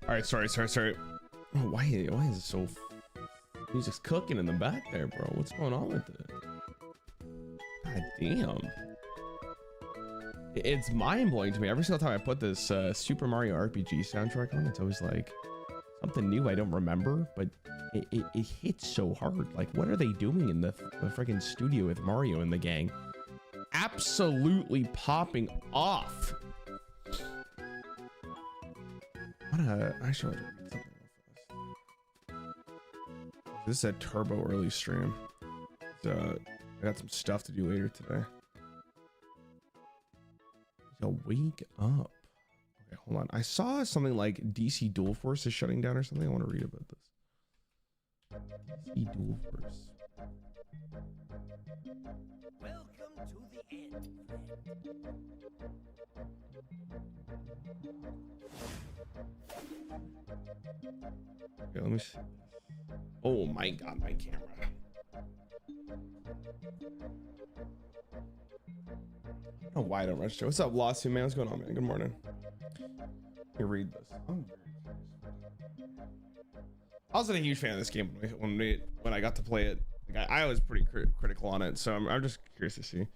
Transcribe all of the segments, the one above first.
All right, sorry. Oh, why is it so? Music's cooking in the back there, bro. What's going on with it? God damn. It's mind blowing to me. Every single time I put this Super Mario RPG soundtrack on, it's always like something new I don't remember, but it hits so hard. Like, what are they doing in the freaking studio with Mario and the gang? Absolutely popping off. Actually, this is a turbo early stream. I got some stuff to do later today. So wake up. Okay, hold on. I saw something like DC Dual Force is shutting down or something. I want to read about this. DC Dual Force. Welcome to the end. Okay, let me see. Oh my god, my camera. I don't know why I don't register. What's up, Lawsuit Man? What's going on, man? Good morning. Here, read this. I wasn't a huge fan of this game when I got to play it. Like, I was pretty critical on it, so I'm just curious to see.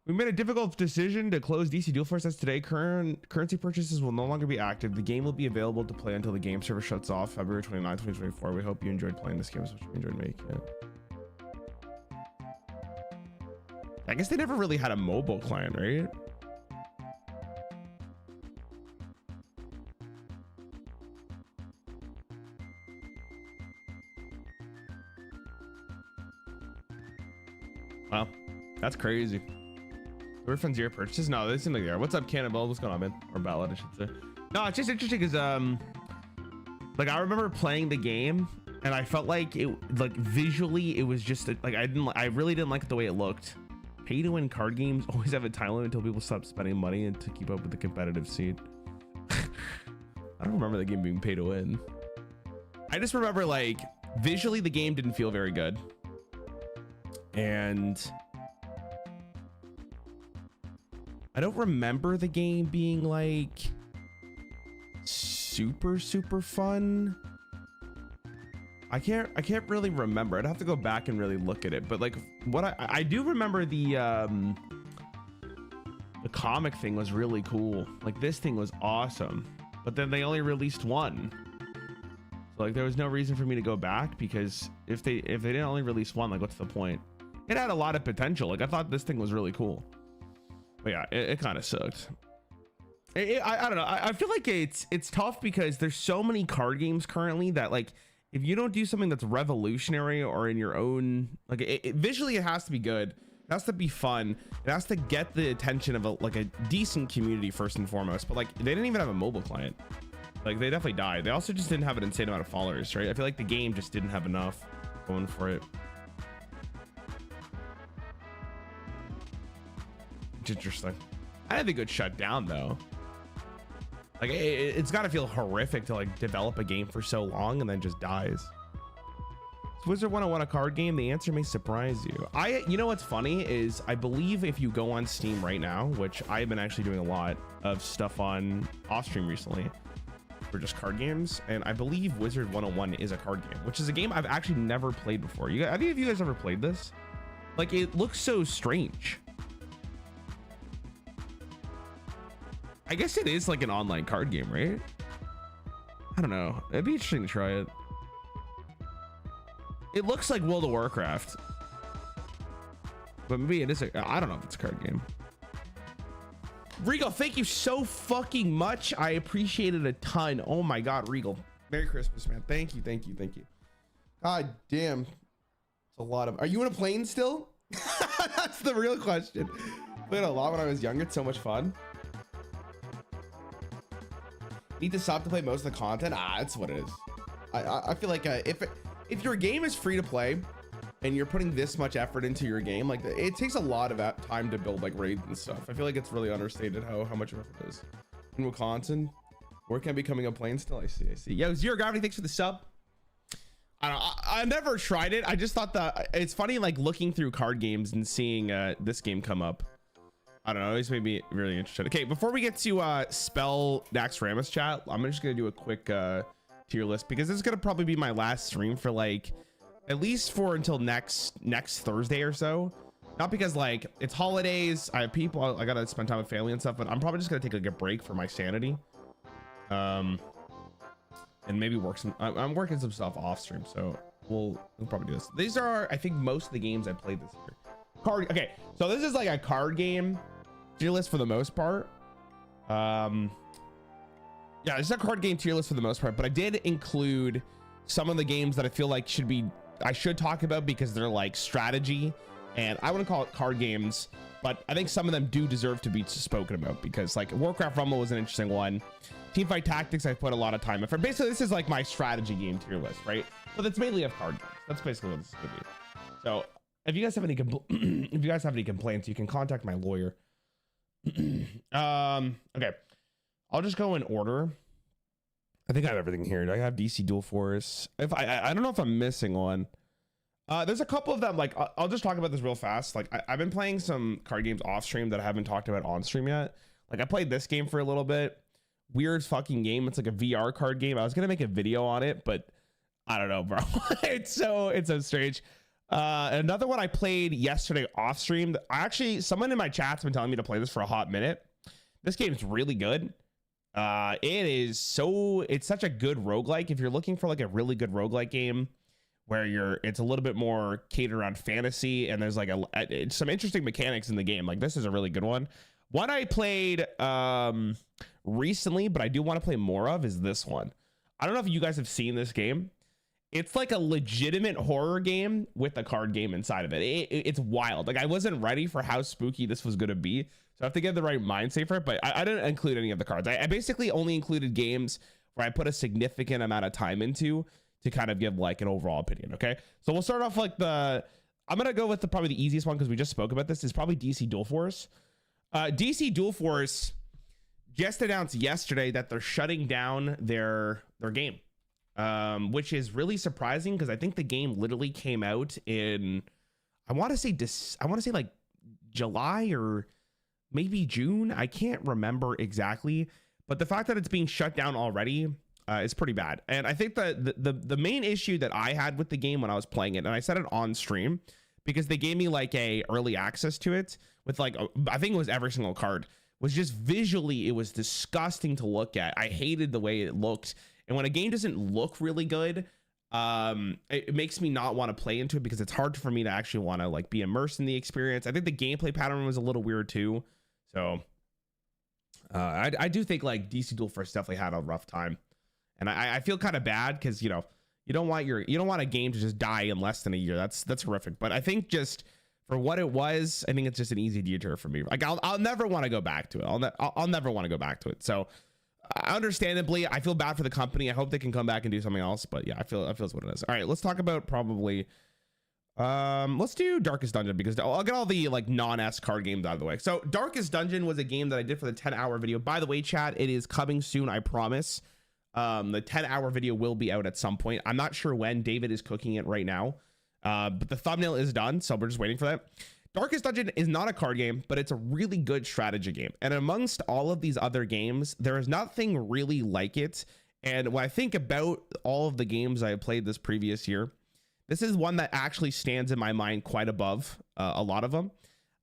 We made a difficult decision to close DC Dual Force as today. Currency purchases will no longer be active. The game will be available to play until the game server shuts off February 29, 2024. We hope you enjoyed playing this game as much as we enjoyed making it. I guess they never really had a mobile client, right? Wow, that's crazy. Refunds your purchases? No, they seem like they are. What's up, Cannibal? What's going on, man? Or Ballad, I should say. No, it's just interesting because like I remember playing the game and I felt like it, like visually, it was just like I really didn't like the way it looked. Pay to win card games always have a time limit until people stop spending money and to keep up with the competitive scene. I don't remember the game being pay to win. I just remember like visually the game didn't feel very good. And I don't remember the game being like super fun. I can't really remember. I'd have to go back and really look at it. But like what I do remember the comic thing was really cool. Like this thing was awesome. But then they only released one. So like there was no reason for me to go back because if they didn't only release one, like what's the point? It had a lot of potential. Like I thought this thing was really cool. But yeah, it kind of sucked. I don't know. I feel like it's tough because there's so many card games currently that like if you don't do something that's revolutionary or in your own like visually it has to be good. It has to be fun. It has to get the attention of a decent community first and foremost. But like they didn't even have a mobile client. Like they definitely died. They also just didn't have an insane amount of followers, right? I feel like the game just didn't have enough going for it. It's interesting. I didn't think it would shut down though. Like it's got to feel horrific to like develop a game for so long and then just dies. Does Wizard 101 a card game? The answer may surprise you. You know what's funny is I believe if you go on Steam right now, which I've been actually doing a lot of stuff on off stream recently for just card games, and I believe Wizard 101 is a card game, which is a game I've actually never played before. Have any of you guys ever played this? Like it looks so strange. I guess it is like an online card game, right? I don't know. It'd be interesting to try it. It looks like World of Warcraft, but maybe it is. I don't know if it's a card game. Regal, thank you so fucking much. I appreciate it a ton. Oh my God, Regal. Merry Christmas, man. Thank you. God God damn. It's a lot of. Are you in a plane still? That's the real question. Played a lot when I was younger. It's so much fun. Need to stop to play most of the content. That's what it is. I feel like if your game is free to play and you're putting this much effort into your game, like it takes a lot of that time to build like raids and stuff. I feel like it's really understated how much effort it is. In Wisconsin, work can becoming a plane still. I see. Yo, Zero Gravity, thanks for the sub. I don't know. I never tried it. I just thought that it's funny, like looking through card games and seeing this game come up. I don't know. It always made me really interested. Okay, before we get to spell Naxxrammas chat, I'm just gonna do a quick tier list because this is gonna probably be my last stream for like at least for until next Thursday or so. Not because like it's holidays, I have people, I gotta spend time with family and stuff, but I'm probably just gonna take like a break for my sanity. And maybe work some. I'm working some stuff off stream, so we'll probably do this. These are, I think, most of the games I played this year. Okay, so this is like a card game tier list for the most part. Yeah, it's a card game tier list for the most part, but I did include some of the games that I feel like I should talk about because they're like strategy, and I wouldn't call it card games, but I think some of them do deserve to be spoken about because like Warcraft Rumble was an interesting one. Teamfight Tactics, I put a lot of time in for. Basically, this is like my strategy game tier list, right? But it's mainly of card games. That's basically what this is gonna be. So if you guys have any complaints, you can contact my lawyer. Okay, I'll just go in order. I think I have everything here. I have DC Dual Force. If I don't know if I'm missing one. There's a couple of them. Like I'll just talk about this real fast. Like I've been playing some card games off stream that I haven't talked about on stream yet. Like I played this game for a little bit. Weird fucking game. It's like a VR card game. I was gonna make a video on it, but I don't know, bro. it's so strange. Another one I played yesterday off stream. Someone in my chat's been telling me to play this for a hot minute. This game's really good. It's such a good roguelike. If you're looking for like a really good roguelike game where it's a little bit more catered around fantasy and there's like some interesting mechanics in the game, like this is a really good one. One I played recently, but I do want to play more of is this one. I don't know if you guys have seen this game. It's like a legitimate horror game with a card game inside of it. It's wild. Like I wasn't ready for how spooky this was going to be. So I have to get the right mind state for it, but I didn't include any of the cards. I basically only included games where I put a significant amount of time into to kind of give like an overall opinion. Okay. So we'll start off like I'm going to go with probably the easiest one because we just spoke about this, is probably DC Dual Force. DC Dual Force just announced yesterday that they're shutting down their game. Which is really surprising because I think the game literally came out in, I want to say like July or maybe June. I can't remember exactly, but the fact that it's being shut down already is pretty bad. And I think that the main issue that I had with the game when I was playing it, and I said it on stream because they gave me like a early access to it with like, I think it was every single card, was just visually, it was disgusting to look at. I hated the way it looked. And when a game doesn't look really good, it makes me not want to play into it because it's hard for me to actually want to like be immersed in the experience. I think the gameplay pattern was a little weird too. So I do think like DC Dual Force definitely had a rough time. And I feel kind of bad because, you know, you don't want a game to just die in less than a year. That's horrific. But I think just for what it was, I think it's just an easy detour for me. Like I'll never want to go back to it. I'll never want to go back to it. So understandably, I feel bad for the company. I hope they can come back and do something else. But yeah, I feel it's what it is. All right, let's talk about probably. Let's do Darkest Dungeon because I'll get all the like non-S card games out of the way. So Darkest Dungeon was a game that I did for the 10-hour video. By the way, chat, it is coming soon. I promise. The 10-hour video will be out at some point. I'm not sure when. David is cooking it right now. But the thumbnail is done, so we're just waiting for that. Darkest Dungeon is not a card game, but it's a really good strategy game. And amongst all of these other games, there is nothing really like it. And when I think about all of the games I played this previous year, this is one that actually stands in my mind quite above a lot of them.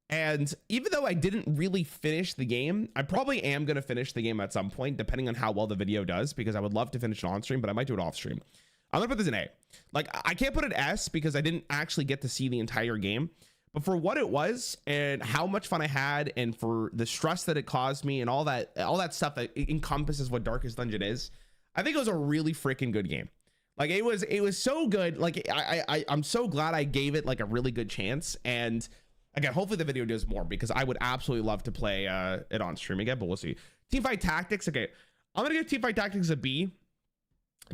And even though I didn't really finish the game, I probably am going to finish the game at some point, depending on how well the video does, because I would love to finish it on stream, but I might do it off stream. I'm going to put this in A. Like, I can't put it S because I didn't actually get to see the entire game. But for what it was and how much fun I had and for the stress that it caused me and all that stuff that encompasses what Darkest Dungeon is, I think it was a really freaking good game. Like it was so good. Like I'm so glad I gave it like a really good chance. And again, hopefully the video does more, because I would absolutely love to play it on stream again, but we'll see. Teamfight Tactics. Okay, I'm gonna give Teamfight Tactics a B.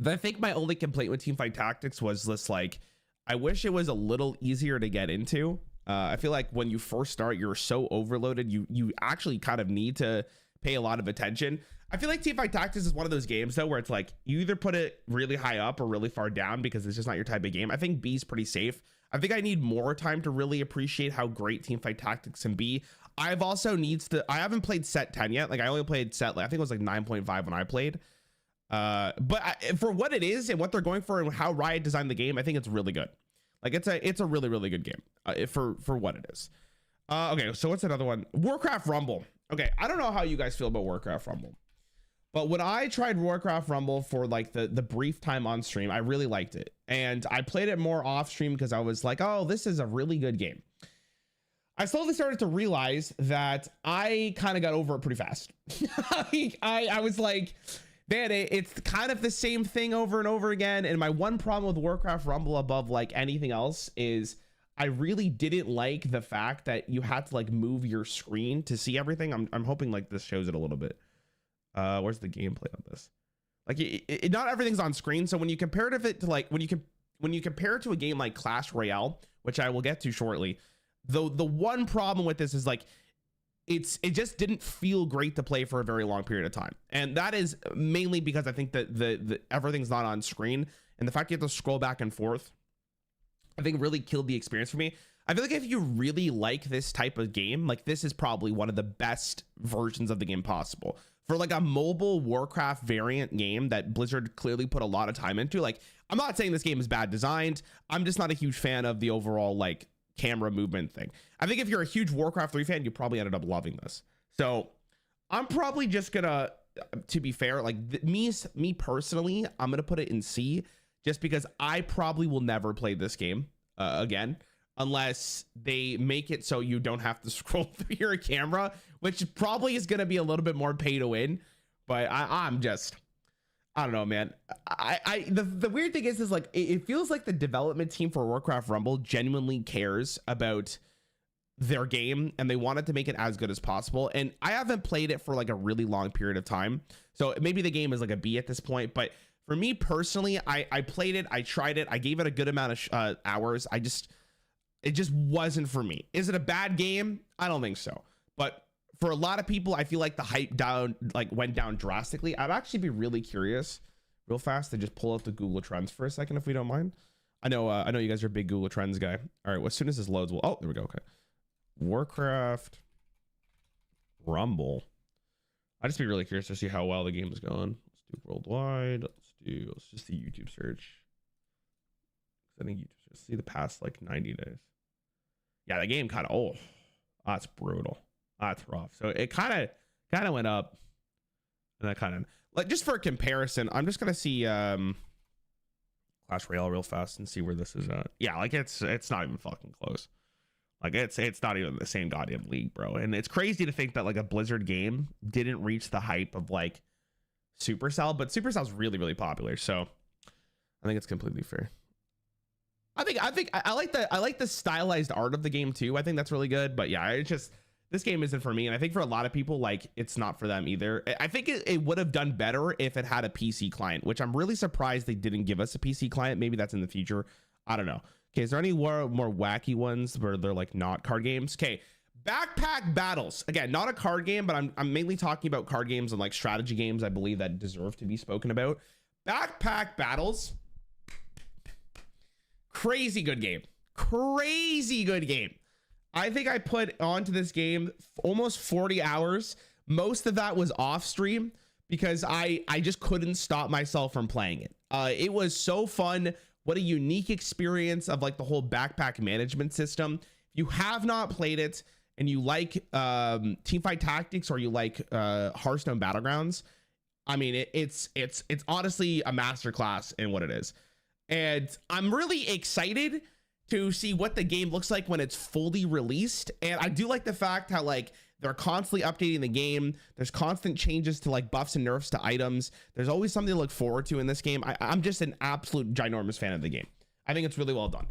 I think my only complaint with Teamfight Tactics was this, like, I wish it was a little easier to get into. I feel like when you first start, you're so overloaded. You actually kind of need to pay a lot of attention. I feel like Teamfight Tactics is one of those games though where it's like you either put it really high up or really far down, because it's just not your type of game. I think B is pretty safe. I think I need more time to really appreciate how great Teamfight Tactics can be. I haven't played set 10 yet. Like I only played set, like, I think it was like 9.5 when I played. For what it is and what they're going for and how Riot designed the game, I think it's really good. Like it's a really, really good game for what it is. Okay, so what's another one? Warcraft Rumble. Okay, I don't know how you guys feel about Warcraft Rumble, but when I tried Warcraft Rumble for like the brief time on stream, I really liked it. And I played it more off stream because I was like, oh, this is a really good game. I slowly started to realize that I kind of got over it pretty fast. I was like, man, it's kind of the same thing over and over again. And my one problem with Warcraft Rumble above like anything else is I really didn't like the fact that you had to like move your screen to see everything. I'm hoping like this shows it a little bit. Where's the gameplay on this? Like not everything's on screen. So when you compare it to like when you compare it to a game like Clash Royale, which I will get to shortly, the one problem with this is like it just didn't feel great to play for a very long period of time. And that is mainly because I think that the everything's not on screen, and the fact you have to scroll back and forth, I think really killed the experience for me. I feel like if you really like this type of game, like this is probably one of the best versions of the game possible. For like a mobile Warcraft variant game that Blizzard clearly put a lot of time into. Like, I'm not saying this game is bad designed. I'm just not a huge fan of the overall like camera movement thing. I think if you're a huge Warcraft 3 fan, you probably ended up loving this. So I'm probably just gonna, to be fair, like me personally, I'm gonna put it in C, just because I probably will never play this game again, unless they make it so you don't have to scroll through your camera, which probably is going to be a little bit more pay to win. But I don't know, man. The weird thing is like, it feels like the development team for Warcraft Rumble genuinely cares about their game and they wanted to make it as good as possible. And I haven't played it for like a really long period of time, so maybe the game is like a B at this point. But for me personally, I played it, I tried it, I gave it a good amount of hours. It just wasn't for me. Is it a bad game? I don't think so. But for a lot of people, I feel like the hype went down drastically. I'd actually be really curious, real fast, to just pull out the Google Trends for a second, if we don't mind. I know you guys are a big Google Trends guy. All right, well, as soon as this loads, oh, there we go. Okay, Warcraft Rumble. I'd just be really curious to see how well the game is going. Let's do worldwide. Let's just do YouTube search. I think YouTube search. See the past like 90 days. Yeah, the game kind of, that's brutal. That's rough. So it kind of went up, and that kind of, like, just for a comparison, I'm just gonna see Clash Royale real fast and see where this is at. Yeah, like it's not even fucking close. Like it's not even the same goddamn league, bro. And it's crazy to think that like a Blizzard game didn't reach the hype of like Supercell, but Supercell's really, really popular. So I think it's completely fair. I like the stylized art of the game too. I think that's really good. But yeah, it's just, this game isn't for me. And I think for a lot of people, like, it's not for them either. I think it would have done better if it had a PC client, which I'm really surprised they didn't give us a PC client. Maybe that's in the future. I don't know. Okay, is there any more wacky ones where they're like not card games? Okay, Backpack Battles. Again, not a card game, but I'm mainly talking about card games and like strategy games, I believe, that deserve to be spoken about. Backpack Battles. Crazy good game. Crazy good game. I think I put onto this game almost 40 hours. Most of that was off stream because I just couldn't stop myself from playing it. It was so fun. What a unique experience of like the whole backpack management system. If you have not played it and you like Teamfight Tactics or you like Hearthstone Battlegrounds, I mean, it's honestly a masterclass in what it is. And I'm really excited to see what the game looks like when it's fully released. And I do like the fact how like They're constantly updating the game. There's constant changes to like buffs and nerfs to items. There's always something to look forward to in this game. I'm just an absolute ginormous fan of the game. I think it's really well done.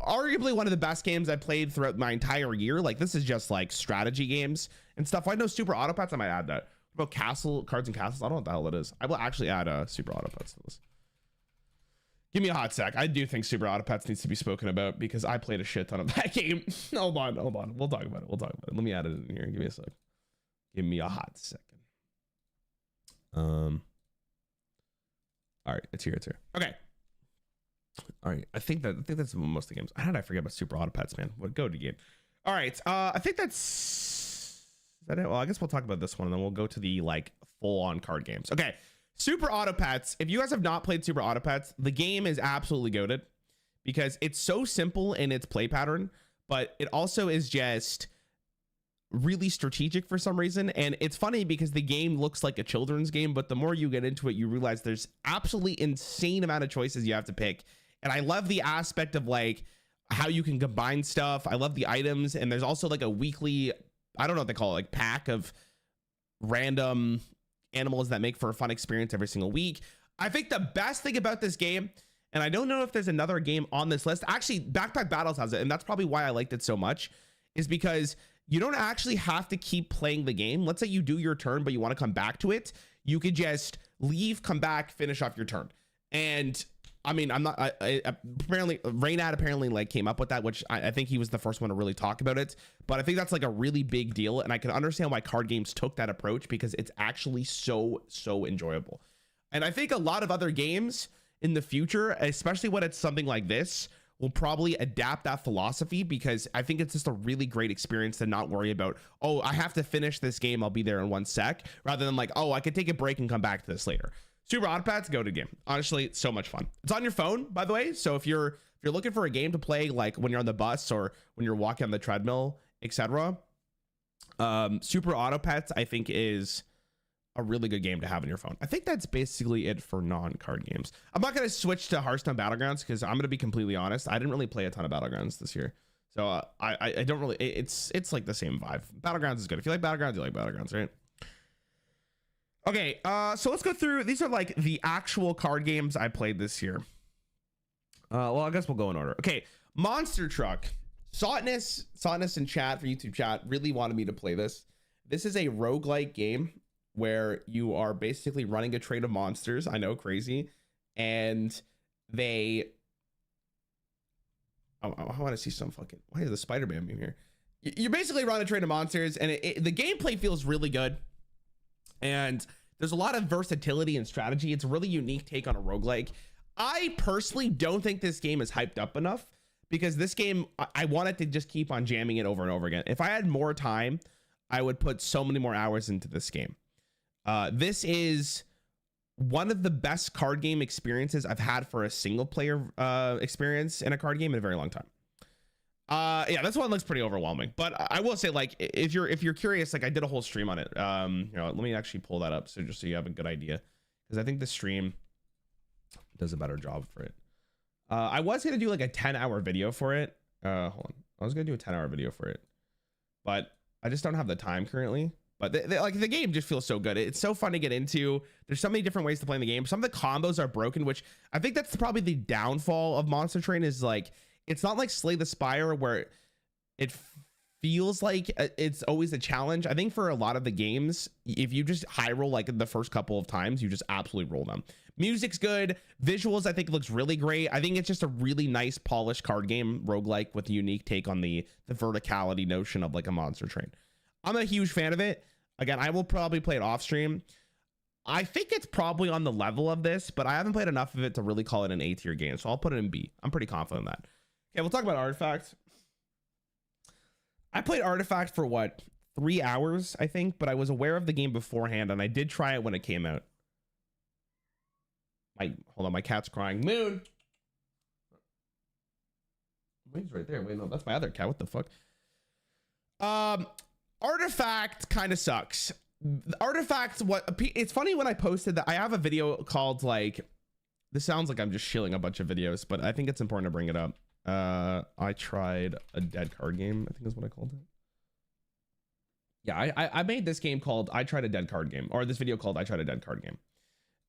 Arguably one of the best games I played throughout my entire year. Like this is just like strategy games and stuff. I know super auto pets. I might add that. What about castle cards and castles? I don't know what the hell it is. I will actually add super auto pets to this. Give me a hot sec. I do think super auto pets needs to be spoken about because I played a shit ton of that game. Hold on. We'll talk about it. Let me add it in here. Give me a sec. Give me a hot second. All right, it's here. Okay. All right, I think that's most of the games. How did I forget about super auto pets, man? What go to game? All right, I think is that it? Well, I guess we'll talk about this one and then we'll go to the like full on card games. Okay. Super Auto Pets. If you guys have not played Super Auto Pets, the game is absolutely goated because it's so simple in its play pattern, but it also is just really strategic for some reason. And it's funny because the game looks like a children's game, but the more you get into it, you realize there's absolutely insane amount of choices you have to pick. And I love the aspect of like how you can combine stuff. I love the items. And there's also like a weekly, I don't know what they call it, like pack of random animals that make for a fun experience every single week. I think the best thing about this game, and I don't know if there's another game on this list, actually Backpack Battles has it, and that's probably why I liked it so much, is because you don't actually have to keep playing the game. Let's say you do your turn, but you want to come back to it. You could just leave, come back, finish off your turn. And I mean, apparently Raynad apparently like came up with that, which I think he was the first one to really talk about it. But I think that's like a really big deal. And I can understand why card games took that approach because it's actually so enjoyable. And I think a lot of other games in the future, especially when it's something like this, will probably adapt that philosophy because I think it's just a really great experience to not worry about, oh, I have to finish this game, I'll be there in 1 sec, rather than like, oh, I could take a break and come back to this later. Super Auto Pets, go to game. Honestly, it's so much fun. It's on your phone, by the way. So if you're looking for a game to play, like when you're on the bus or when you're walking on the treadmill, etc., Super Auto Pets, I think, is a really good game to have on your phone. I think that's basically it for non-card games. I'm not going to switch to Hearthstone Battlegrounds because I'm going to be completely honest. I didn't really play a ton of Battlegrounds this year. So I don't really, it's like the same vibe. Battlegrounds is good. If you like Battlegrounds, you like Battlegrounds, right? Okay, so let's go through. These are like the actual card games I played this year. Well, I guess we'll go in order. Okay, Monster Truck. Sautness in chat for YouTube chat really wanted me to play this. This is a roguelike game where you are basically running a train of monsters. I know, crazy. And they... I want to see some fucking... Why is the Spider-Man meme here? You're basically running a train of monsters, and the gameplay feels really good. And there's a lot of versatility and strategy. It's a really unique take on a roguelike. I personally don't think this game is hyped up enough because this game, I wanted to just keep on jamming it over and over again. If I had more time, I would put so many more hours into this game. This is one of the best card game experiences I've had for a single player experience in a card game in a very long time. Yeah, this one looks pretty overwhelming, but I will say, like, if you're curious, like I did a whole stream on it. Let me actually pull that up so just so you have a good idea, because I think the stream does a better job for it. I was gonna do like a 10-hour video for it. Hold on, I was gonna do a 10-hour video for it, but I just don't have the time currently. But like the game just feels so good. It's so fun to get into. There's so many different ways to play the game. Some of the combos are broken, which I think that's probably the downfall of Monster Train, is like, it's not like Slay the Spire where it feels like it's always a challenge. I think for a lot of the games, if you just high roll like the first couple of times, you just absolutely roll them. Music's good. Visuals, I think, looks really great. I think it's just a really nice polished card game roguelike with a unique take on the verticality notion of like a Monster Train. I'm a huge fan of it. Again, I will probably play it off stream. I think it's probably on the level of this, but I haven't played enough of it to really call it an A tier game. So I'll put it in B. I'm pretty confident in that. Okay, we'll talk about Artifact. I played Artifact for what, 3 hours, I think, but I was aware of the game beforehand, and I did try it when it came out. Hold on, my cat's crying. Moon! Moon's right there. Wait, no, that's my other cat. What the fuck? Artifact kind of sucks. Artifact, it's funny when I posted that I have a video called, like, this sounds like I'm just shilling a bunch of videos, but I think it's important to bring it up. I tried a dead card game, I think is what I called it. Yeah, I made this game called I Tried a Dead Card Game, or this video called I Tried a Dead Card Game.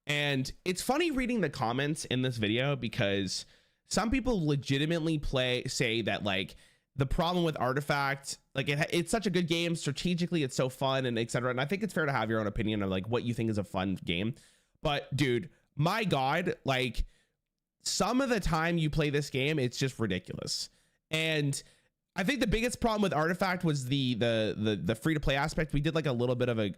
And it's funny reading the comments in this video because some people legitimately say that like the problem with Artifact, like it's such a good game strategically, it's so fun and etc. And I think it's fair to have your own opinion of like what you think is a fun game. But dude, my God, like some of the time you play this game, it's just ridiculous. And I think the biggest problem with Artifact was the free to play aspect. We did like a little bit of a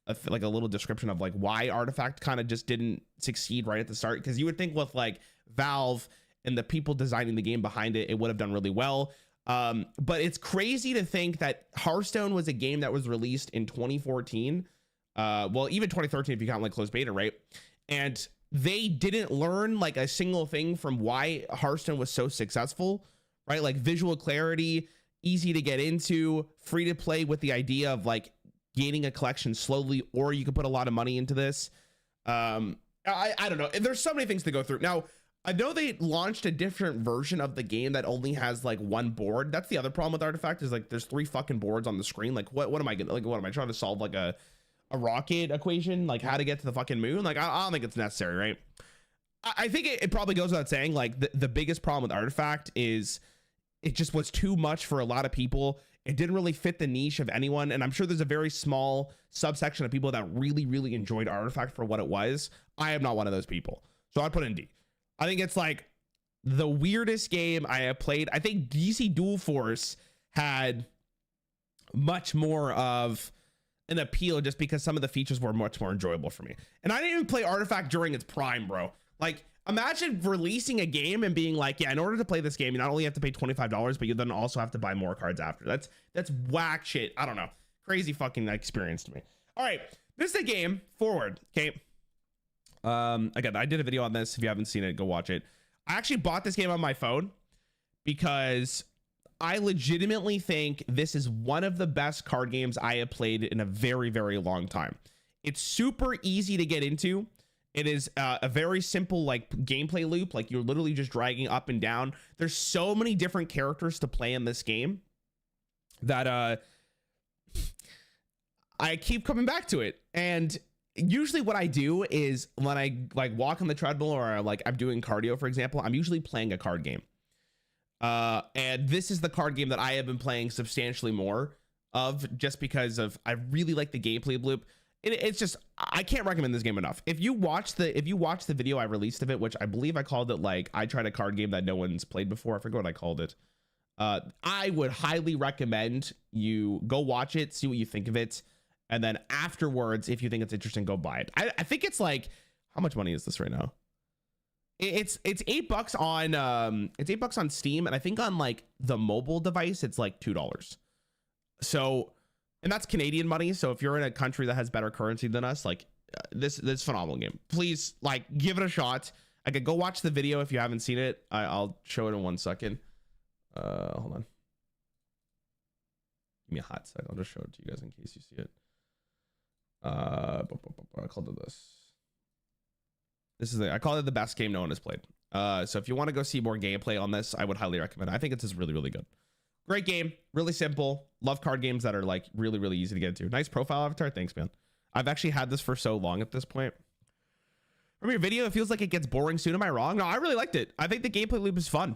little description of like why Artifact kind of just didn't succeed right at the start, because you would think with like Valve and the people designing the game behind it, it would have done really well. But it's crazy to think that Hearthstone was a game that was released in 2014. Well, even 2013 if you count like closed beta, right? And they didn't learn like a single thing from why Hearthstone was so successful, right? Like visual clarity, easy to get into, free to play with the idea of like gaining a collection slowly, or you could put a lot of money into this. I don't know. There's so many things to go through. Now, I know they launched a different version of the game that only has like one board. That's the other problem with Artifact is like there's 3 fucking boards on the screen. Like what am I gonna, like what am I trying to solve, like a rocket equation, like how to get to the fucking moon? Like I don't think it's necessary, right? I think it probably goes without saying, like the biggest problem with Artifact is it just was too much for a lot of people. It didn't really fit the niche of anyone. And I'm sure there's a very small subsection of people that really, really enjoyed Artifact for what it was. I am not one of those people. So I'd put it in D. I think it's like the weirdest game I have played. I think DC Dual Force had much more of an appeal just because some of the features were much more enjoyable for me. And I didn't even play Artifact during its prime, bro. Like, imagine releasing a game and being like, yeah, in order to play this game, you not only have to pay $25, but you then also have to buy more cards after. That's whack shit. I don't know. Crazy fucking experience to me. All right, this is a game forward. Okay. Again, I did a video on this. If you haven't seen it, go watch it. I actually bought this game on my phone because I legitimately think this is one of the best card games I have played in a very, very long time. It's super easy to get into. It is a very simple like gameplay loop. Like you're literally just dragging up and down. There's so many different characters to play in this game that I keep coming back to it. And usually what I do is when I like walk on the treadmill or like I'm doing cardio, for example, I'm usually playing a card game. And this is the card game that I have been playing substantially more of, just because of I really like the gameplay loop. It's just, I can't recommend this game enough. If you watch the video I released of it, which I believe I called it like I tried a card game that no one's played before. I forget what I called it. I would highly recommend you go watch it, see what you think of it, and then afterwards, if you think it's interesting, go buy it. I think it's like, how much money is this right now? It's $8 on it's $8 on Steam, and I think on like the mobile device it's like $2. So, and that's Canadian money. So if you're in a country that has better currency than us, like this phenomenal game. Please like give it a shot. I could go watch the video if you haven't seen it. I'll show it in 1 second. Hold on. Give me a hot sec. I'll just show it to you guys in case you see it. I called it this. This is I call it the best game no one has played. So if you want to go see more gameplay on this, I would highly recommend it. I think it's just really, really good. Great game, really simple. Love card games that are like really, really easy to get into. Nice profile avatar. Thanks, man. I've actually had this for so long at this point. From your video, it feels like it gets boring soon. Am I wrong? No, I really liked it. I think the gameplay loop is fun.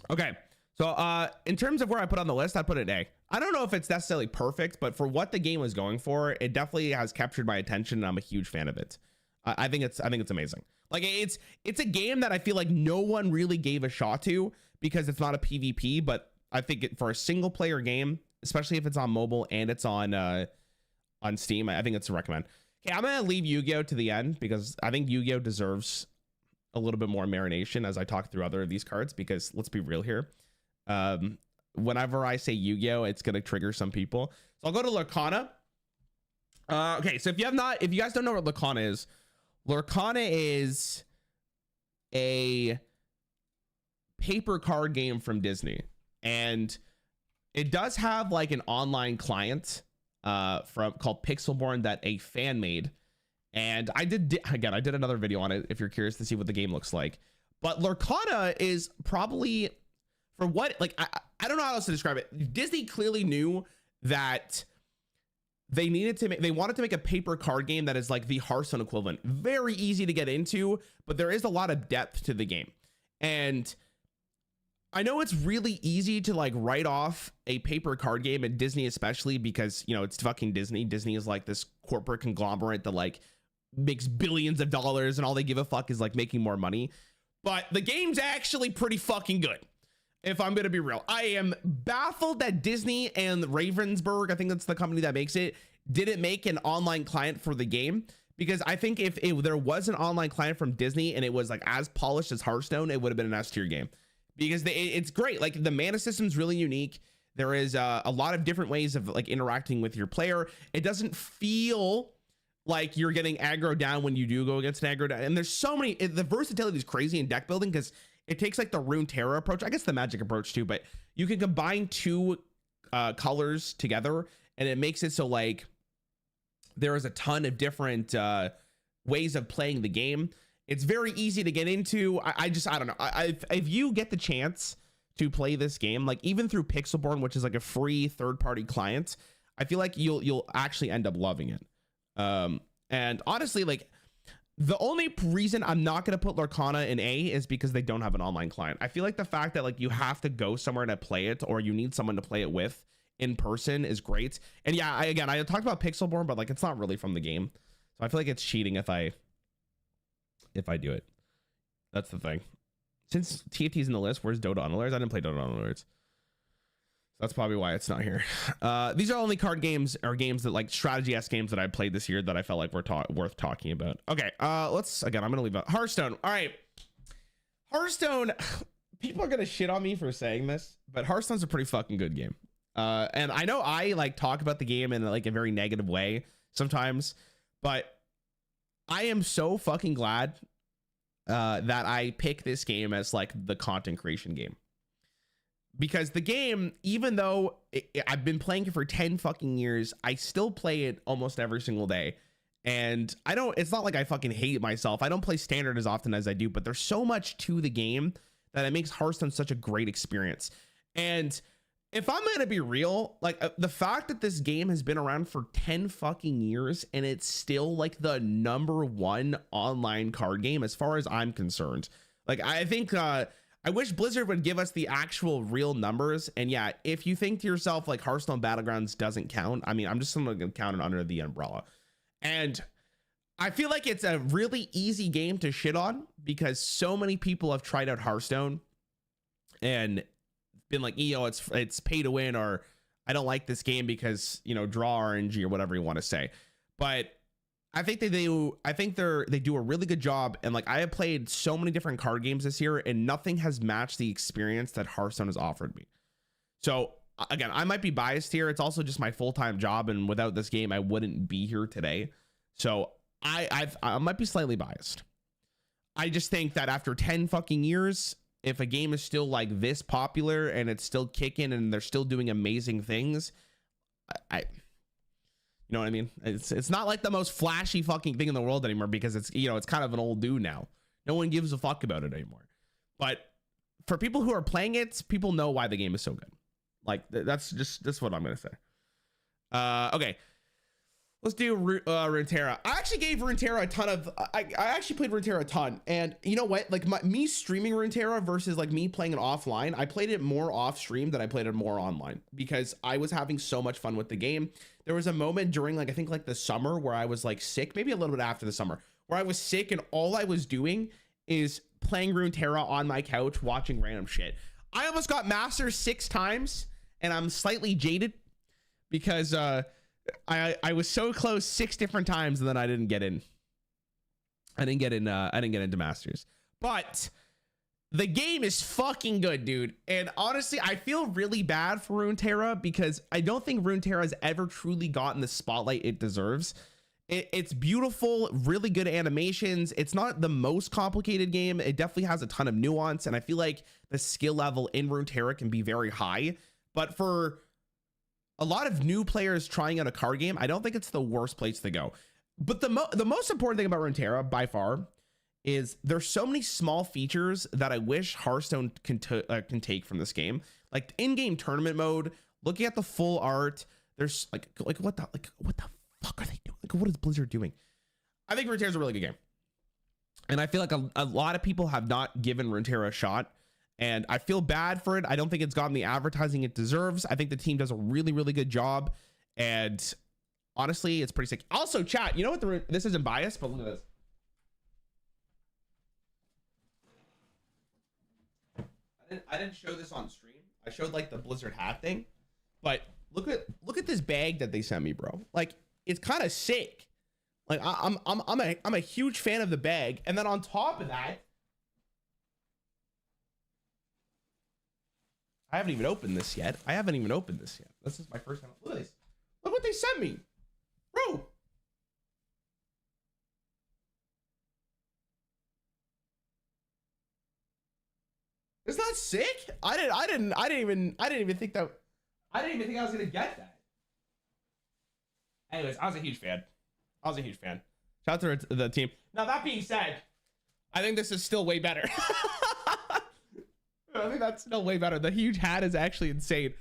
Okay, so in terms of where I put on the list, I put it an A. I don't know if it's necessarily perfect, but for what the game was going for, it definitely has captured my attention, and I'm a huge fan of it. I think it's amazing. Like it's a game that I feel like no one really gave a shot to because it's not a PvP, but I think for a single player game, especially if it's on mobile and it's on Steam, I think it's a recommend. Okay, I'm gonna leave Yu-Gi-Oh to the end because I think Yu-Gi-Oh deserves a little bit more marination as I talk through other of these cards, because let's be real here. Whenever I say Yu-Gi-Oh, it's gonna trigger some people. So I'll go to Lorcana. Okay, so if you guys don't know what Lorcana is a paper card game from Disney, and it does have like an online client called Pixelborn that a fan made, and I did another video on it if you're curious to see what the game looks like. But Lorcana is probably, for what, like I don't know how else to describe it. Disney clearly knew that they wanted to make a paper card game that is like the Hearthstone equivalent. Very easy to get into, but there is a lot of depth to the game. And I know it's really easy to like write off a paper card game at Disney, especially because, you know, it's fucking Disney. Disney is like this corporate conglomerate that like makes billions of dollars and all they give a fuck is like making more money. But the game's actually pretty fucking good. If I'm going to be real, I am baffled that Disney and Ravensburg, I think that's the company that makes it, didn't make an online client for the game. Because I think if there was an online client from Disney and it was like as polished as Hearthstone, it would have been an S tier game. Because it's great. Like the mana system's really unique. There is a lot of different ways of like interacting with your player. It doesn't feel like you're getting aggro down when you do go against an aggro down. And there's so many, the versatility is crazy in deck building because it takes like the Runeterra approach, I guess the Magic approach too, but you can combine two colors together and it makes it so like there is a ton of different ways of playing the game. It's very easy to get into. I don't know. If you get the chance to play this game, like even through Pixelborn, which is like a free third-party client, I feel like you'll actually end up loving it. And honestly, like the only reason I'm not going to put Lorcana in A is because they don't have an online client. I feel like the fact that like you have to go somewhere to play it or you need someone to play it with in person is great. And yeah, I talked about Pixelborn, but like it's not really from the game. So I feel like it's cheating if I do it. That's the thing. Since TFT's in the list, where's Dota Unalerts? I didn't play Dota Unalerts. That's probably why it's not here. These are only card games or games that like strategy-esque games that I played this year that I felt like were worth talking about. Okay, I'm gonna leave out Hearthstone. All right, Hearthstone. People are gonna shit on me for saying this, but Hearthstone's a pretty fucking good game. And I know I like talk about the game in like a very negative way sometimes, but I am so fucking glad that I pick this game as like the content creation game. Because the game, even though I've been playing it for 10 fucking years, I still play it almost every single day. And it's not like I fucking hate myself. I don't play standard as often as I do, but there's so much to the game that it makes Hearthstone such a great experience. And if I'm going to be real, like the fact that this game has been around for 10 fucking years and it's still like the #1 online card game, as far as I'm concerned, like I think, I wish Blizzard would give us the actual real numbers. And yeah, if you think to yourself like Hearthstone Battlegrounds doesn't count, I mean, I'm just going to count it under the umbrella. And I feel like it's a really easy game to shit on because so many people have tried out Hearthstone and been like, it's pay to win, or I don't like this game because, you know, draw RNG or whatever you want to say. But I think they do a really good job. And like I have played so many different card games this year and nothing has matched the experience that Hearthstone has offered me. So again, I might be biased here. It's also just my full-time job, and without this game, I wouldn't be here today. So I might be slightly biased. I just think that after 10 fucking years, if a game is still like this popular and it's still kicking and they're still doing amazing things, you know what I mean? It's not like the most flashy fucking thing in the world anymore because it's, you know, it's kind of an old dude now. No one gives a fuck about it anymore. But for people who are playing it, people know why the game is so good. Like that's what I'm going to say. Okay. Let's do Runeterra. I actually gave Runeterra a ton of, I actually played Runeterra a ton. And you know what? Like me streaming Runeterra versus like me playing it offline, I played it more off stream than I played it more online because I was having so much fun with the game. There was a moment during like, I think like the summer where I was like sick, maybe a little bit after the summer, where I was sick and all I was doing is playing Runeterra on my couch, watching random shit. I almost got Masters 6 times and I'm slightly jaded because, I was so close 6 different times and then I didn't get in. I didn't get into Masters. But the game is fucking good, dude. And honestly, I feel really bad for Runeterra because I don't think Runeterra has ever truly gotten the spotlight it deserves. It's beautiful, really good animations. It's not the most complicated game. It definitely has a ton of nuance, and I feel like the skill level in Runeterra can be very high. But for a lot of new players trying out a card game, I don't think it's the worst place to go. But the most important thing about Runeterra by far is there's so many small features that I wish Hearthstone can take from this game. Like in-game tournament mode, looking at the full art, There's like what the fuck are they doing? Like, what is Blizzard doing? I think Runeterra is a really good game, and I feel like a lot of people have not given Runeterra a shot, and I feel bad for it. I don't think it's gotten the advertising it deserves. I think the team does a really, really good job, and honestly, it's pretty sick. Also, chat, you know what? This isn't biased, but look at this. I didn't show this on stream. I showed like the Blizzard hat thing, but look at this bag that they sent me, bro. Like, it's kind of sick. Like, I'm a huge fan of the bag, and then on top of that, I haven't even opened this yet. This is my first time. Look at this. Look what they sent me, bro. Isn't that sick? I didn't even think that. I didn't even think I was gonna get that. Anyways, I was a huge fan. Shout out to the team. Now, that being said, I think this is still way better. I think that's still way better. The huge hat is actually insane.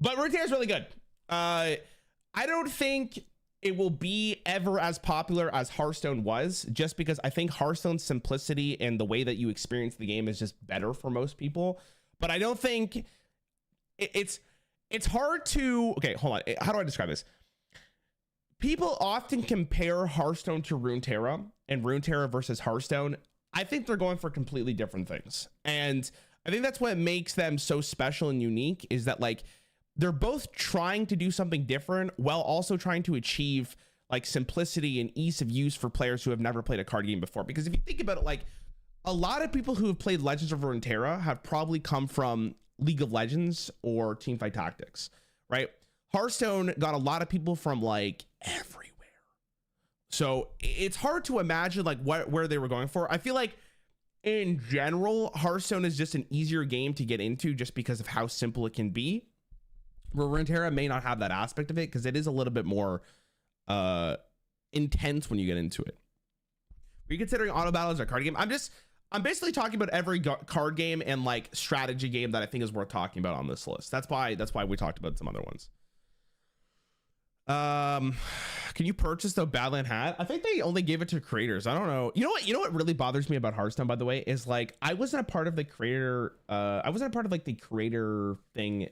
But Runeterra is really good. I don't think it will be ever as popular as Hearthstone was, just because I think Hearthstone's simplicity and the way that you experience the game is just better for most people. But I don't think it's hard to, okay, hold on. How do I describe this? People often compare Hearthstone to Runeterra and Runeterra versus Hearthstone. I think they're going for completely different things. And I think that's what makes them so special and unique, is that like they're both trying to do something different while also trying to achieve like simplicity and ease of use for players who have never played a card game before. Because if you think about it, like a lot of people who have played Legends of Runeterra have probably come from League of Legends or Teamfight Tactics, right? Hearthstone got a lot of people from like everywhere. So it's hard to imagine like where they were going for. I feel like in general, Hearthstone is just an easier game to get into just because of how simple it can be. Where Runeterra may not have that aspect of it because it is a little bit more intense when you get into it. Are you considering auto battle as a card game? I'm basically talking about every card game and like strategy game that I think is worth talking about on this list. That's why we talked about some other ones. Can you purchase the Badland hat? I think they only gave it to creators. I don't know. You know what really bothers me about Hearthstone, by the way, is like I wasn't a part of the creator. I wasn't a part of like the creator thing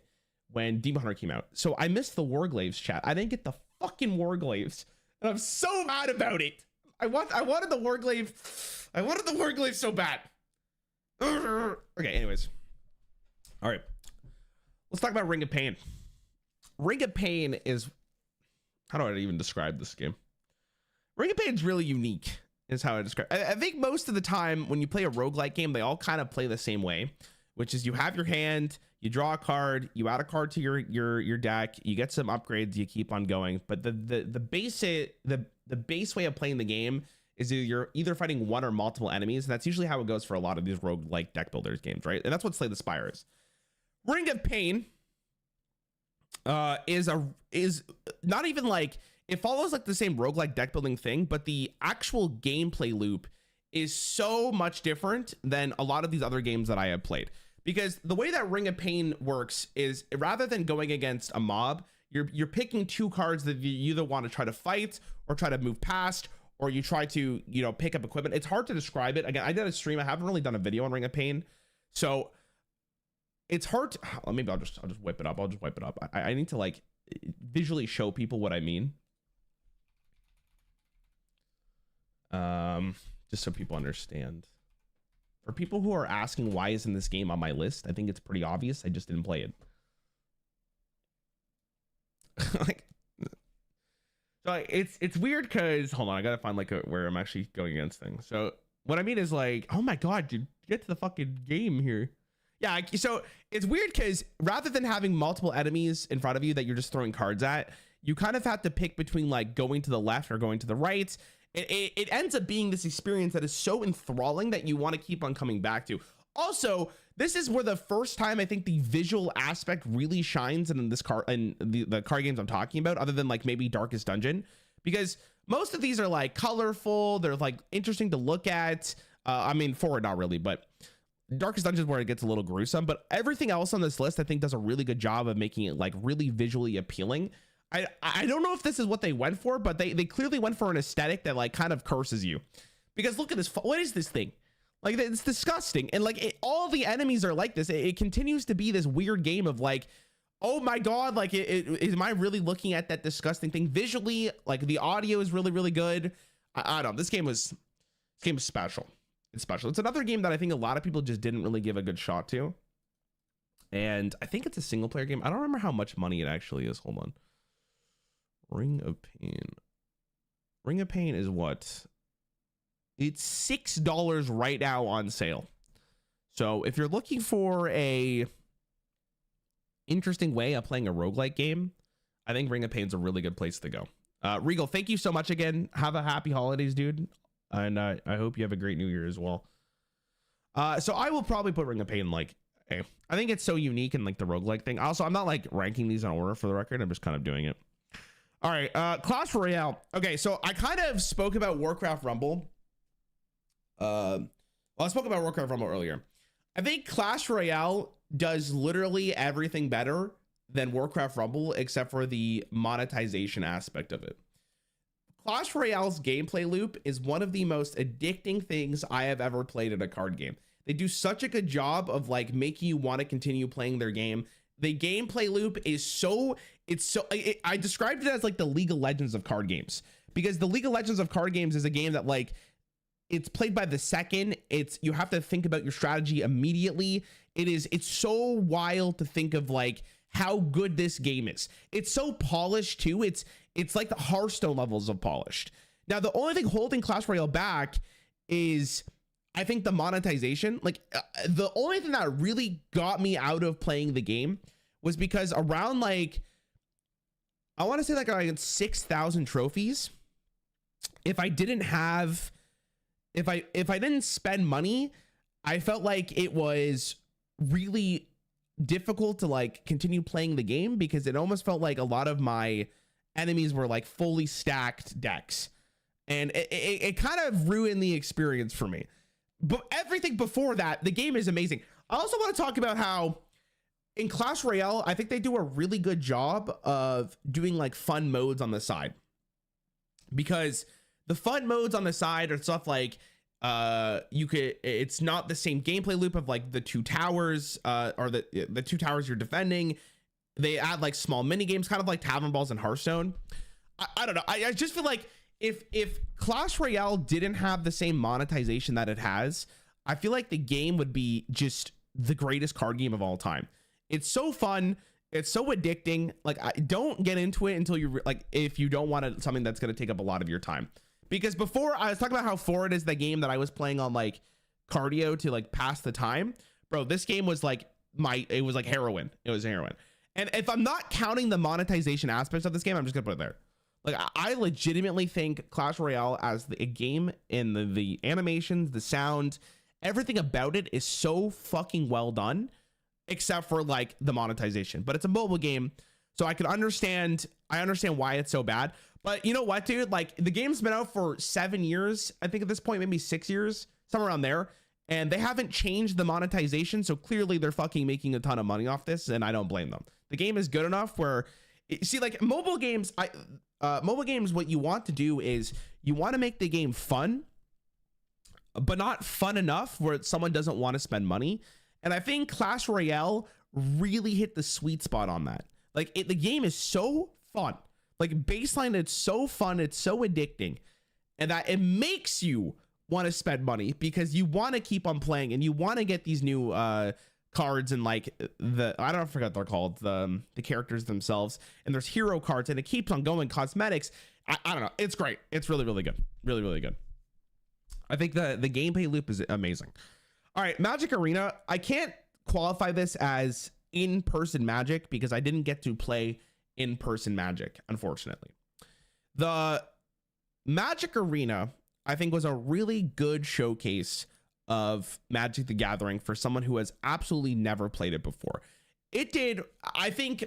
when Demon Hunter came out. So I missed the Warglaves chat. I didn't get the fucking Warglaves, and I'm so mad about it. I wanted the Warglaive so bad. Okay, anyways. All right. Let's talk about Ring of Pain. Ring of Pain is, how do I even describe this game? Ring of Pain is really unique, is how I describe it. I think most of the time when you play a roguelike game, they all kind of play the same way, which is you have your hand, you draw a card, you add a card to your deck, you get some upgrades, you keep on going. But the base way of playing the game is you're either fighting one or multiple enemies. And that's usually how it goes for a lot of these roguelike deck builders games, right? And that's what Slay the Spire is. Ring of Pain is not even like, it follows like the same roguelike deck building thing, but the actual gameplay loop is so much different than a lot of these other games that I have played. Because the way that Ring of Pain works is, rather than going against a mob, you're picking two cards that you either want to try to fight or try to move past, or you try to, pick up equipment. It's hard to describe it. Again, I did a stream. I haven't really done a video on Ring of Pain, so it's hard to, maybe I'll just whip it up. I need to like visually show people what I mean. Just so people understand. For people who are asking why isn't this game on my list, I think it's pretty obvious. I just didn't play it. It's weird because, hold on, I gotta find like where I'm actually going against things. So what I mean is like, oh my god, dude, get to the fucking game here. Yeah, so it's weird because rather than having multiple enemies in front of you that you're just throwing cards at, you kind of have to pick between like going to the left or going to the right. It ends up being this experience that is so enthralling that you want to keep on coming back to. Also, this is where the first time I think the visual aspect really shines in this card, in the card games I'm talking about, other than like maybe Darkest Dungeon, because most of these are like colorful, they're like interesting to look at. I mean, forward not really, but Darkest Dungeon is where it gets a little gruesome. But everything else on this list I think does a really good job of making it like really visually appealing. I don't know if this is what they went for, but they clearly went for an aesthetic that like kind of curses you, because look at this. What is this thing? Like, it's disgusting. And like all the enemies are like this. It continues to be this weird game of like, oh my God, like am I really looking at that disgusting thing? Visually, like the audio is really, really good. I don't know. This game was special. It's special. It's another game that I think a lot of people just didn't really give a good shot to. And I think it's a single player game. I don't remember how much money it actually is. Hold on. Ring of Pain. Ring of Pain is what? It's $6 right now on sale. So if you're looking for a interesting way of playing a roguelike game, I think Ring of Pain's a really good place to go. Regal, thank you so much again. Have a happy holidays, dude. And I hope you have a great new year as well. So I will probably put Ring of Pain like, hey, I think it's so unique in like the roguelike thing. Also, I'm not like ranking these in order for the record. I'm just kind of doing it. All right, Clash Royale. Okay, so I kind of spoke about Warcraft Rumble. Well, I spoke about Warcraft Rumble earlier. I think Clash Royale does literally everything better than Warcraft Rumble, except for the monetization aspect of it. Clash Royale's gameplay loop is one of the most addicting things I have ever played in a card game. They do such a good job of like making you want to continue playing their game. The gameplay loop is I described it as like the League of Legends of card games, because the League of Legends of card games is a game that like it's played by the second. You have to think about your strategy immediately. It's so wild to think of like how good this game is. It's so polished too. It's like the Hearthstone levels of polished. Now, the only thing holding Clash Royale back is, I think, the monetization. Like the only thing that really got me out of playing the game was because around like, I want to say like around 6,000 trophies, if I didn't spend money, I felt like it was really difficult to like continue playing the game, because it almost felt like a lot of my enemies were like fully stacked decks, and it kind of ruined the experience for me. But everything before that, the game is amazing. I also want to talk about how in Clash Royale, I think they do a really good job of doing like fun modes on the side, because the fun modes on the side are stuff like it's not the same gameplay loop of like the two towers or the two towers you're defending. They add like small mini games, kind of like Tavern Balls and Hearthstone. I don't know. I just feel like if Clash Royale didn't have the same monetization that it has, I feel like the game would be just the greatest card game of all time. It's so fun. It's so addicting. Like, don't get into it until you like, if you don't want something that's going to take up a lot of your time. Because before, I was talking about how Forward is the game that I was playing on like cardio to like pass the time. Bro, this game was like it was like heroin. It was heroin. And if I'm not counting the monetization aspects of this game, I'm just gonna put it there. Like, I legitimately think Clash Royale as a game, and the animations, the sound, everything about it is so fucking well done, except for like the monetization. But it's a mobile game, so I understand why it's so bad. But you know what, dude? Like, the game's been out for 7 years, I think at this point, maybe 6 years, somewhere around there. And they haven't changed the monetization. So clearly they're fucking making a ton of money off this, and I don't blame them. The game is good enough where, see, like mobile games, what you want to do is you want to make the game fun, but not fun enough where someone doesn't want to spend money. And I think Clash Royale really hit the sweet spot on that. Like, the game is so fun. Like, baseline, it's so fun, it's so addicting, and that it makes you want to spend money because you want to keep on playing and you want to get these new cards, and like I forgot what they're called, the characters themselves, and there's hero cards, and it keeps on going. Cosmetics, I don't know, it's great. It's really, really good. Really, really good. I think the gameplay loop is amazing. All right, Magic Arena. I can't qualify this as in-person Magic because I didn't get to play in-person Magic, unfortunately. The Magic Arena, I think, was a really good showcase of Magic the Gathering for someone who has absolutely never played it before. It did, I think,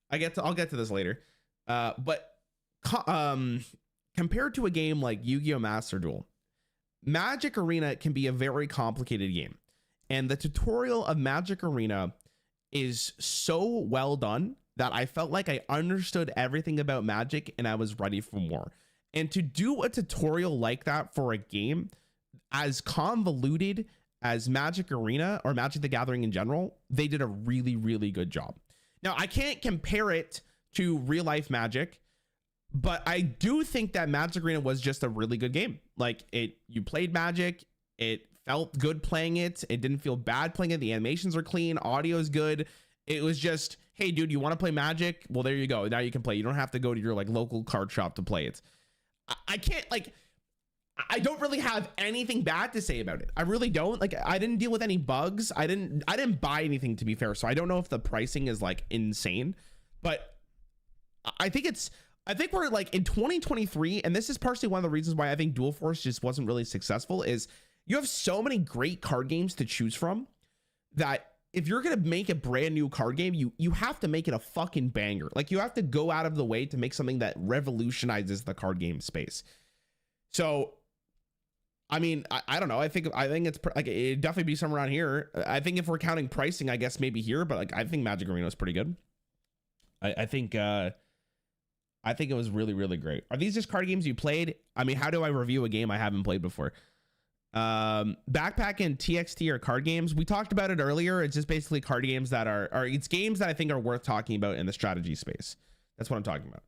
I'll get to this later, but compared to a game like Yu-Gi-Oh! Master Duel, Magic Arena can be a very complicated game, and the tutorial of Magic Arena is so well done that I felt like I understood everything about Magic and I was ready for more. And to do a tutorial like that for a game as convoluted as Magic Arena or Magic the Gathering in general, they did a really, really good job. Now, I can't compare it to real life Magic, but I do think that Magic Arena was just a really good game. Like, you played Magic, it felt good playing it, it didn't feel bad playing it, the animations are clean, audio is good. It was just, hey dude, you want to play Magic? Well, there you go, now you can play. You don't have to go to your like local card shop to play it. I can't, like, I don't really have anything bad to say about it. I really don't. Like, I didn't deal with any bugs. I didn't buy anything, to be fair, so I don't know if the pricing is like insane, but I think we're like in 2023, and this is partially one of the reasons why I think Dual Force just wasn't really successful, is you have so many great card games to choose from that if you're gonna make a brand new card game, you have to make it a fucking banger. Like, you have to go out of the way to make something that revolutionizes the card game space. So, I mean, I don't know. I think it's like, it'd definitely be somewhere around here. I think if we're counting pricing, I guess maybe here, but like, I think Magic Arena is pretty good. I think it was really, really great. Are these just card games you played? I mean, how do I review a game I haven't played before? Backpack and TXT are card games. We talked about it earlier. It's just basically card games that it's games that I think are worth talking about in the strategy space. That's what I'm talking about.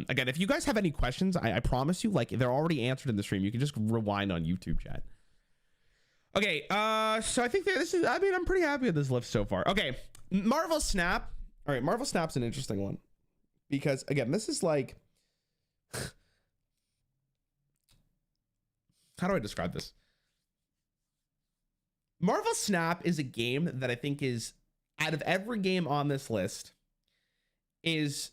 Again, if you guys have any questions, I promise you, like, they're already answered in the stream. You can just rewind on YouTube chat. Okay, so I think that I'm pretty happy with this list so far. Okay, Marvel Snap. All right, Marvel Snap's an interesting one because, again, this is like, how do I describe this? Marvel Snap is a game that I think is, out of every game on this list, is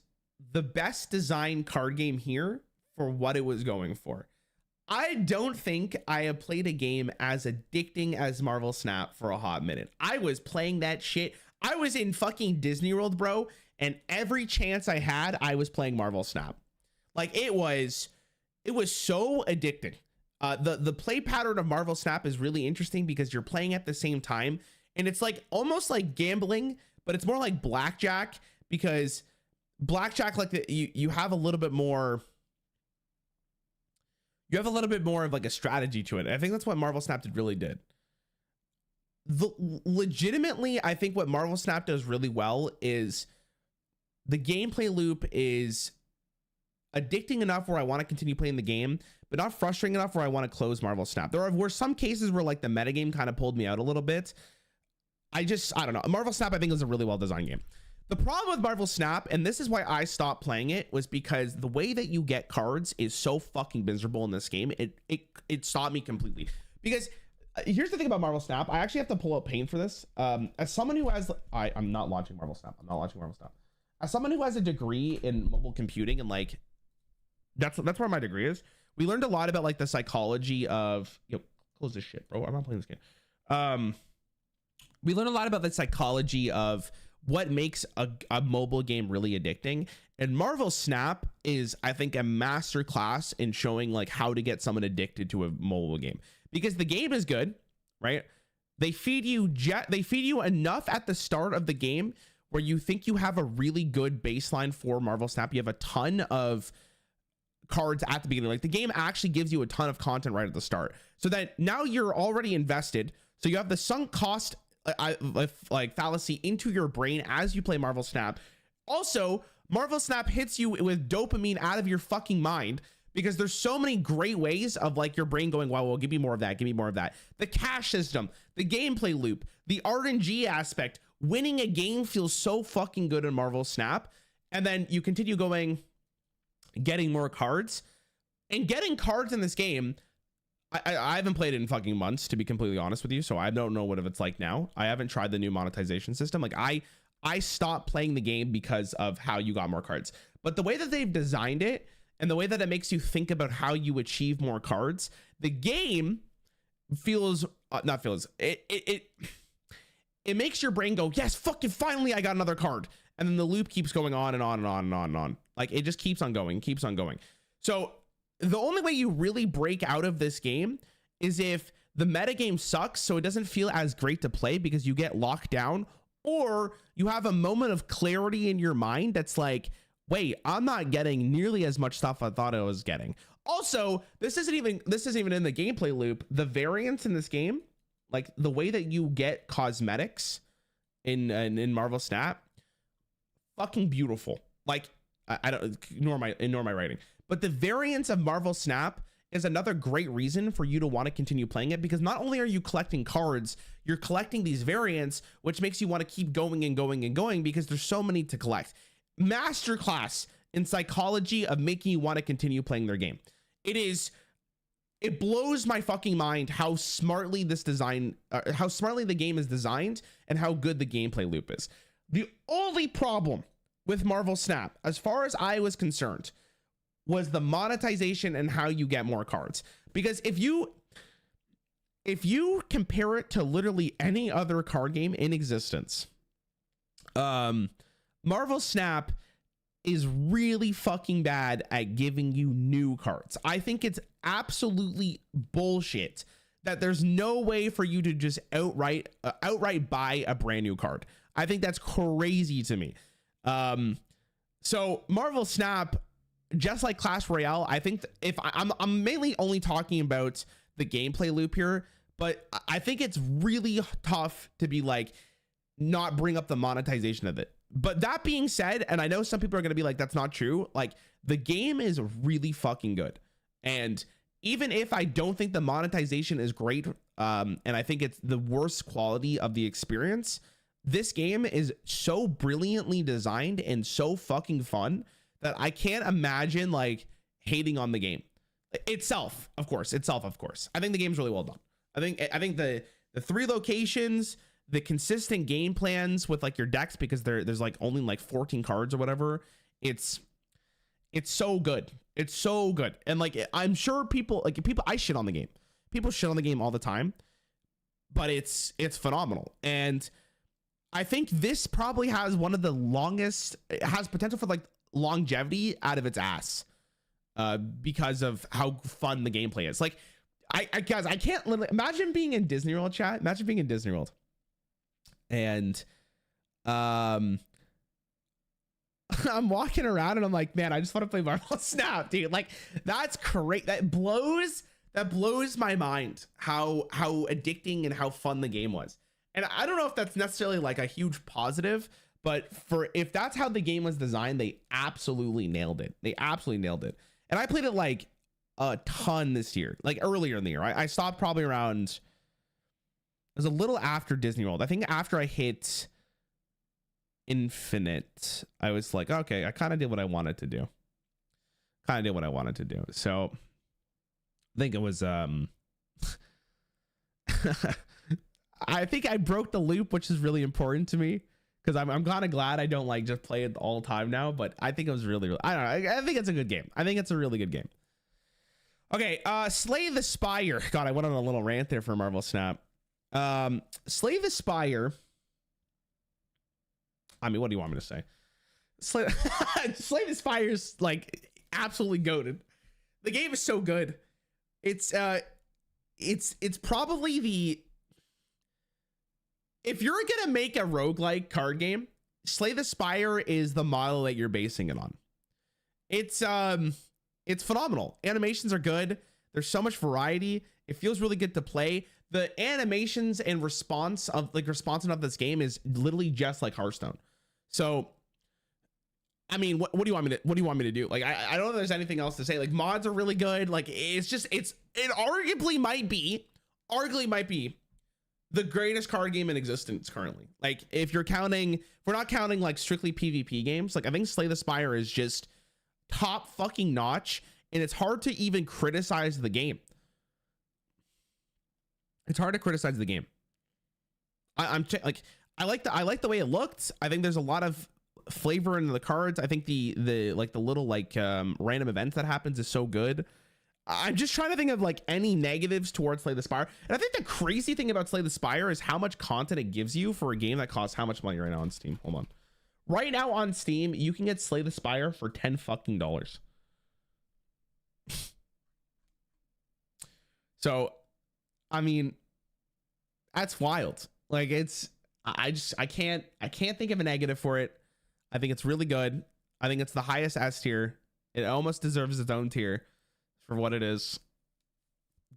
the best designed card game here for what it was going for. I don't think I have played a game as addicting as Marvel Snap for a hot minute. I was playing that shit. I was in fucking Disney World, bro, and every chance I had, I was playing Marvel Snap. Like, it was so addicting. The play pattern of Marvel Snap is really interesting because you're playing at the same time, and it's like almost like gambling, but it's more like blackjack, because blackjack, like, you have a little bit more. You have a little bit more of like a strategy to it. I think that's what Marvel Snap really did. Legitimately, I think what Marvel Snap does really well is the gameplay loop is addicting enough where I want to continue playing the game, but not frustrating enough where I want to close Marvel Snap. There were some cases where like the metagame kind of pulled me out a little bit. I don't know. Marvel Snap, I think, is a really well designed game. The problem with Marvel Snap, and this is why I stopped playing it, was because the way that you get cards is so fucking miserable in this game. It stopped me completely. Because here's the thing about Marvel Snap. I actually have to pull out Paint for this. As someone who has, I'm not launching Marvel Snap. As someone who has a degree in mobile computing, and like, that's where my degree is. We learned a lot about like the psychology of, close this shit, bro. I'm not playing this game. We learned a lot about the psychology of what makes a mobile game really addicting, and Marvel Snap is, I think, a master class in showing like how to get someone addicted to a mobile game, because the game is good, right? They feed you enough at the start of the game where you think you have a really good baseline for Marvel Snap. You have a ton of cards at the beginning. Like, the game actually gives you a ton of content right at the start, so that now you're already invested. So you have the sunk cost like fallacy into your brain as you play Marvel Snap. Also, Marvel Snap hits you with dopamine out of your fucking mind, because there's so many great ways of like your brain going, wow, well, give me more of that, give me more of that. The cash system, the gameplay loop, the RNG aspect. Winning a game feels so fucking good in Marvel Snap, and then you continue going, getting more cards, and getting cards in this game. I haven't played it in fucking months, to be completely honest with you, so I don't know what it's like now. I haven't tried the new monetization system. Like, I stopped playing the game because of how you got more cards, but the way that they've designed it and the way that it makes you think about how you achieve more cards, the game feels it makes your brain go, yes, fucking finally I got another card, and then the loop keeps going on and on and on and on and on. Like, it just keeps on going. So the only way you really break out of this game is if the metagame sucks, so it doesn't feel as great to play because you get locked down, or you have a moment of clarity in your mind that's like, wait, I'm not getting nearly as much stuff I thought I was getting. Also, this isn't even in the gameplay loop. The variance in this game, like the way that you get cosmetics in Marvel Snap, fucking beautiful. Like I don't ignore my writing, but the variance of Marvel Snap is another great reason for you to want to continue playing it, because not only are you collecting cards, you're collecting these variants, which makes you want to keep going and going and going because there's so many to collect. Masterclass in psychology of making you want to continue playing their game. It blows my fucking mind how smartly how smartly the game is designed and how good the gameplay loop is. The only problem with Marvel Snap, as far as I was concerned, was the monetization and how you get more cards. Because if you compare it to literally any other card game in existence, Marvel Snap is really fucking bad at giving you new cards. I think it's absolutely bullshit that there's no way for you to just outright buy a brand new card. I think that's crazy to me. So Marvel Snap, just like Clash Royale, I think if I'm mainly only talking about the gameplay loop here, but I think it's really tough to be like, not bring up the monetization of it. But that being said, and I know some people are going to be like, that's not true. Like, the game is really fucking good. And even if I don't think the monetization is great, and I think it's the worst quality of the experience, this game is so brilliantly designed and so fucking fun that I can't imagine like hating on the game itself. Of course. I think the game's really well done. I think the 3 locations, the consistent game plans with like your decks, because there's like only like 14 cards or whatever. It's so good. It's so good. And like, I'm sure I shit on the game. People shit on the game all the time, but it's phenomenal. And I think this probably has one of the longest, it has potential for like longevity out of its ass, because of how fun the gameplay is. Like, guys, I can't literally imagine being in Disney World, chat. Imagine being in Disney World. And I'm walking around and I'm like, man, I just want to play Marvel Snap, dude. Like, that's great. That blows my mind how addicting and how fun the game was. And I don't know if that's necessarily like a huge positive, but if that's how the game was designed, they absolutely nailed it. And I played it like a ton this year, like earlier in the year. I stopped probably around, it was a little after Disney World. I think after I hit Infinite, I was like, okay, I kind of did what I wanted to do. So I think it was, I think I broke the loop, which is really important to me, because I'm kind of glad I don't like just play it all the time now. But I think it was really, I don't know. I think it's a good game. I think it's a really good game. Okay, Slay the Spire. God, I went on a little rant there for Marvel Snap. Slay the Spire. I mean, what do you want me to say? Slay the Spire's like absolutely goated. The game is so good. It's probably the, if you're gonna make a roguelike card game, Slay the Spire is the model that you're basing it on. It's phenomenal. Animations are good. There's so much variety. It feels really good to play. The animations and responsiveness of this game is literally just like Hearthstone. So, I mean, what do you want me to do? Like, I don't know if there's anything else to say. Like, mods are really good. Like, it arguably might be the greatest card game in existence currently. Like, if we're not counting like strictly PvP games, like I think Slay the Spire is just top fucking notch, and it's hard to even criticize the game. I like the way it looked. I think there's a lot of flavor in the cards. I think the little random events that happens is so good. I'm just trying to think of like any negatives towards Slay the Spire. And I think the crazy thing about Slay the Spire is how much content it gives you for a game that costs how much money right now on Steam. Hold on. Right now on Steam, you can get Slay the Spire for $10 fucking. So, I mean, that's wild. Like, it's, I can't think of a negative for it. I think it's really good. I think it's the highest S tier. It almost deserves its own tier for what it is.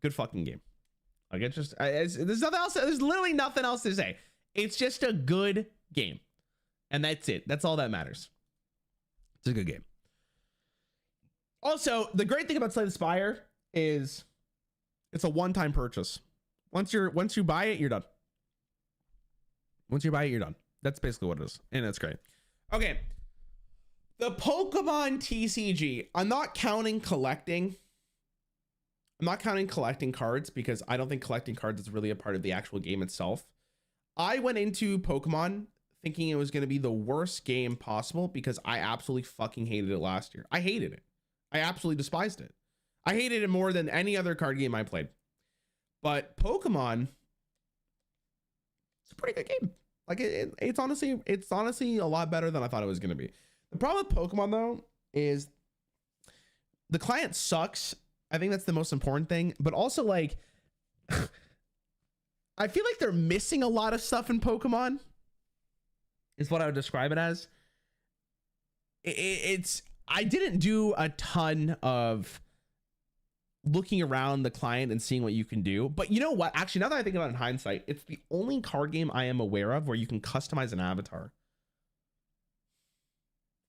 Good fucking game. Like it's just there's nothing else. There's literally nothing else to say. It's just a good game, and that's it. That's all that matters. It's a good game. Also, the great thing about Slay the Spire is it's a one-time purchase. Once you buy it, you're done. Once you buy it, you're done. That's basically what it is, and it's great. Okay, the Pokemon TCG. I'm not counting collecting. I'm not counting collecting cards because I don't think collecting cards is really a part of the actual game itself. I went into Pokemon thinking it was going to be the worst game possible because I absolutely fucking hated it last year. I hated it. I absolutely despised it. I hated it more than any other card game I played. But Pokemon, it's a pretty good game. Like it's honestly a lot better than I thought it was going to be. The problem with Pokemon though is the client sucks. I think that's the most important thing, but also like I feel like they're missing a lot of stuff in Pokemon is what I would describe it as. I didn't do a ton of looking around the client and seeing what you can do, but you know what? Actually, now that I think about it in hindsight, it's the only card game I am aware of where you can customize an avatar.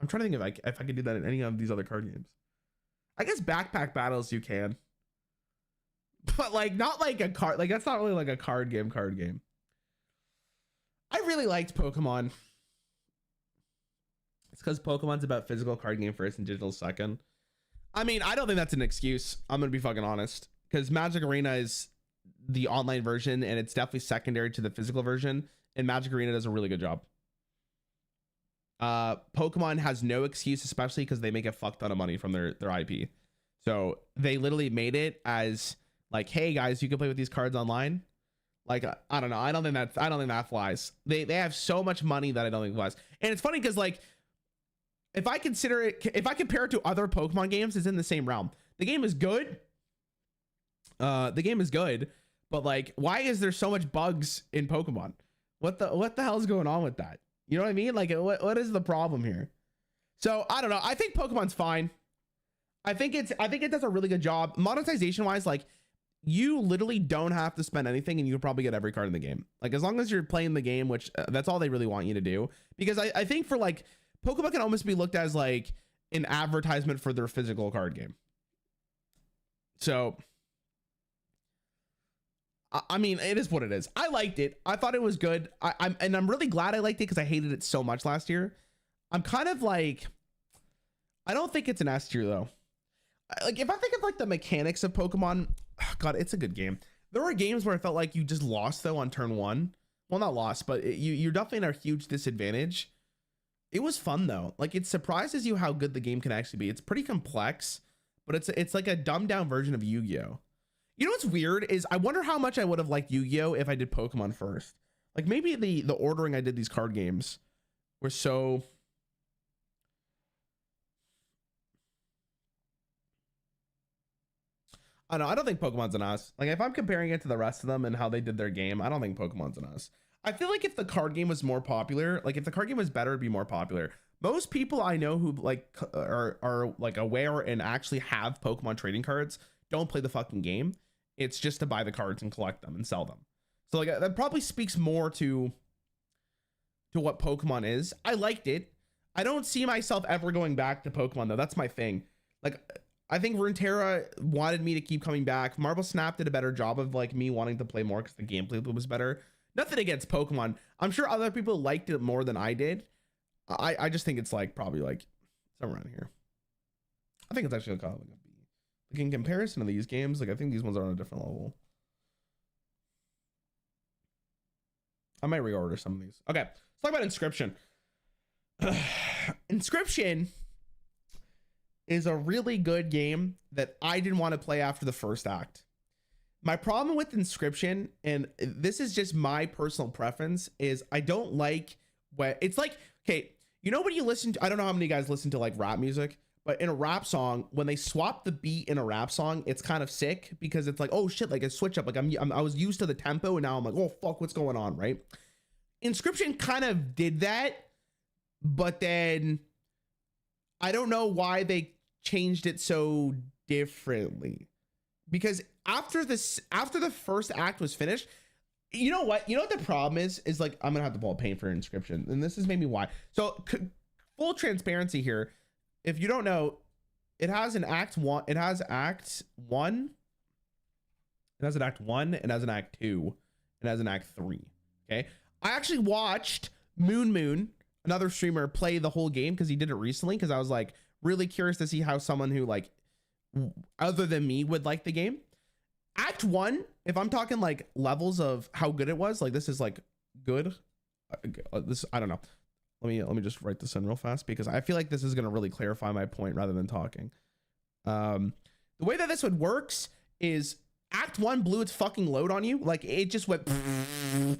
I'm trying to think if I could do that in any of these other card games. I guess Backpack Battles you can, but like not like a card. Like that's not really like a card game. I really liked Pokemon. It's because Pokemon's about physical card game first and digital second. I mean, I don't think that's an excuse. I'm gonna be fucking honest, because Magic Arena is the online version, and it's definitely secondary to the physical version. And Magic Arena does a really good job. Pokemon has no excuse, especially because they make a fuck ton of money from their IP. So they literally made it as like, hey guys, you can play with these cards online. Like, I don't know. I don't think that flies. They have so much money that I don't think flies. And it's funny because like, if I compare it to other Pokemon games, it's in the same realm. The game is good. But like, why is there so much bugs in Pokemon? What the hell is going on with that? You know what I mean? Like, what is the problem here? So I don't know. I think Pokemon's fine. I think it does a really good job monetization wise. Like, you literally don't have to spend anything, and you can probably get every card in the game. Like, as long as you're playing the game, which that's all they really want you to do. Because I think for like Pokemon can almost be looked as like an advertisement for their physical card game. So I mean, it is what it is. I liked it. I thought it was good. I'm really glad I liked it because I hated it so much last year. I'm kind of like, I don't think it's an S tier though. Like if I think of like the mechanics of Pokemon, oh God, it's a good game. There were games where I felt like you just lost though on turn one. Well, not lost, but you're definitely at a huge disadvantage. It was fun though. Like it surprises you how good the game can actually be. It's pretty complex, but it's like a dumbed down version of Yu-Gi-Oh. You know what's weird is I wonder how much I would have liked Yu-Gi-Oh if I did Pokemon first. Like maybe the ordering I did these card games were so. I don't know. I don't think Pokemon's an us. Like if I'm comparing it to the rest of them and how they did their game, I don't think Pokemon's an us. I feel like if the card game was more popular, like if the card game was better, it'd be more popular. Most people I know who like are like aware and actually have Pokemon trading cards don't play the fucking game. It's just to buy the cards and collect them and sell them. So like that probably speaks more to what Pokemon is. I liked it. I don't see myself ever going back to Pokemon though. That's my thing. Like I think Runeterra wanted me to keep coming back. Marble Snap did a better job of like me wanting to play more because the gameplay was better. Nothing against Pokemon. I'm sure other people liked it more than I did. I just think it's like probably like somewhere around here. I think it's actually kind of like a B. Like in comparison to these games, like I think these ones are on a different level. I might reorder some of these. Okay, let's talk about Inscription. Inscription is a really good game that I didn't want to play after the first act. My problem with Inscription, and this is just my personal preference, is I don't like when it's like, okay, you know when you listen to, I don't know how many guys listen to like rap music, but in a rap song, when they swap the beat in a rap song, it's kind of sick because it's like, oh shit, like a switch up. Like I was used to the tempo and now I'm like, oh fuck, what's going on, right? Inscription kind of did that, but then I don't know why they changed it so differently. Because after the first act was finished, you know what the problem is like, I'm gonna have to pull a paint for Inscription, and this is maybe why. So full transparency here, if you don't know, it has an act 1, it has act 1, it has an act 1, it has an act 2, it has an act 3. Okay, I actually watched Moon, another streamer, play the whole game because he did it recently, because I was like really curious to see how someone who like other than me would like the game. Act 1, if I'm talking like levels of how good it was, like this is like good. This, I don't know. Let me just write this in real fast because I feel like this is going to really clarify my point rather than talking. The way that this would works is Act 1 blew its fucking load on you. Like it just went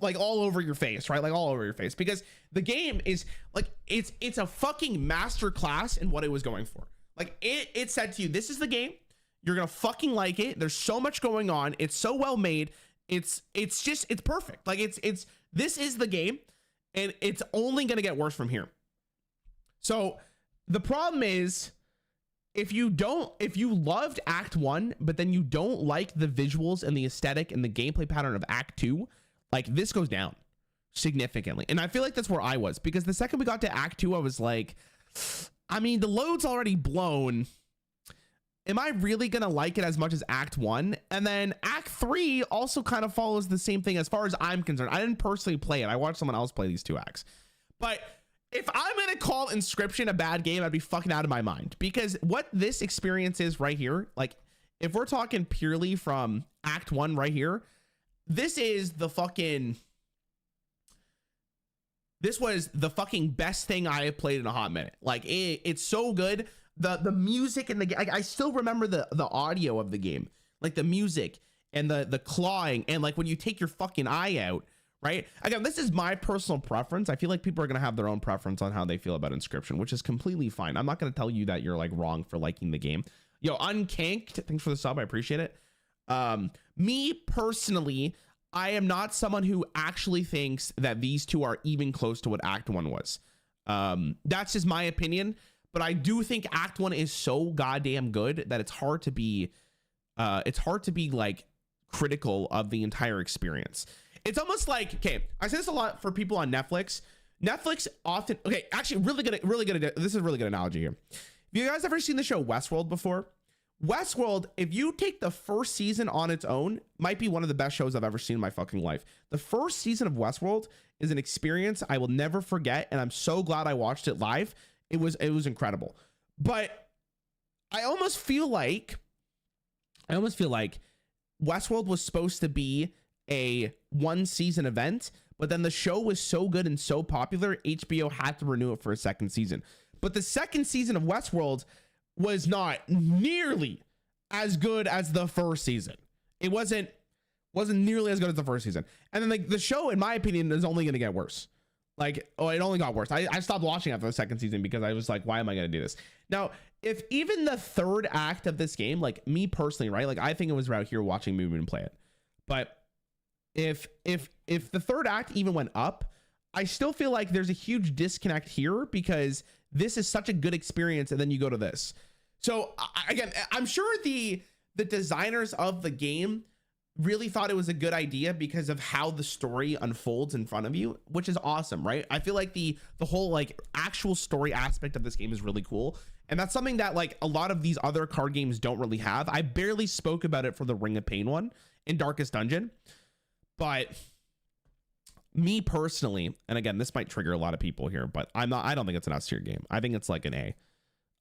like all over your face, right? Like all over your face, because the game is like, it's a fucking master class in what it was going for. Like it said to you, this is the game. You're going to fucking like it. There's so much going on. It's so well made. It's perfect. Like this is the game, and it's only going to get worse from here. So the problem is, if you loved Act 1, but then you don't like the visuals and the aesthetic and the gameplay pattern of Act 2, like this goes down significantly. And I feel like that's where I was, because the second we got to Act 2, I was like, I mean, the load's already blown. Am I really going to like it as much as Act 1? And then Act 3 also kind of follows the same thing as far as I'm concerned. I didn't personally play it. I watched someone else play these 2 acts. But if I'm going to call Inscription a bad game, I'd be fucking out of my mind. Because what this experience is right here, like if we're talking purely from Act 1 right here, this was the fucking best thing I have played in a hot minute. Like it's so good. The music and I still remember the audio of the game, like the music and the clawing, and like when you take your fucking eye out, right? Again, this is my personal preference. I feel like people are going to have their own preference on how they feel about Inscription, which is completely fine. I'm not going to tell you that you're like wrong for liking the game. Yo, Uncanked, thanks for the sub. I appreciate it. Me personally, I am not someone who actually thinks that these 2 are even close to what Act 1 was. That's just my opinion, but I do think Act 1 is so goddamn good that it's hard to be like critical of the entire experience. It's almost like, okay, I say this a lot for people on Netflix. Netflix often, okay, actually really good. This is a really good analogy here. Have you guys ever seen the show Westworld before? Westworld, if you take the first season on its own, might be one of the best shows I've ever seen in my fucking life. The first season of Westworld is an experience I will never forget, and I'm so glad I watched it live. It was incredible. But I almost feel like Westworld was supposed to be a 1-season event, but then the show was so good and so popular, HBO had to renew it for a 2nd season. But the 2nd season of Westworld was not nearly as good as the 1st season. It wasn't nearly as good as the 1st season. And then like the show, in my opinion, is only going to get worse. Like, oh, it only got worse. I stopped watching after the 2nd season because I was like, why am I going to do this? Now, if even the 3rd act of this game, like me personally, right? Like I think it was right here watching Moon play it. But if the 3rd act even went up, I still feel like there's a huge disconnect here, because this is such a good experience and then you go to this. So again, I'm sure the designers of the game really thought it was a good idea because of how the story unfolds in front of you, which is awesome, right? I feel like the whole like actual story aspect of this game is really cool. And that's something that like a lot of these other card games don't really have. I barely spoke about it for the Ring of Pain one in Darkest Dungeon. But me personally, and again, this might trigger a lot of people here, but I don't think it's an S tier game. I think it's like an A.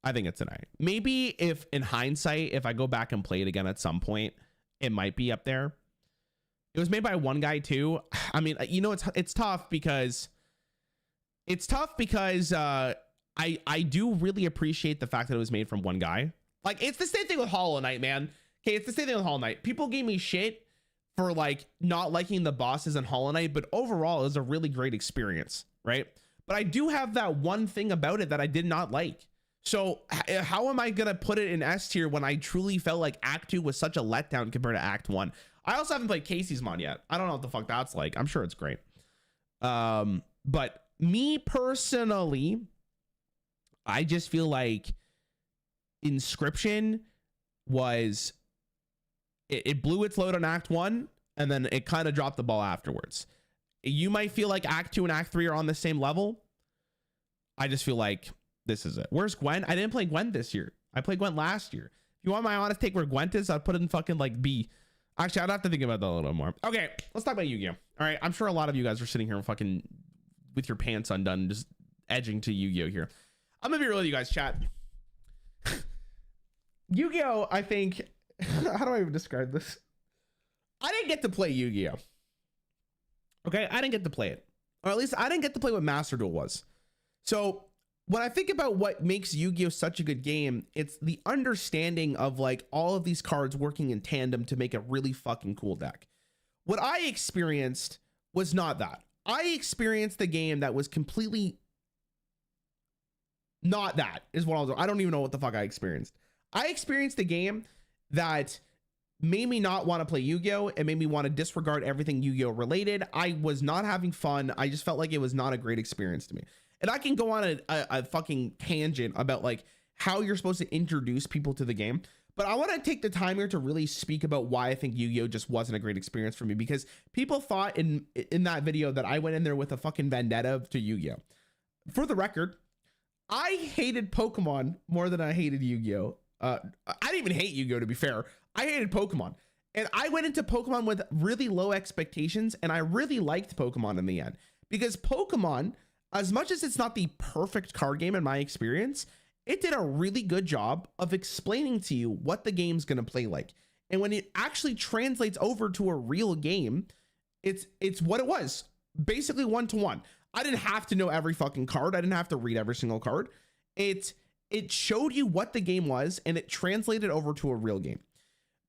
I think it's an A. Maybe if in hindsight, if I go back and play it again at some point, it might be up there. It was made by one guy too. I mean, you know, it's tough because I do really appreciate the fact that it was made from one guy. Like it's the same thing with Hollow Knight, man. Okay, it's the same thing with Hollow Knight. People gave me shit for like not liking the bosses in Hollow Knight, but overall it was a really great experience, right? But I do have that one thing about it that I did not like. So how am I gonna put it in S tier when I truly felt like Act 2 was such a letdown compared to Act 1? I also haven't played Casey's mod yet. I don't know what the fuck that's like. I'm sure it's great. But me personally, I just feel like Inscription was it blew its load on Act 1 and then it kind of dropped the ball afterwards. You might feel like Act 2 and Act 3 are on the same level. I just feel like this is it. Where's Gwen? I didn't play Gwen this year. I played Gwen last year. If you want my honest take where Gwent is, I'd put it in fucking like B. Actually, I'd have to think about that a little more. Okay, let's talk about Yu-Gi-Oh! All right, I'm sure a lot of you guys are sitting here fucking with your pants undone, just edging to Yu-Gi-Oh! Here. I'm gonna be real with you guys, chat. Yu-Gi-Oh! I think, how do I even describe this? I didn't get to play Yu-Gi-Oh! Okay, I didn't get to play it. Or at least I didn't get to play what Master Duel was. So when I think about what makes Yu-Gi-Oh! Such a good game, it's the understanding of like all of these cards working in tandem to make a really fucking cool deck. What I experienced was not that. I experienced the game that was completely not that, is what I don't even know what the fuck I experienced. I experienced a game that made me not want to play Yu-Gi-Oh! And made me want to disregard everything Yu-Gi-Oh! Related. I was not having fun. I just felt like it was not a great experience to me. And I can go on a fucking tangent about like how you're supposed to introduce people to the game. But I want to take the time here to really speak about why I think Yu-Gi-Oh! Just wasn't a great experience for me, because people thought in that video that I went in there with a fucking vendetta to Yu-Gi-Oh! For the record, I hated Pokemon more than I hated Yu-Gi-Oh! I didn't even hate Yu-Gi-Oh! To be fair. I hated Pokemon. And I went into Pokemon with really low expectations, and I really liked Pokemon in the end. Because Pokemon, as much as it's not the perfect card game in my experience, it did a really good job of explaining to you what the game's going to play like. And when it actually translates over to a real game, it's what it was. Basically 1-to-1. I didn't have to know every fucking card. I didn't have to read every single card. It showed you what the game was, and it translated over to a real game.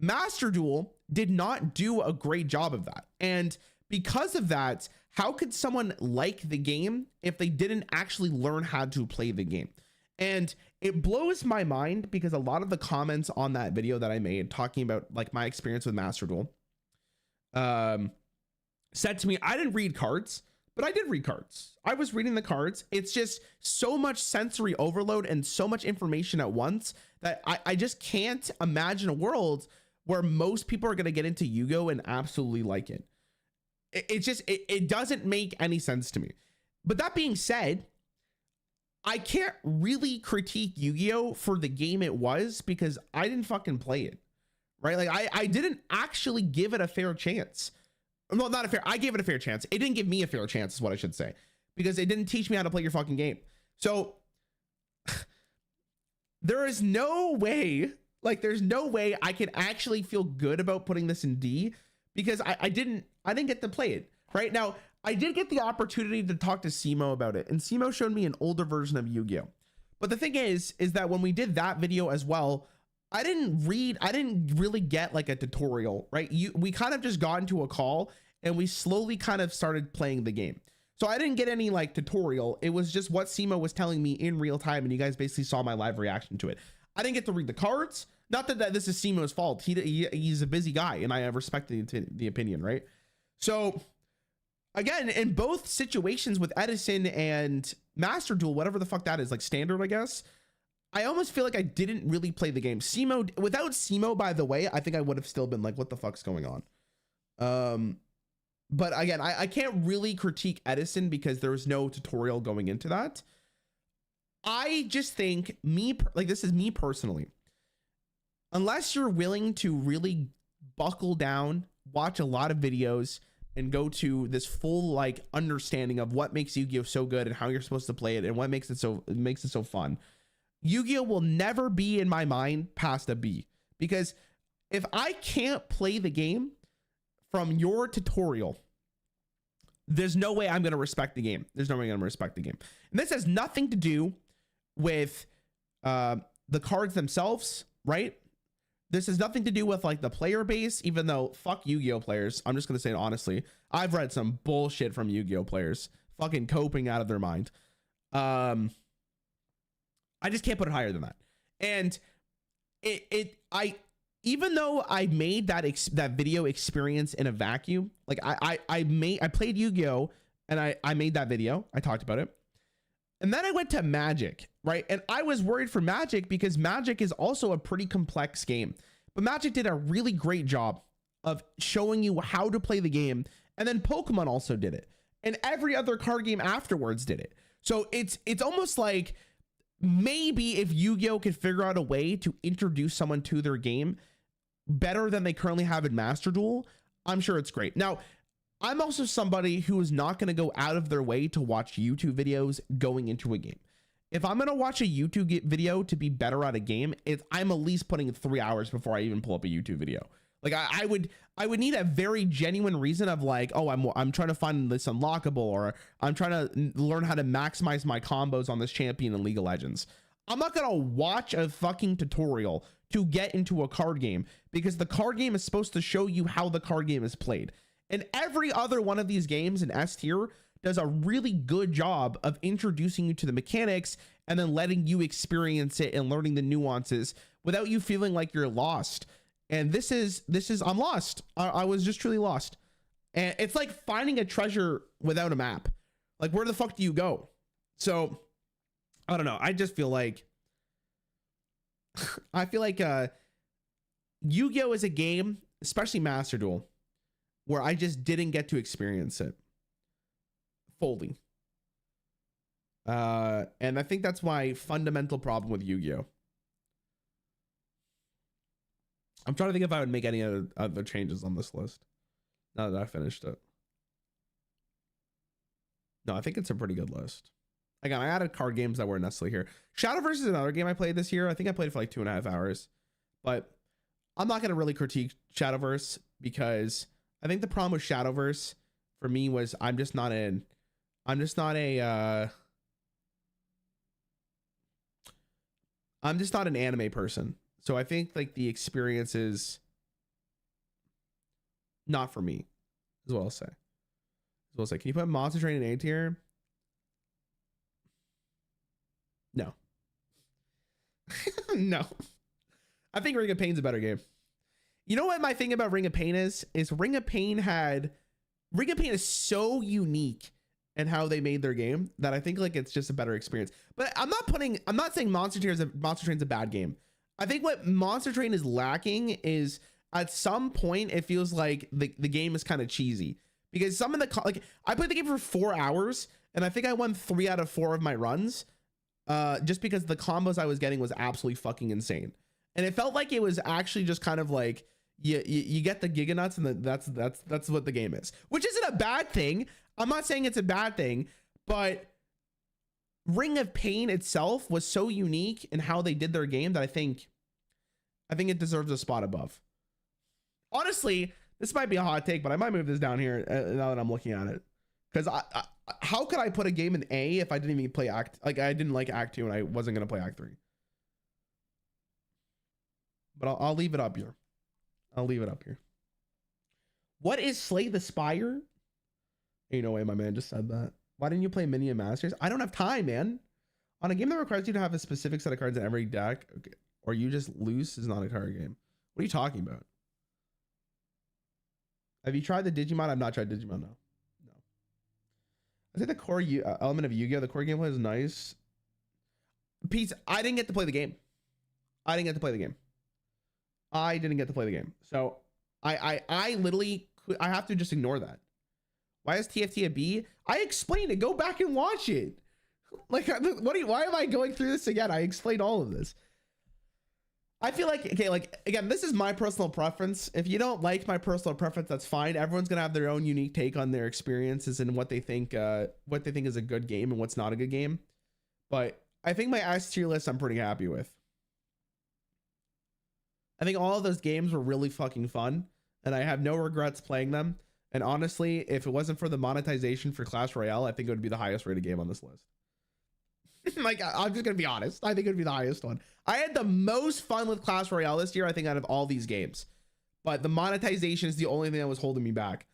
Master Duel did not do a great job of that. And because of that, how could someone like the game if they didn't actually learn how to play the game? And it blows my mind because a lot of the comments on that video that I made talking about like my experience with Master Duel said to me, I didn't read cards, but I did read cards. I was reading the cards. It's just so much sensory overload and so much information at once that I just can't imagine a world where most people are going to get into Yu-Gi-Oh! And absolutely like it. It doesn't make any sense to me. But that being said, I can't really critique Yu-Gi-Oh! For the game it was because I didn't fucking play it, right? Like I didn't actually give it a fair chance. Well, not a fair, I gave it a fair chance. It didn't give me a fair chance is what I should say, because it didn't teach me how to play your fucking game. So there is no way, like there's no way I can actually feel good about putting this in D, because I didn't get to play it. Right now, I did get the opportunity to talk to Simo about it, and Simo showed me an older version of Yu-Gi-Oh! But the thing is that when we did that video as well, I didn't really get like a tutorial, right? We kind of just got into a call and we slowly kind of started playing the game. So I didn't get any like tutorial. It was just what Simo was telling me in real time, and you guys basically saw my live reaction to it. I didn't get to read the cards. Not that this is Simo's fault. He's a busy guy, and I respect the opinion, right? So again, in both situations with Edison and Master Duel, whatever the fuck that is, like standard, I guess, I almost feel like I didn't really play the game. Without Simo, by the way, I think I would have still been like, what the fuck's going on? But again, I can't really critique Edison because there was no tutorial going into that. I just think this is me personally. Unless you're willing to really buckle down, watch a lot of videos, and go to this full like understanding of what makes Yu-Gi-Oh! So good and how you're supposed to play it and what makes it so fun, Yu-Gi-Oh! Will never be in my mind past a B. Because if I can't play the game from your tutorial, there's no way I'm going to respect the game. There's no way I'm going to respect the game. And this has nothing to do with the cards themselves, right? This has nothing to do with like the player base, even though fuck Yu-Gi-Oh! Players. I'm just going to say it honestly. I've read some bullshit from Yu-Gi-Oh! Players fucking coping out of their mind. I just can't put it higher than that. And even though I made that video experience in a vacuum, like I played Yu-Gi-Oh! and I made that video. I talked about it. And then I went to Magic, right? And I was worried for Magic because Magic is also a pretty complex game. But Magic did a really great job of showing you how to play the game. And then Pokemon also did it. And every other card game afterwards did it. So it's almost like maybe if Yu-Gi-Oh could figure out a way to introduce someone to their game better than they currently have in Master Duel, I'm sure it's great. Now, I'm also somebody who is not going to go out of their way to watch YouTube videos going into a game. If I'm going to watch a YouTube video to be better at a game, I'm at least putting in 3 hours before I even pull up a YouTube video. Like I would need a very genuine reason of like, oh, I'm trying to find this unlockable, or I'm trying to learn how to maximize my combos on this champion in League of Legends. I'm not going to watch a fucking tutorial to get into a card game, because the card game is supposed to show you how the card game is played. And every other one of these games in S tier does a really good job of introducing you to the mechanics and then letting you experience it and learning the nuances without you feeling like you're lost. And this is I'm lost. I was just truly lost. And it's like finding a treasure without a map. Like, where the fuck do you go? So I don't know. I just feel like Yu-Gi-Oh is a game, especially Master Duel, where I just didn't get to experience it fully. And I think that's my fundamental problem with Yu-Gi-Oh. I'm trying to think if I would make any other changes on this list now that I finished it. No, I think it's a pretty good list. Again, I added card games that weren't necessarily here. Shadowverse is another game I played this year. I think I played it for like 2.5 hours. But I'm not going to really critique Shadowverse, because I think the problem with Shadowverse for me was I'm just not an anime person. So I think like the experience is not for me, is what I'll say. Can you put Monster Train in A tier? No. No. I think Ring of Pain's a better game. You know what my thing about Ring of Pain is Ring of Pain is so unique in how they made their game that I think like it's just a better experience. But I'm not saying Monster Train's a bad game. I think what Monster Train is lacking is at some point it feels like the game is kind of cheesy, because some of the like I played the game for 4 hours and I think I won 3 out of 4 of my runs, just because the combos I was getting was absolutely fucking insane. And it felt like it was actually just kind of like you get the Giga Nuts, and that's what the game is, which isn't a bad thing. I'm not saying it's a bad thing, but Ring of Pain itself was so unique in how they did their game that I think it deserves a spot above. Honestly, this might be a hot take, but I might move this down here now that I'm looking at it, because how could I put a game in A if I didn't even play I didn't like Act 2 and I wasn't gonna play Act 3? But I'll leave it up here. What is Slay the Spire? Ain't no way my man just said that. Why didn't you play Mini and Masters? I don't have time, man. On a game that requires you to have a specific set of cards in every deck, okay, or you just lose, is not a card game. What are you talking about? Have you tried the Digimon? I've not tried Digimon, no. I think the core element of Yu-Gi-Oh, the core gameplay is nice. Pete, I didn't get to play the game. So I literally, I have to just ignore that. Why is TFT a B? I explained it. Go back and watch it. Like, why am I going through this again? I explained all of this. I feel like, okay, like, again, this is my personal preference. If you don't like my personal preference, that's fine. Everyone's gonna have their own unique take on their experiences and what they think is a good game and what's not a good game. But I think my S tier list I'm pretty happy with. I think all of those games were really fucking fun, and I have no regrets playing them. And honestly, if it wasn't for the monetization for Clash Royale, I think it would be the highest rated game on this list. Like, I'm just gonna be honest. I think it would be the highest one. I had the most fun with Clash Royale this year, I think, out of all these games. But the monetization is the only thing that was holding me back.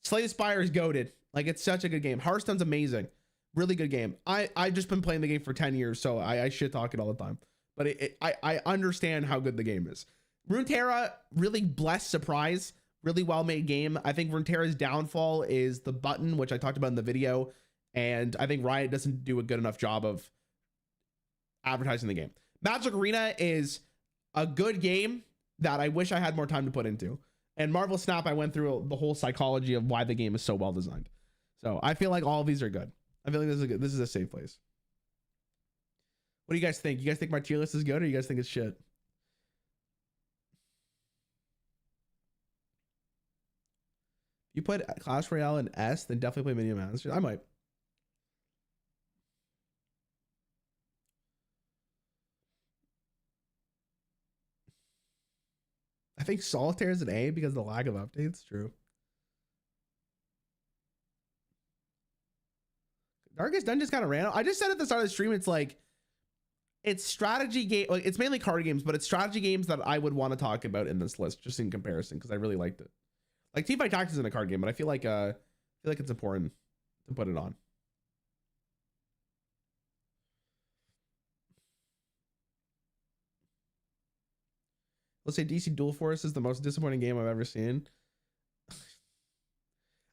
Slay the Spire is goated. Like, it's such a good game. Hearthstone's amazing. Really good game. I've just been playing the game for 10 years, so I shit talk it all the time. But I understand how good the game is. Runeterra, really blessed surprise. really well made game. I think Runeterra's downfall is the button, which I talked about in the video, and I think Riot doesn't do a good enough job of advertising the game. Magic Arena is a good game that I wish I had more time to put into. And Marvel Snap, I went through the whole psychology of why the game is so well designed. So I feel like all of these are good. I feel like this is a safe place. What do you guys think? You guys think my tier list is good, or you guys think it's shit? You put Clash Royale in S, then definitely play Minion Masters. I might. I think Solitaire is an A because of the lack of updates. True. Darkest Dungeon's kind of random. I just said at the start of the stream, it's like, it's strategy game. Like, it's mainly card games, but it's strategy games that I would want to talk about in this list, just in comparison, because I really liked it. Like, Teamfight Tactics isn't a card game, but I feel like it's important to put it on. Let's say DC Dual Force is the most disappointing game I've ever seen.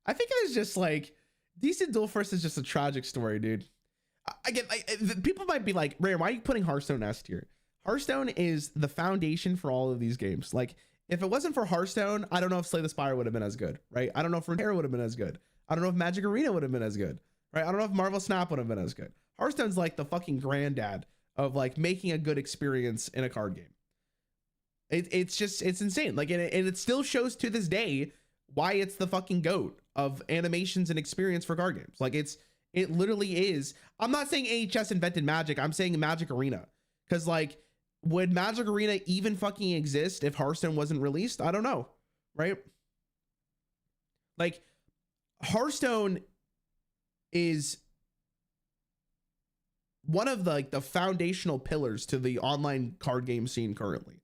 I think it is just like, DC Dual Force is just a tragic story, dude. Again, people might be like, Rare, why are you putting Hearthstone S tier? Hearthstone is the foundation for all of these games. Like, if it wasn't for Hearthstone, I don't know if Slay the Spire would have been as good, right? I don't know if Runeterra would have been as good. I don't know if Magic Arena would have been as good, right? I don't know if Marvel Snap would have been as good. Hearthstone's like the fucking granddad of like making a good experience in a card game. It's insane. Like, and it still shows to this day why it's the fucking GOAT of animations and experience for card games. Like, it literally is. I'm not saying AHS invented Magic. I'm saying Magic Arena. Because, like, would Magic Arena even fucking exist if Hearthstone wasn't released? I don't know. Right? Like, Hearthstone is one of the foundational pillars to the online card game scene currently.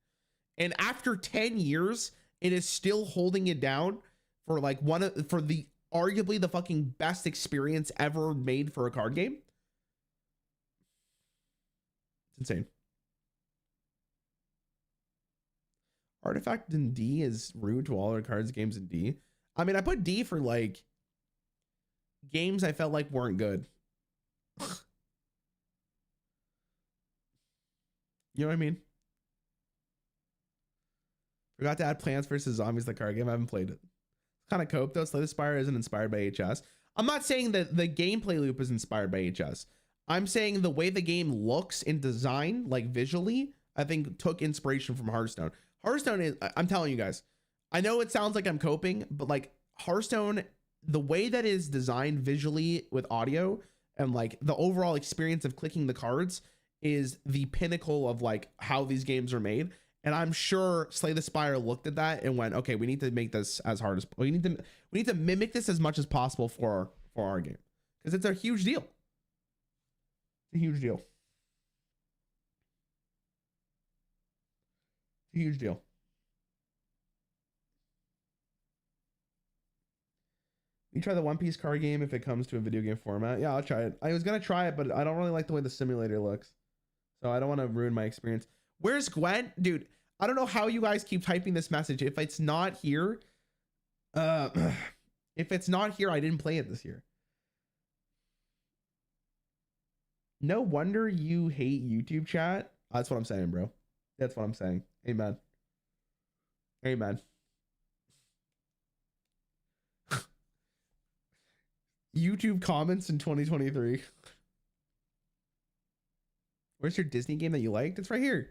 And after 10 years, it is still holding it down for like for the arguably the fucking best experience ever made for a card game. It's insane. Artifact in D is rude to all our cards games in D. I mean, I put D for like games I felt like weren't good. You know what I mean? Forgot to add Plants vs. Zombies, the card game. I haven't played it. Kind of cope though. Slay the Spire isn't inspired by HS. I'm not saying that the gameplay loop is inspired by HS. I'm saying the way the game looks in design, like visually, I think took inspiration from Hearthstone. Hearthstone is, I'm telling you guys, I know it sounds like I'm coping, but like Hearthstone, the way that is designed visually with audio and like the overall experience of clicking the cards is the pinnacle of like how these games are made. And I'm sure Slay the Spire looked at that and went, okay, we need to make this as hard as we need to mimic this as much as possible for our game. Because it's a huge deal. It's a huge deal. It's a huge deal. You try the One Piece card game if it comes to a video game format. Yeah, I'll try it. I was gonna try it, but I don't really like the way the simulator looks. So I don't want to ruin my experience. Where's Gwen? Dude, I don't know how you guys keep typing this message. If it's not here, if it's not here, I didn't play it this year. No wonder you hate YouTube chat. That's what I'm saying, bro. That's what I'm saying. Amen. Amen. YouTube comments in 2023. Where's your Disney game that you liked? It's right here.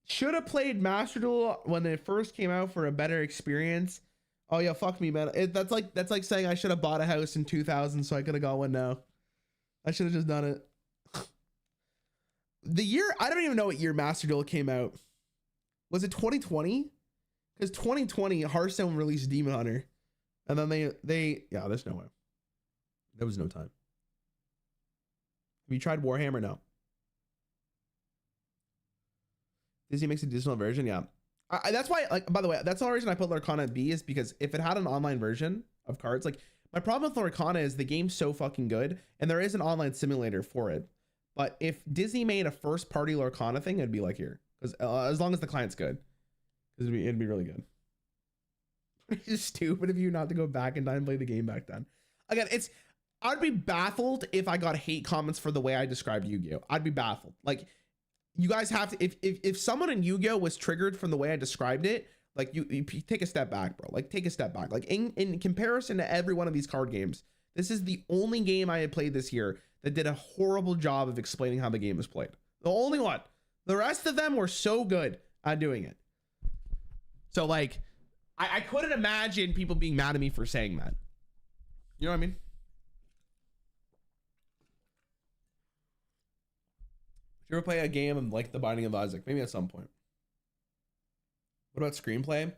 Should have played Master Duel when it first came out for a better experience. Oh yeah, fuck me, man. That's like saying I should have bought a house in 2000 so I could have got one now. I should have just done it. The year, I don't even know what year Master Duel came out. Was it 2020? Because 2020 Hearthstone released Demon Hunter, and then they yeah, there's no way. There was no time. Have you tried Warhammer? No. Disney makes a digital version. Yeah. That's why, like, by the way, that's the only reason I put Lorcana at B, is because if it had an online version of cards, like, my problem with Lorcana is the game's so fucking good and there is an online simulator for it, But if Disney made a first party Lorcana thing, it'd be like here, because as long as the client's good, because it'd be really good. It's just stupid of you not to go back in time and play the game back then. Again, I'd be baffled if I got hate comments for the way I described Yu-Gi-Oh. I'd be baffled. Like, you guys have to, if someone in Yu-Gi-Oh was triggered from the way I described it, like you take a step back, bro. Like, take a step back. Like, in comparison to every one of these card games, this is the only game I had played this year that did a horrible job of explaining how the game is played. The only one. The rest of them were so good at doing it. So, like, I couldn't imagine people being mad at me for saying that. You know what I mean? Did you ever play a game of like The Binding of Isaac? Maybe at some point. What about screenplay?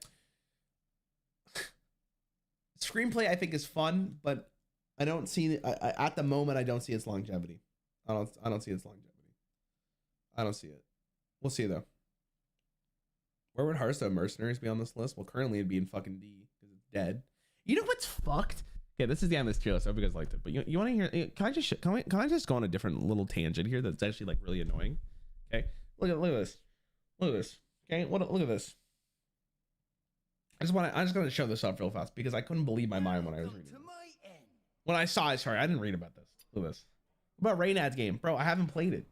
Screenplay I think is fun, but I don't see at the moment I don't see its longevity. I don't see its longevity. I don't see it. We'll see though. Where would Hearthstone Mercenaries be on this list? Well, currently it'd be in fucking D because it's dead. You know what's fucked? Okay, this is the end of this tier list. I hope you guys liked it. But you want to hear? Can I just go on a different little tangent here that's actually like really annoying? Okay, look at this. Look at this. Okay, look at this. I just gotta show this up real fast because I couldn't believe my mind when I was reading it. When I saw it, sorry, I didn't read about this. Look at this. What about Raynad's game, bro? I haven't played it.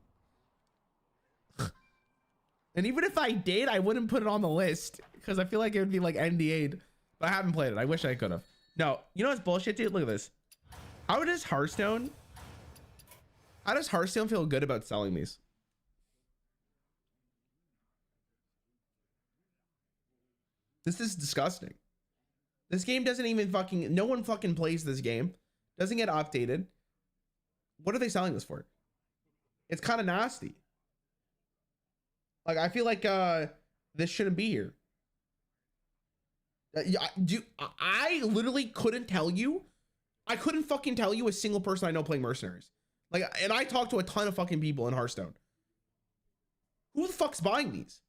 And even if I did, I wouldn't put it on the list because I feel like it would be like NDA'd. But I haven't played it. I wish I could have. No, you know what's bullshit, dude? Look at this. How does Hearthstone feel good about selling these? This is disgusting. This game doesn't even fucking, no one fucking plays this game. Doesn't get updated. What are they selling this for? It's kind of nasty. Like, I feel like this shouldn't be here. I literally couldn't tell you. I couldn't fucking tell you a single person I know playing Mercenaries. Like, and I talked to a ton of fucking people in Hearthstone. Who the fuck's buying these?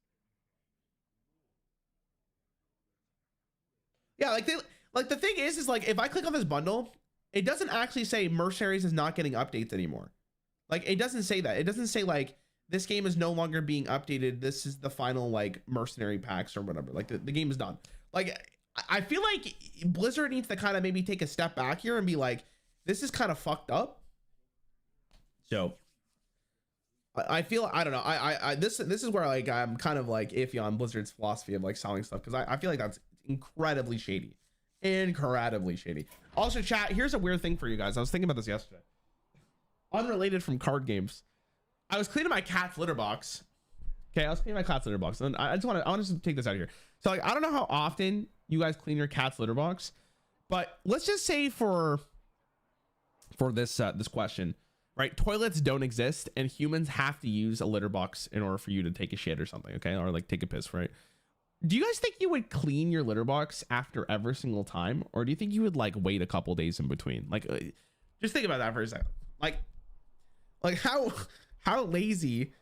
Yeah, like the thing is like if I click on this bundle, it doesn't actually say Mercenaries is not getting updates anymore. Like, it doesn't say that. It doesn't say like this game is no longer being updated. This is the final like mercenary packs or whatever. Like the game is done. Like, I feel like Blizzard needs to kind of maybe take a step back here and be like, this is kind of fucked up. So I feel, I don't know. This is where like I'm kind of like iffy on Blizzard's philosophy of like selling stuff, because I feel like that's incredibly shady. Incredibly shady. Also, chat, here's a weird thing for you guys. I was thinking about this yesterday. Unrelated from card games. I was cleaning my cat's litter box. Okay, I was cleaning my cat's litter box, and I want to take this out of here. So like, I don't know how often you guys clean your cat's litter box, but let's just say for this this question, right? Toilets don't exist, and humans have to use a litter box in order for you to take a shit or something, okay? Or like take a piss, right? Do you guys think you would clean your litter box after every single time, or do you think you would like wait a couple days in between? Like, just think about that for a second. Like how lazy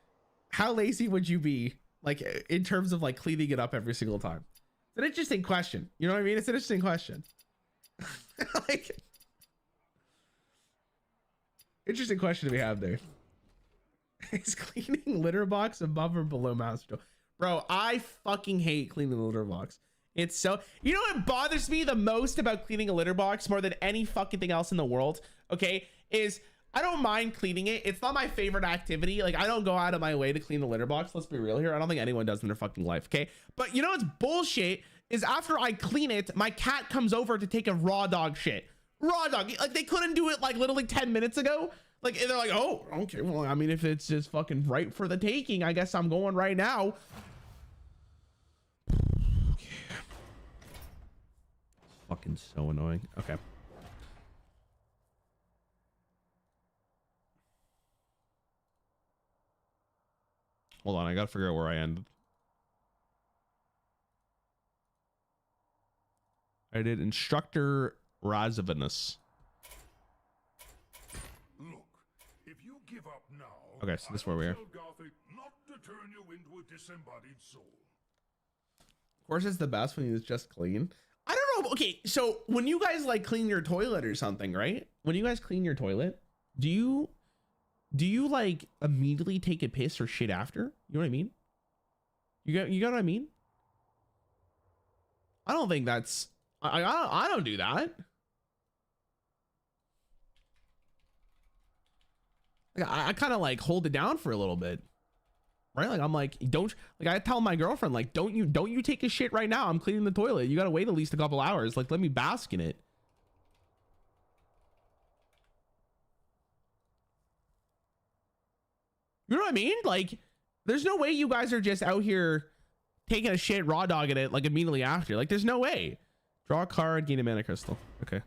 would you be, like, in terms of like cleaning it up every single time? It's an interesting question. You know what I mean? It's an interesting question. Like, interesting question we have there. Is cleaning litter box above or below master? Bro, I fucking hate cleaning the litter box. It's so, you know what bothers me the most about cleaning a litter box more than any fucking thing else in the world, okay, is I don't mind cleaning it. It's not my favorite activity. Like, I don't go out of my way to clean the litter box. Let's be real here. I don't think anyone does in their fucking life, okay? But you know what's bullshit is after I clean it, my cat comes over to take a raw dog shit. Raw dog. Like, they couldn't do it like literally 10 minutes ago. Like, they're like, oh, okay, well, I mean, if it's just fucking right for the taking, I guess I'm going right now. Okay. Fucking so annoying. Okay. Hold on, I gotta figure out where I ended. I did Instructor Razovanus. Look, if you give up now, Okay, so this is where we are. tell Gothic not to turn you into a disembodied soul. Of course, it's the best when it's just clean. I don't know. Okay, so when you guys like clean your toilet or something, right? When you guys clean your toilet, do you do you like immediately take a piss or shit after? You know what I mean? You got what I mean? I don't think that's I don't do that. Like, I kind of like hold it down for a little bit, right? Like I'm like, don't, like I tell my girlfriend, like, don't you take a shit right now. I'm cleaning the toilet. You got to wait at least a couple hours. Like, let me bask in it. You know what I mean? Like, there's no way you guys are just out here taking a shit, raw dogging it like immediately after. Like, there's no way. Draw a card, gain a mana crystal. Okay.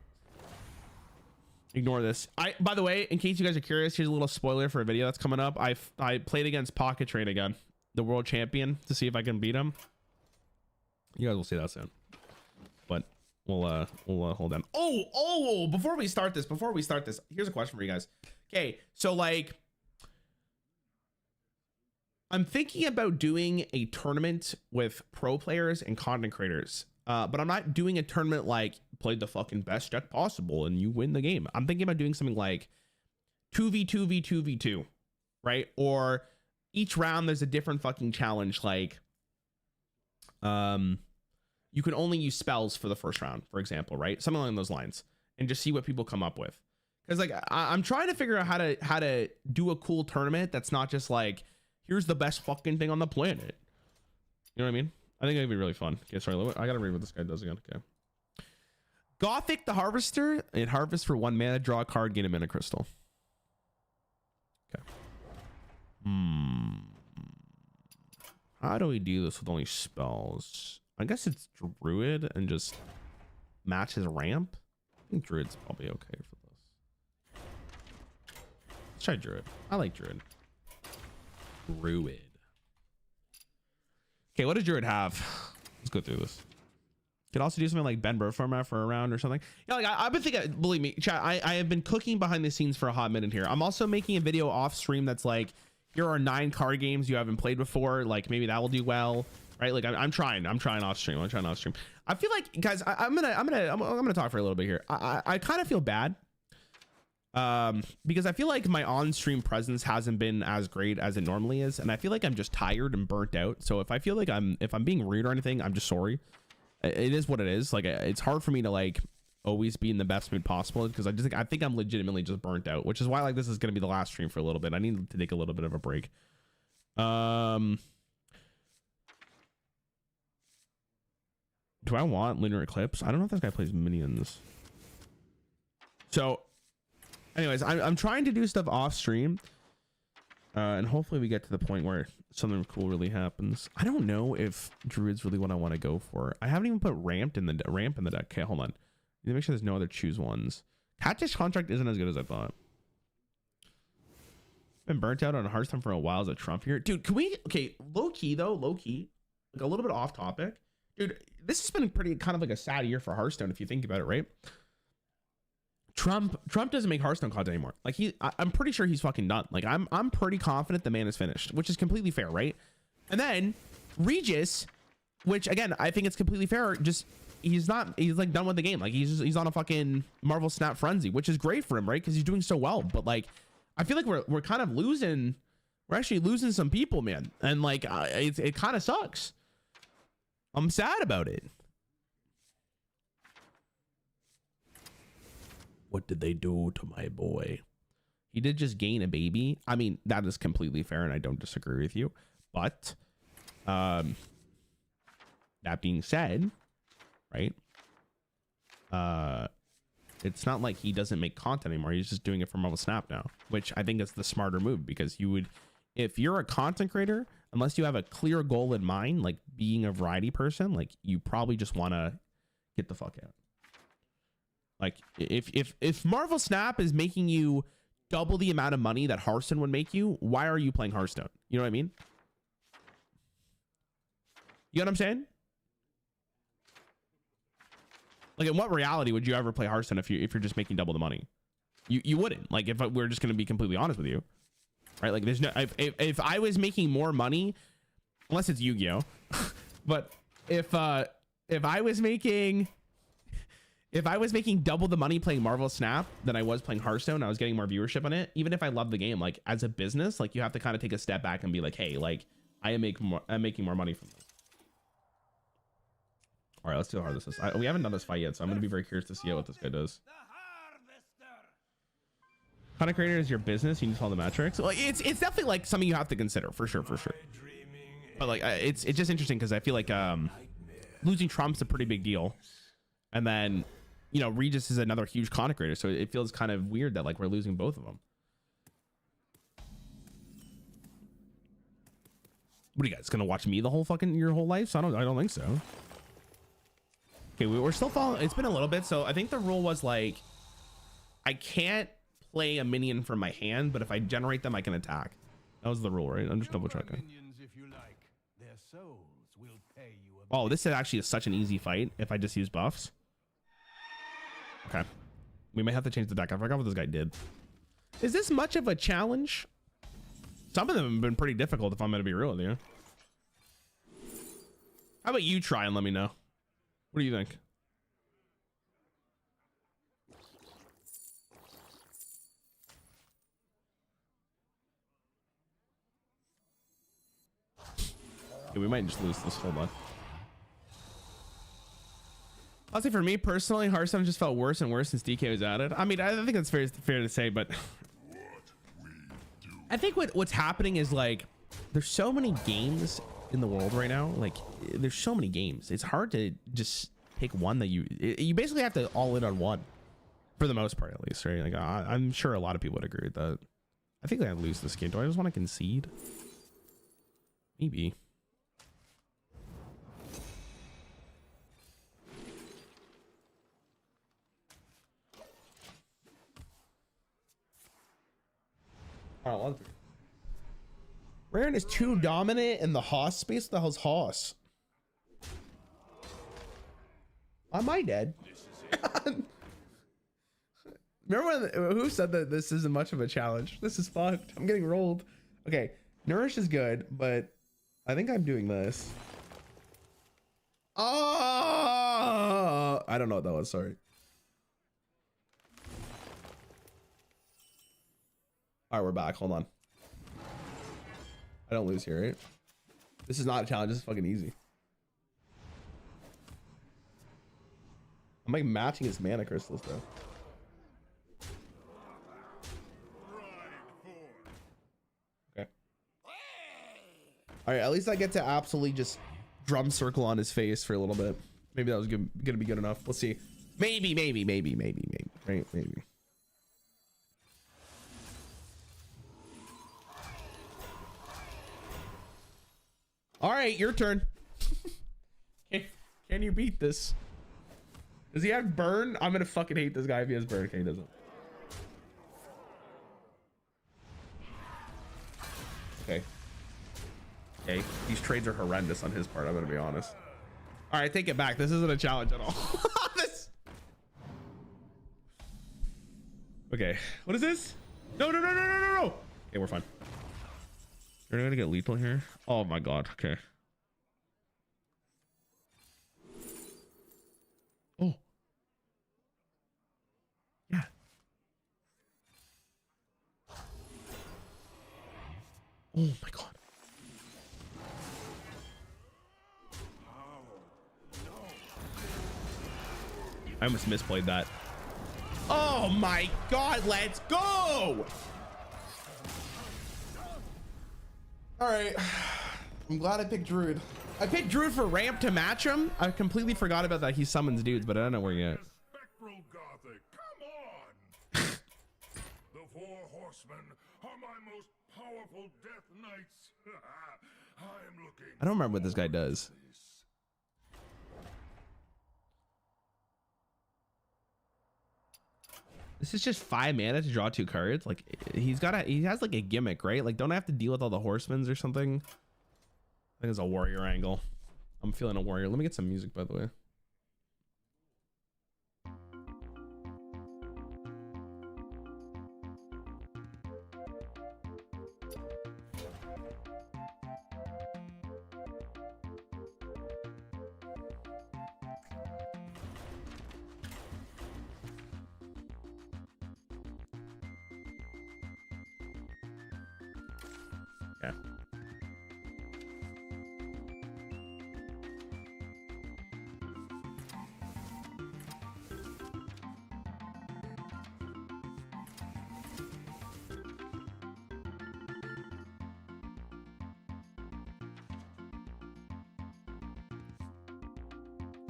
Ignore this. By the way, in case you guys are curious, here's a little spoiler for a video that's coming up. I played against Pocket Train again, the world champion, to see if I can beat him. You guys will see that soon. But we'll hold on. Oh, before we start this, here's a question for you guys. Okay, so like, I'm thinking about doing a tournament with pro players and content creators. But I'm not doing a tournament like played the fucking best deck possible and you win the game. I'm thinking about doing something like 2v2v2v2, right? Or each round there's a different fucking challenge. Like, you can only use spells for the first round, for example, right? Something along those lines, and just see what people come up with. Because like I'm trying to figure out how to do a cool tournament that's not just like, here's the best fucking thing on the planet. You know what I mean? I think it'd be really fun. Okay, sorry, I gotta read what this guy does again. Okay. Gothic the Harvester. It harvests for 1 mana, draw a card, gain a mana crystal. Okay. How do we do this with only spells? I guess it's Druid and just match his ramp. I think Druid's probably okay for this. Let's try Druid. I like Druid. Druid. Okay, what does Druid have? Let's go through this. Could also do something like Ben Burr format for a round or something. Yeah, like I've been thinking, believe me, chat, I have been cooking behind the scenes for a hot minute here. I'm also making a video off stream that's like, here are 9 card games you haven't played before. Like maybe that will do well, right? Like I'm trying off stream. I feel like, guys, I'm gonna talk for a little bit here. I kind of feel bad. Because I feel like my on-stream presence hasn't been as great as it normally is, and I feel like I'm just tired and burnt out. So if I feel like if I'm being rude or anything, I'm just sorry. It is what it is. Like, it's hard for me to like always be in the best mood possible, because I think I'm legitimately just burnt out, which is why like this is gonna be the last stream for a little bit. I need to take a little bit of a break. Do I want Lunar Eclipse? I don't know if this guy plays minions. So anyways, I'm trying to do stuff off stream, and hopefully we get to the point where something cool really happens. I don't know if Druid's really what I want to go for. I haven't even put ramp in the deck. Okay, hold on. Need to make sure there's no other choose ones. Catfish Contract isn't as good as I thought. Been burnt out on Hearthstone for a while as a Trump here, dude. Can we? Okay, low key, like a little bit off topic, dude. This has been pretty kind of like a sad year for Hearthstone if you think about it, right? Trump doesn't make Hearthstone content anymore. Like I'm pretty sure he's fucking done. Like I'm pretty confident the man is finished, which is completely fair, right? And then Regis, which again I think it's completely fair. Just he's like done with the game. Like he's on a fucking Marvel Snap frenzy, which is great for him, right? Because he's doing so well. But like I feel like we're kind of losing. We're actually losing some people, man. And like it kind of sucks. I'm sad about it. What did they do to my boy? He did just gain a baby. I mean, that is completely fair, and I don't disagree with you. But that being said, right? It's not like he doesn't make content anymore. He's just doing it for Marvel Snap now, which I think is the smarter move, because you would, if you're a content creator, unless you have a clear goal in mind, like being a variety person, like you probably just want to get the fuck out. Like if Marvel Snap is making you double the amount of money that Hearthstone would make you, why are you playing Hearthstone? You know what I mean? You know what I'm saying? Like, in what reality would you ever play Hearthstone if you're just making double the money? You wouldn't. Like, if we're just going to be completely honest with you, right? Like, there's no, if I was making more money, unless it's Yu-Gi-Oh, but if I was making if I was making double the money playing Marvel Snap than I was playing Hearthstone, I was getting more viewership on it. Even if I love the game, like as a business, like you have to kind of take a step back and be like, hey, like I'm making more money from this. All right, let's do a Harvest. We haven't done this fight yet, so I'm gonna be very curious to see what this guy does. Content creator is your business. You need to follow the metrics. Well, it's definitely like something you have to consider for sure. But like, it's just interesting because I feel like losing Trump's a pretty big deal, and then you know Regis is another huge content creator, so it feels kind of weird that like we're losing both of them. What are you guys gonna watch me the whole fucking your whole life? So I don't think so. Okay, we're still following. It's been a little bit, so I think the rule was like I can't play a minion from my hand, but if I generate them, I can attack. That was the rule, right? I'm just double checking. Oh, this is actually such an easy fight if I just use buffs. Okay, we may have to change the deck. I forgot what this guy did. Is this much of a challenge? Some of them have been pretty difficult, if I'm gonna be real with you. How about you try and let me know? What do you think? Okay, we might just lose this. Hold on. I'll say for me personally, Hearthstone just felt worse and worse since DK was added. I mean, I think that's fair to say, but I think what's happening is like there's so many games in the world right now. Like there's so many games. It's hard to just pick one that you basically have to all in on one for the most part, at least, right? Like I'm sure a lot of people would agree with that. I think I lose this game. Do I just want to concede? Maybe. Rarran is too dominant in the Hoss space. What the hell's Hoss? Am I dead? Remember who said that this isn't much of a challenge? This is fucked. I'm getting rolled. Okay, Nourish is good, but I think I'm doing this. Oh, I don't know what that was. Sorry. All right, we're back. Hold on. I don't lose here, right? This is not a challenge. This is fucking easy. I'm like matching his mana crystals though. Okay. All right, at least I get to absolutely just drum circle on his face for a little bit. Maybe that was gonna be good enough. Let's see. Maybe. Right? Maybe. All right, your turn. Can you beat this? Does he have burn? I'm gonna fucking hate this guy if he has burn. Okay, he doesn't. Okay. Okay, these trades are horrendous on his part. I'm gonna be honest. All right, take it back. This isn't a challenge at all. This. Okay, what is this? No. Okay, we're fine. We're gonna get lethal here. Oh my god. Okay. Oh. Yeah. Oh my god. I almost misplayed that. Oh my god, let's go! All right, I'm glad I picked Druid. I picked Druid for ramp to match him. I completely forgot about that. He summons dudes, but I don't know where yet. Spectral Gothic, come on! The Four Horsemen are my most powerful death knights. I'm looking. I don't remember what this guy does. This is just 5 mana to draw 2 cards. Like he has like a gimmick, right? Like don't I have to deal with all the horsemen or something? I think it's a warrior angle. I'm feeling a warrior. Let me get some music, by the way. Yeah.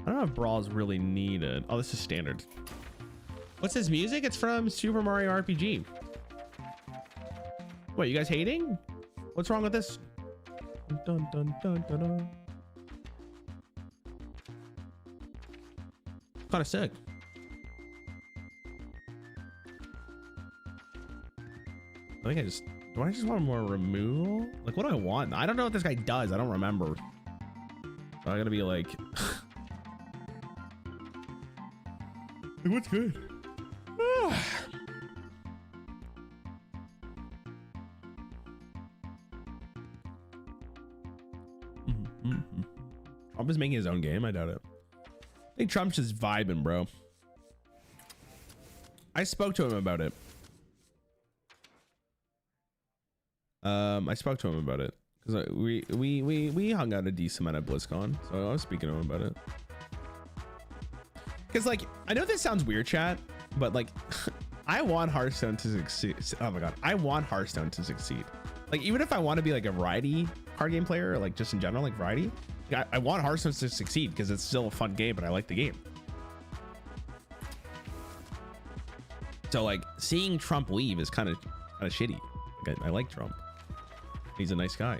I don't know if Brawl is really needed. Oh, this is standard. What's this music? It's from Super Mario RPG. What, you guys hating? What's wrong with this? Dun, dun, dun, dun, dun. Kind of sick. I think do I just want more removal? Like, what do I want? I don't know what this guy does. I don't remember. So I gotta be like, what's good? Trump is making his own game. I doubt it. I think Trump's just vibing, bro. I spoke to him about it. I spoke to him about it because we hung out a decent amount at BlizzCon, so I was speaking to him about it. Because, like, I know this sounds weird, chat, but, like, I want Hearthstone to succeed. Oh my god, I want Hearthstone to succeed. Like, even if I want to be like a variety card game player, or like just in general, like variety, I want Hearthstone to succeed because it's still a fun game, but I like the game. So, like, seeing Trump leave is kind of shitty. Like, I like Trump. He's a nice guy.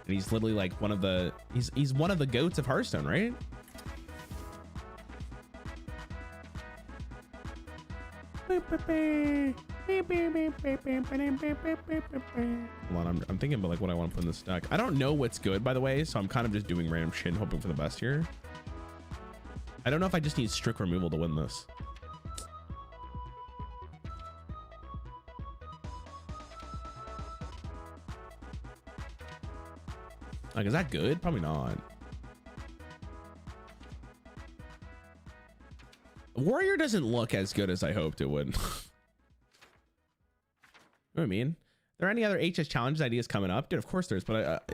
And he's literally like one of the he's one of the goats of Hearthstone, right? Hold on, I'm thinking about like what I want to put in this deck. I don't know what's good, by the way, so I'm kind of just doing random shit and hoping for the best here. I don't know if I just need strict removal to win this. Like, is that good? Probably not. Warrior doesn't look as good as I hoped it would. You know what I mean? Are there any other HS challenge ideas coming up? Dude, of course there's, but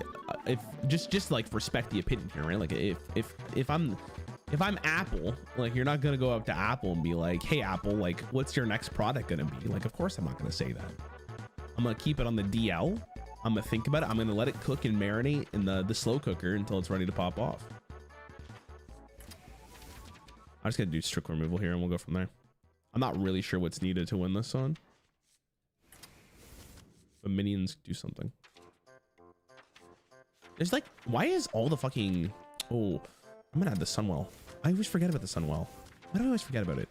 if just like respect the opinion here, right? Like if I'm Apple, like, you're not gonna go up to Apple and be like, hey Apple, like, what's your next product gonna be? Like, of course I'm not gonna say that. I'm gonna keep it on the DL. I'm gonna think about it. I'm gonna let it cook and marinate in the slow cooker until it's ready to pop off. I'm just gonna do strict removal here and we'll go from there. I'm not really sure what's needed to win this one, but minions do something. There's like, why is all the fucking, oh, I'm gonna add the Sunwell. I always forget about the Sunwell. Why do I always forget about it?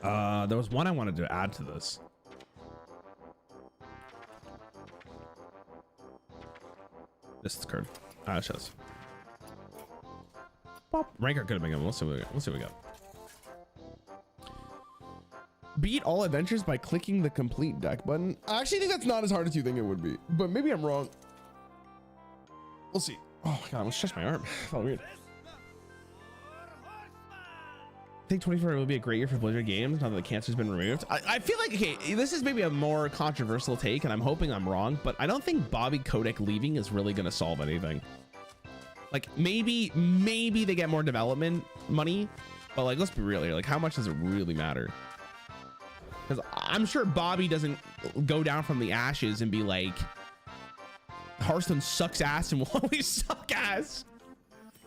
There was one I wanted to add to this. This is the card. Shows. Pop. Ranker could have been good. We'll see what we got. Beat all adventures by clicking the complete deck button. I actually think that's not as hard as you think it would be, but maybe I'm wrong. We'll see. Oh god, I almost stretched my arm. Felt weird. I think 24 will be a great year for Blizzard games now that the cancer's been removed. I feel like, okay, this is maybe a more controversial take, and I'm hoping I'm wrong, but I don't think Bobby Kotick leaving is really going to solve anything. Like, maybe they get more development money, but like, let's be real here. Like, how much does it really matter? Because I'm sure Bobby doesn't go down from the ashes and be like, Hearthstone sucks ass and will always suck ass.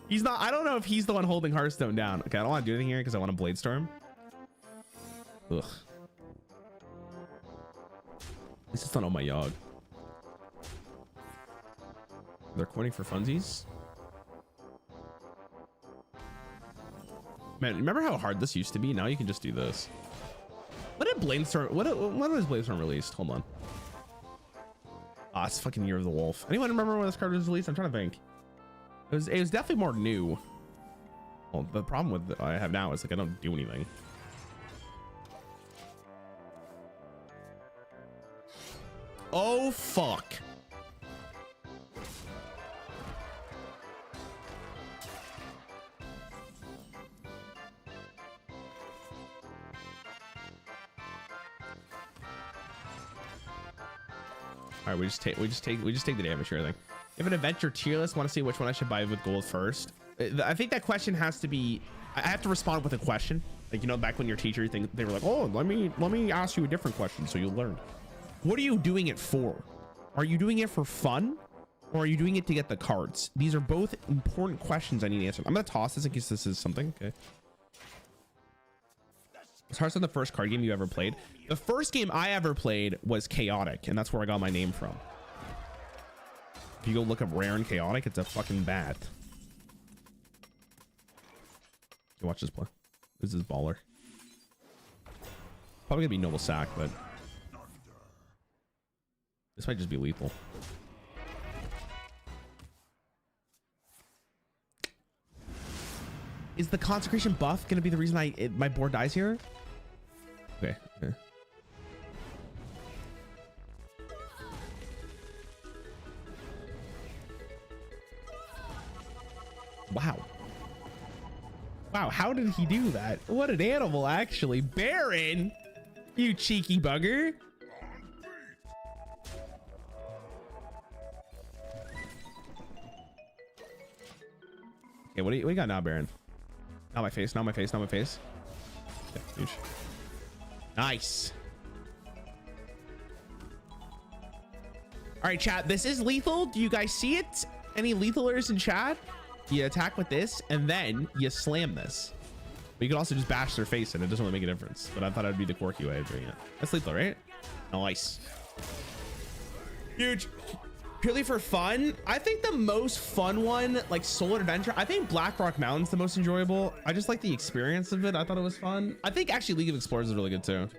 He's not. I don't know if he's the one holding Hearthstone down. Okay, I don't want to do anything here because I want to Blade Storm. Ugh. This is not on my Yogg. They're coining for funsies. Man, remember how hard this used to be? Now you can just do this. What did Blade Storm? What was Blade Storm released? Hold on. Ah, it's fucking Year of the Wolf. Anyone remember when this card was released? I'm trying to think. It was definitely more new. Well, the problem with what I have now is like I don't do anything. Oh fuck. All right, we just take the damage here. I think. If an adventure tier list, want to see which one I should buy with gold first. I think that question has to be. I have to respond with a question. Like, you know, back when your teacher they were like, oh, let me ask you a different question so you'll learn. What are you doing it for? Are you doing it for fun, or are you doing it to get the cards? These are both important questions I need to answer. I'm gonna toss this in case this is something. Okay. Was Hearthstone the first card game you ever played? The first game I ever played was Chaotic, and that's where I got my name from. If you go look up Rarran Chaotic, it's a fucking bat. You watch this play. This is baller. Probably gonna be noble sack, but this might just be lethal. Is the consecration buff gonna be the reason my board dies here? Okay. Okay. Wow. Wow, how did he do that? What an animal, actually. Baron, you cheeky bugger. Okay, what do you got now, Baron? Not my face, not my face, not my face. Okay, huge. Nice. All right, chat, this is lethal. Do you guys see it? Any lethalers in chat? You attack with this, and then you slam this. But you can also just bash their face, and it doesn't really make a difference. But I thought it'd be the quirky way of doing it. That's lethal, right? Nice. Huge. Purely for fun, I think the most fun one, like solo adventure, I think Blackrock Mountain's the most enjoyable. I just like the experience of it. I thought it was fun. I think actually League of Explorers is really good too.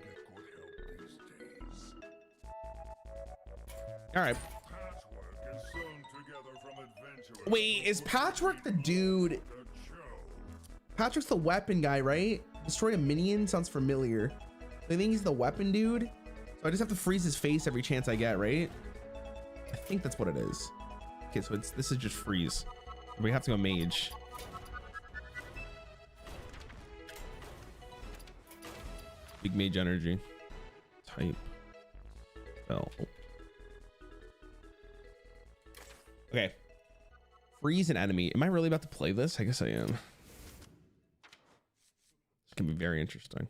All right. Wait, is Patchwork the dude? Patchwork's the weapon guy, right? Destroy a minion sounds familiar. I think he's the weapon dude. So I just have to freeze his face every chance I get, right? I think that's what it is. Okay, so this is just freeze. We have to go mage. Big mage energy. Type. Spell. Oh. Okay. Freeze an enemy. Am I really about to play this? I guess I am. This can be very interesting.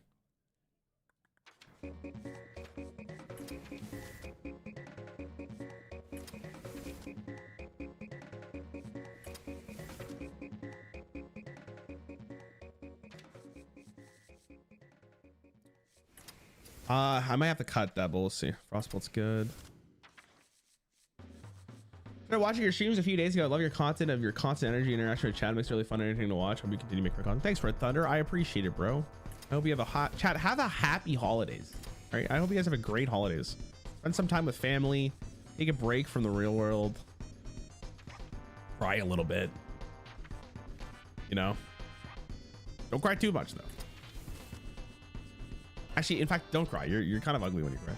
I might have to cut that, but we'll see. Frostbolt's good. Started watching your streams a few days ago. I love your content, of your constant energy interaction with chat. It makes it really fun and entertaining to watch. Hope you continue to make more content. Thanks for Thunder. I appreciate it, bro. I hope you have a hot chat. Have a happy holidays. All right. I hope you guys have a great holidays. Spend some time with family. Take a break from the real world. Cry a little bit. You know, don't cry too much though. Actually, in fact, don't cry. You're kind of ugly when you cry.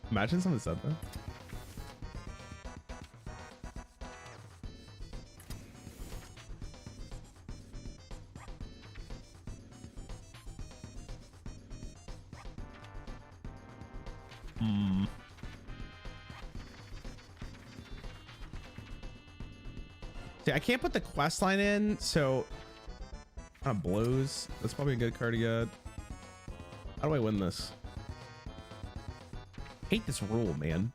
Imagine someone said that. See, I can't put the quest line in, so kind of blows. That's probably a good card to get. How do I win this? Hate this rule, man.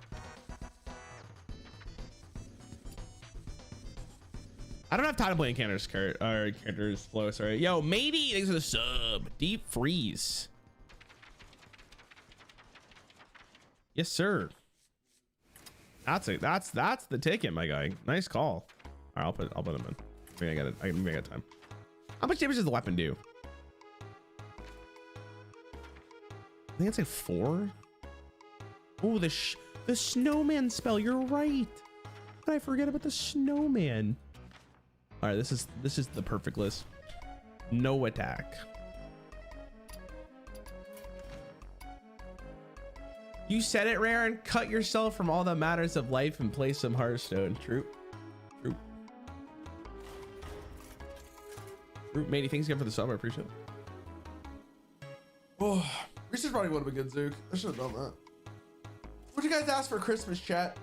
I don't have time to play in characters flow. Sorry, yo, matey, thanks for the sub. Deep freeze. Yes, sir. That's it. That's the ticket, my guy. Nice call. All right, I'll put him in. Maybe I got it. Maybe I got time. How much damage does the weapon do? I think it's like 4. Oh, the snowman spell. You're right. How did I forget about the snowman? All right, this is the perfect list. No attack. You said it, Rarran. Cut yourself from all that matters of life and play some Hearthstone. True. True. True. Matey, thanks again for the sub. I appreciate it. Oh, Reese's probably would have been good, Zook. I should have done that. What'd you guys ask for Christmas, chat?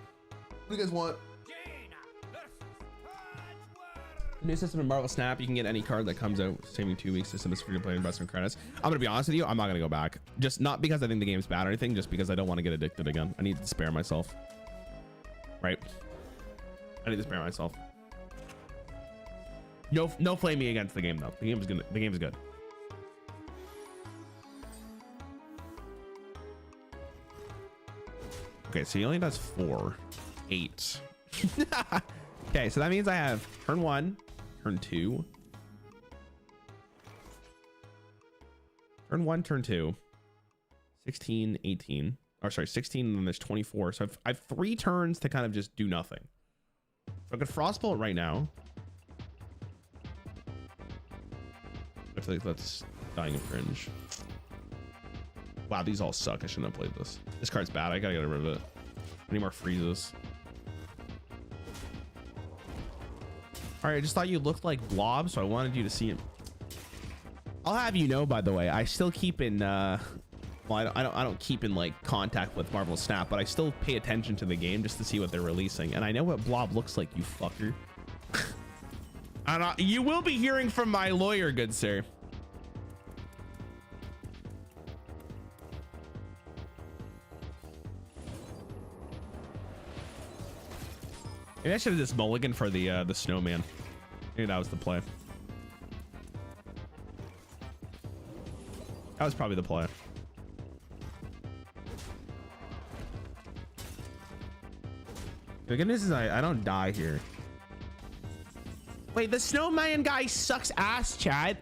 What do you guys want? New system in Marvel Snap, you can get any card that comes out, saving 2 weeks. System is free to play investment credits. I'm gonna be honest with you, I'm not gonna go back. Just not because I think the game's bad or anything, just because I don't want to get addicted again. I need to spare myself. Right? I need to spare myself. No flaming against the game though. The game is good. The game is good. Okay, so he only does 4, 8. Okay, so that means I have turn 1, turn 2, turn 1, turn 2, 16, 18, or sorry, 16, and then there's 24. So I have 3 turns to kind of just do nothing. So I could frostbolt right now. I feel like that's dying of cringe. Wow, these all suck. I shouldn't have played this. This card's bad. I gotta get rid of it. I need more freezes. All right, I just thought you looked like Blob, so I wanted you to see him. I'll have you know, by the way, I still keep in well, I don't keep in like contact with Marvel Snap, but I still pay attention to the game just to see what they're releasing, and I know what Blob looks like, you fucker. And you will be hearing from my lawyer, good sir. Maybe I should have just mulligan for the snowman. Maybe that was the play. That was probably the play. The good news is I don't die here. Wait, the snowman guy sucks ass, Chad.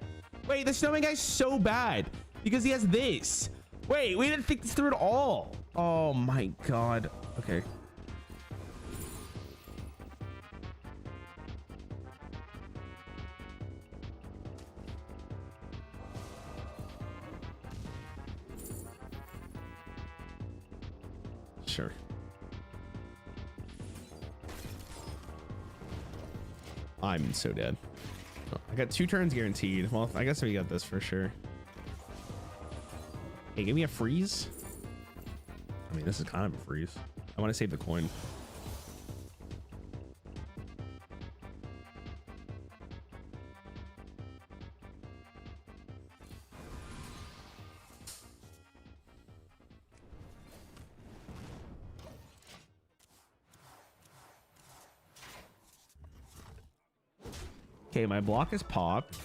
Wait, the snowman guy's so bad because he has this. Wait, we didn't think this through at all. Oh my god. Okay. Sure. I'm so dead. Oh, I got 2 turns guaranteed. Well, I guess we got this for sure. Hey, give me a freeze. I mean, this is kind of a freeze. I want to save the coin. Okay, my block is popped.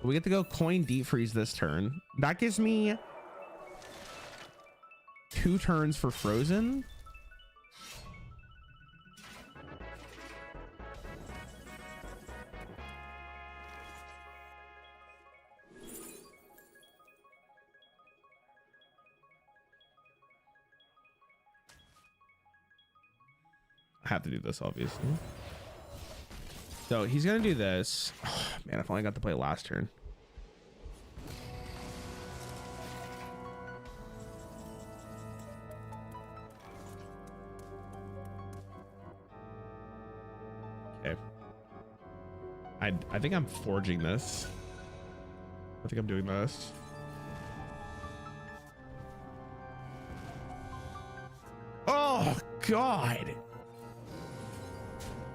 We get to go coin deep freeze this turn. That gives me 2 turns for frozen. I have to do this, obviously. So he's gonna do this. Oh, man, if I only got to play last turn. Okay. I think I'm forging this. I think I'm doing this. Oh God.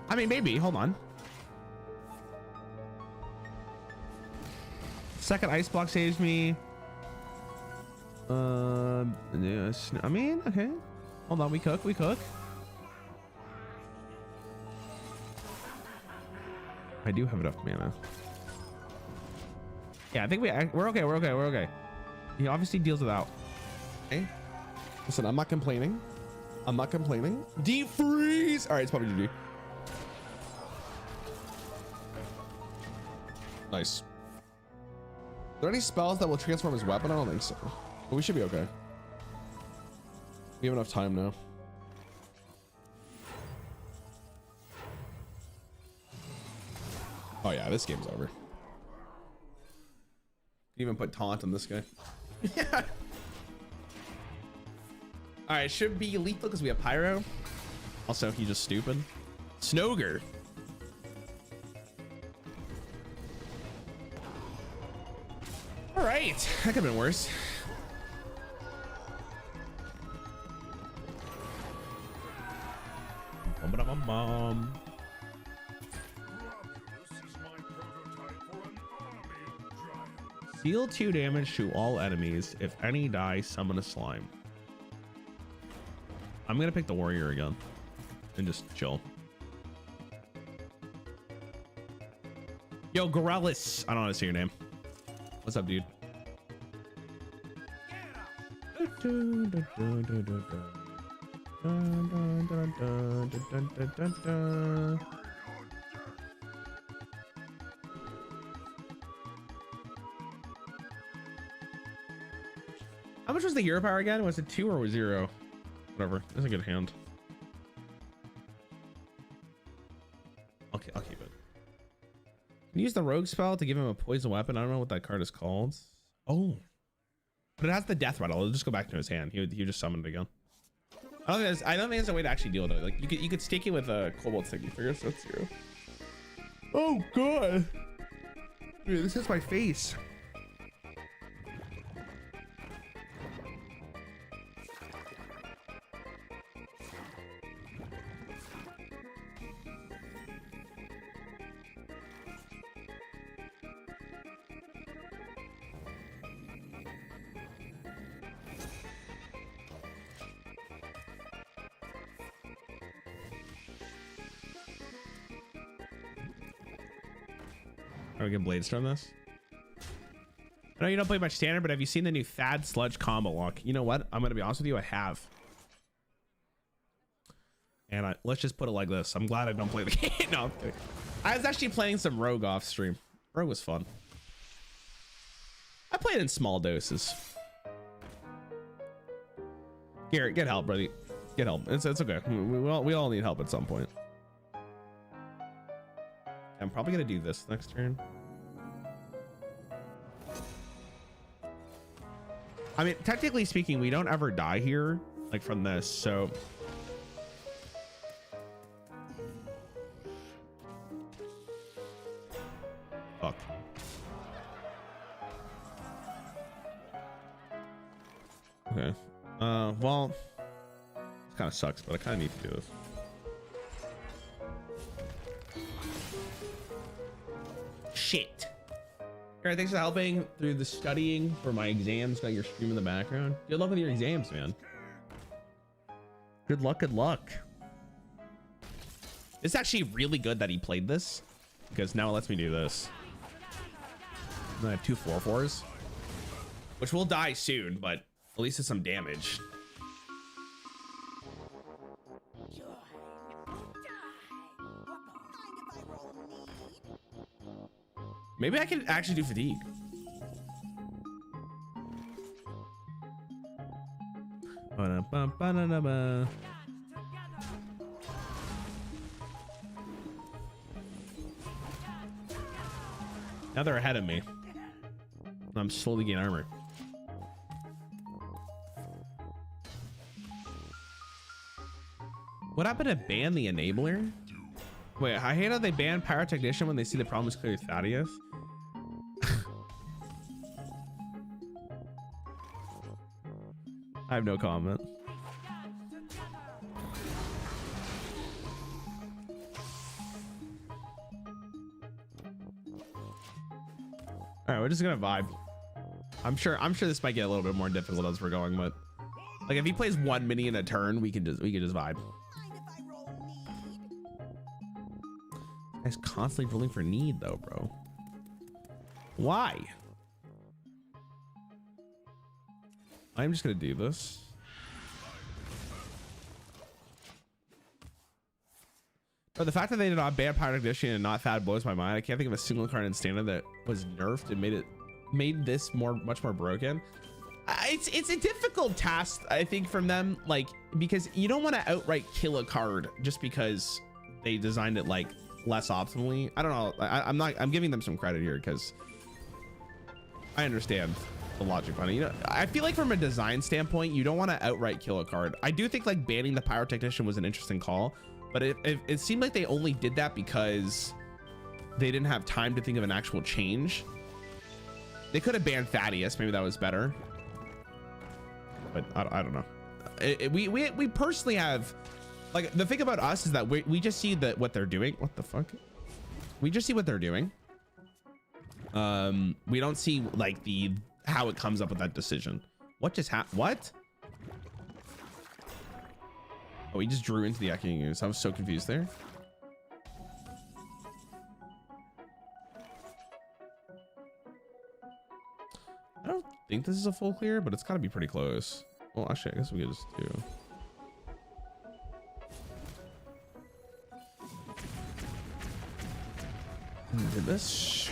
I mean, maybe. Hold on. Second ice block saves me. Yes. I mean, okay. Hold on. We cook. I do have enough mana. Yeah, I think we're okay. He obviously deals it out. Okay. Listen, I'm not complaining. Deep freeze. All right, it's probably GG. Nice. Are there any spells that will transform his weapon? I don't think so. But we should be okay. We have enough time now. Oh yeah, this game's over. Even put taunt on this guy. Yeah. All right, should be lethal because we have pyro. Also, he's just stupid. Snoger. All right, that could have been worse. Bum-ba-dum-bum-bum. This is my prototype for an army of giants. Deal 2 damage to all enemies. If any die, summon a slime. I'm gonna pick the warrior again and just chill. Yo, Gorellis. I don't want to say your name. What's up, dude? How much was the hero power again? Was it 2 or was 0? Whatever. That's a good hand. Okay, I'll keep it. Can you use the rogue spell to give him a poison weapon? I don't know what that card is called. Oh, but it has the death rattle. It'll just go back to his hand. He would just summon it again. I don't think there's a way to actually deal with it. Like you could stake it with a cobalt signifier, so that's 0. Oh god. Dude, this hits my face. Are we getting blades from this? I know you don't play much standard, but have you seen the new Thad Sludge combo lock? You know what? I'm gonna be honest with you, I have. And let's just put it like this. I'm glad I don't play the game. No, I'm kidding. I was actually playing some Rogue off stream. Rogue was fun. I played in small doses. Garrett, get help, buddy. Get help. It's okay. We all need help at some point. I'm probably gonna do this next turn. I mean, technically speaking, we don't ever die here, like from this, so. Fuck. Okay. Well, it kind of sucks, but I kind of need to do this. Shit. Alright, thanks for helping through the studying for my exams. Got your stream in the background. Good luck with your exams, man. Good luck, good luck. It's actually really good that he played this, because now it lets me do this. And I have 2 4/4s, which will die soon, but at least it's some damage. Maybe I can actually do fatigue. Ba-da-ba-ba-da-da-ba. Now they're ahead of me. I'm slowly getting armor. What happened to ban the enabler? Wait, I hate how they ban Pyrotechnician when they see the problem is clearly Thaddeus. I have no comment. All right, we're just gonna vibe. I'm sure this might get a little bit more difficult as we're going, but like if he plays 1 minion a turn, we can just vibe. Guy's constantly rolling for need though, bro. Why? I'm just gonna do this. But the fact that they did not ban Pyrotechnician and not Thad blows my mind. I can't think of a single card in standard that was nerfed and made this much more broken. It's a difficult task, I think, from them, like, because you don't want to outright kill a card just because they designed it like less optimally. I don't know. I'm giving them some credit here because I understand the logic behind it. You know, I feel like from a design standpoint, you don't want to outright kill a card. I do think like banning the Pyrotechnician was an interesting call, but it seemed like they only did that because they didn't have time to think of an actual change. They could have banned Thaddeus. Maybe that was better. But I don't know. We personally have, like, the thing about us is that we just see that what they're doing. What the fuck? We just see what they're doing. We don't see like how it comes up with that decision. What just happened? What? Oh, he just drew into the Echoing Ooze. I was so confused there. I don't think this is a full clear, but it's got to be pretty close. Well, actually, I guess we could just do. Did this.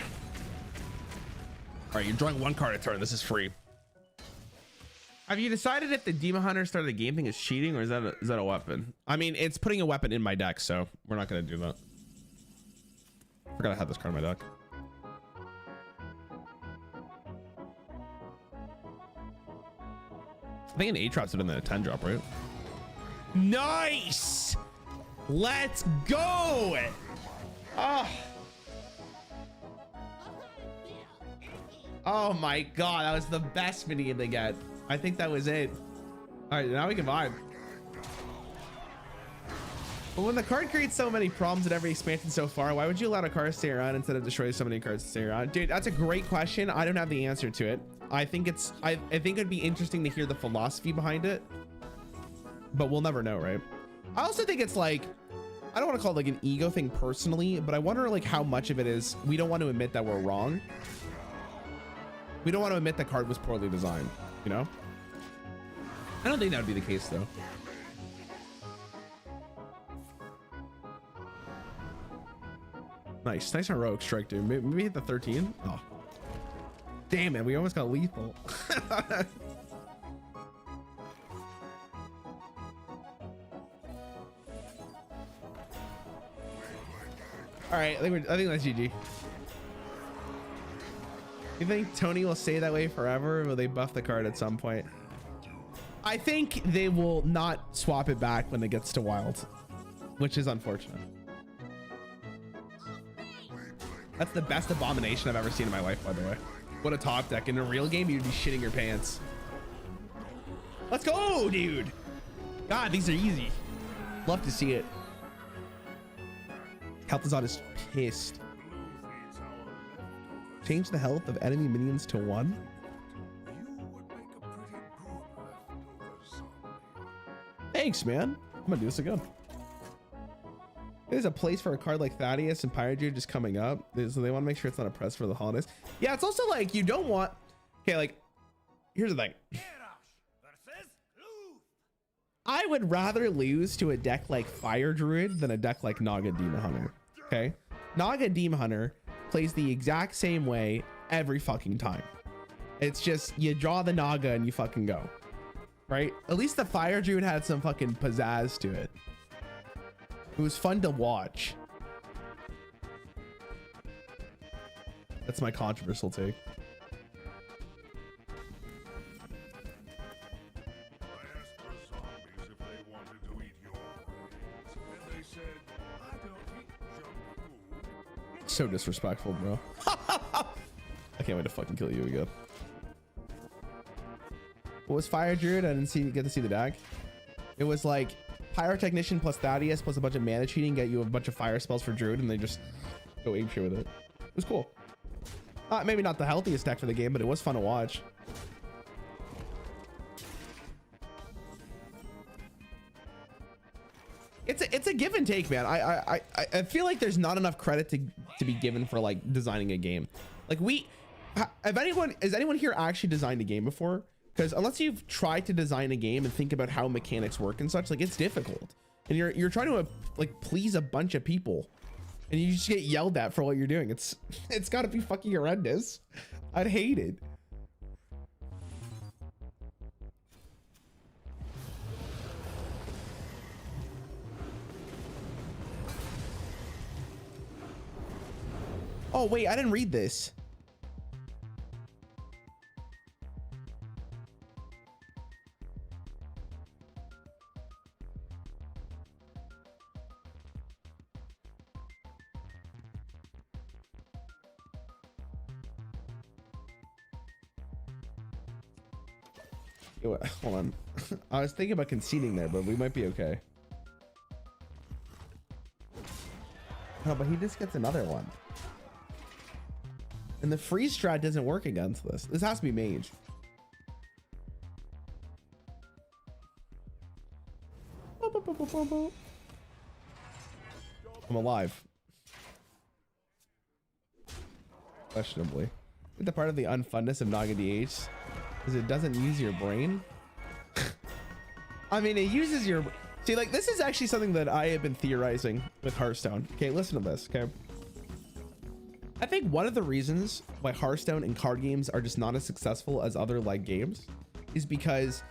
All right, you're drawing one card a turn. This is free. Have you decided if the Demon Hunter started the game thing is cheating, or is that a weapon? I mean, it's putting a weapon in my deck, so we're not gonna do that. Forgot I had this card in my deck. I think an 8-drop's better than a 10-drop, right? Nice! Let's go! Oh. Oh my god, that was the best minion to get. I think that was it. All right, now we can vibe. But when the card creates so many problems in every expansion so far, why would you allow a card to stay around instead of destroy so many cards to stay around? Dude, that's a great question. I don't have the answer to it. I think it'd be interesting to hear the philosophy behind it, but we'll never know, right? I also think it's like, I don't want to call it like an ego thing personally, but I wonder like how much of it is we don't want to admit that we're wrong. We don't want to admit the card was poorly designed, you know? I don't think that would be the case though. Nice on Rogue Strike, dude. Maybe hit the 13. Oh, damn it, we almost got lethal. All right, I think that's GG. You think Tony will stay that way forever, or will they buff the card at some point? I think they will not swap it back when it gets to wild, which is unfortunate. That's the best abomination I've ever seen in my life, by the way. What a top deck. In a real game, you'd be shitting your pants. Let's go, dude. God, these are easy. Love to see it. Kel'Thuzad is pissed. Change the health of enemy minions to 1. Thanks, man. I'm gonna do this again. There's a place for a card like Thaddeus and Pirate Druid just coming up, so they want to make sure it's not a press for the holidays. Yeah, it's also like you don't want. Okay, like here's the thing. I would rather lose to a deck like Fire Druid than a deck like Naga Demon Hunter. Okay, Naga Demon Hunter plays the exact same way every fucking time. It's just you draw the Naga and you fucking go, right? At least the Fire Druid had some fucking pizzazz to it. It was fun to watch. That's my controversial take. So disrespectful, bro. I can't wait to fucking kill you again. What was Fire Druid? I didn't get to see the deck. It was like Pyrotechnician plus Thaddeus plus a bunch of mana cheating, get you a bunch of fire spells for Druid, and they just go apeshit with it. It was cool. Maybe not the healthiest deck for the game, but it was fun to watch. It's a give and take, man. I feel like there's not enough credit to be given for like designing a game. Like has anyone here actually designed a game before? Because unless you've tried to design a game and think about how mechanics work and such, like it's difficult, and you're trying to like please a bunch of people, and you just get yelled at for what you're doing. It's got to be fucking horrendous. I'd hate it. Oh wait, I didn't read this. Hold on. I was thinking about conceding there, but we might be okay. No, but he just gets another one. And the freeze strat doesn't work against this. This has to be mage. I'm alive. Questionably. The part of the unfunness of Naga DH is it doesn't use your brain. I mean, it uses your... See, like, this is actually something that I have been theorizing with Hearthstone. Okay, listen to this, okay? I think one of the reasons why Hearthstone and card games are just not as successful as other like games is because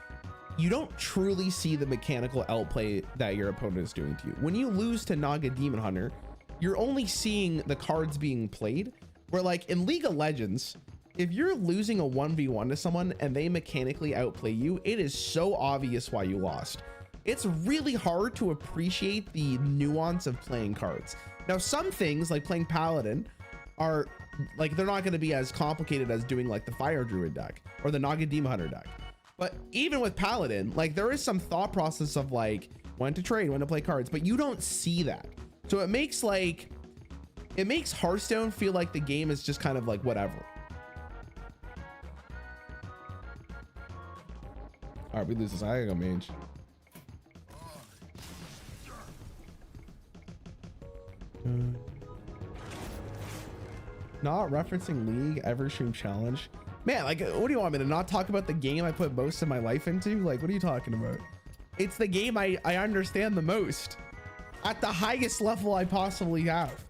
you don't truly see the mechanical outplay that your opponent is doing to you. When you lose to Naga Demon Hunter, you're only seeing the cards being played. Where like in League of Legends, if you're losing a 1v1 to someone and they mechanically outplay you, it is so obvious why you lost. It's really hard to appreciate the nuance of playing cards. Now, some things like playing Paladin are like, they're not going to be as complicated as doing like the Fire Druid deck or the Naga Demon Hunter deck. But even with Paladin, like there is some thought process of like when to trade, when to play cards, but you don't see that. So it makes Hearthstone feel like the game is just kind of like whatever. All right, we lose this. I gotta go mage. Not referencing League Everstream Challenge. Man, like, what do you want me to not talk about the game I put most of my life into? Like, what are you talking about? It's the game I understand the most at the highest level I possibly have.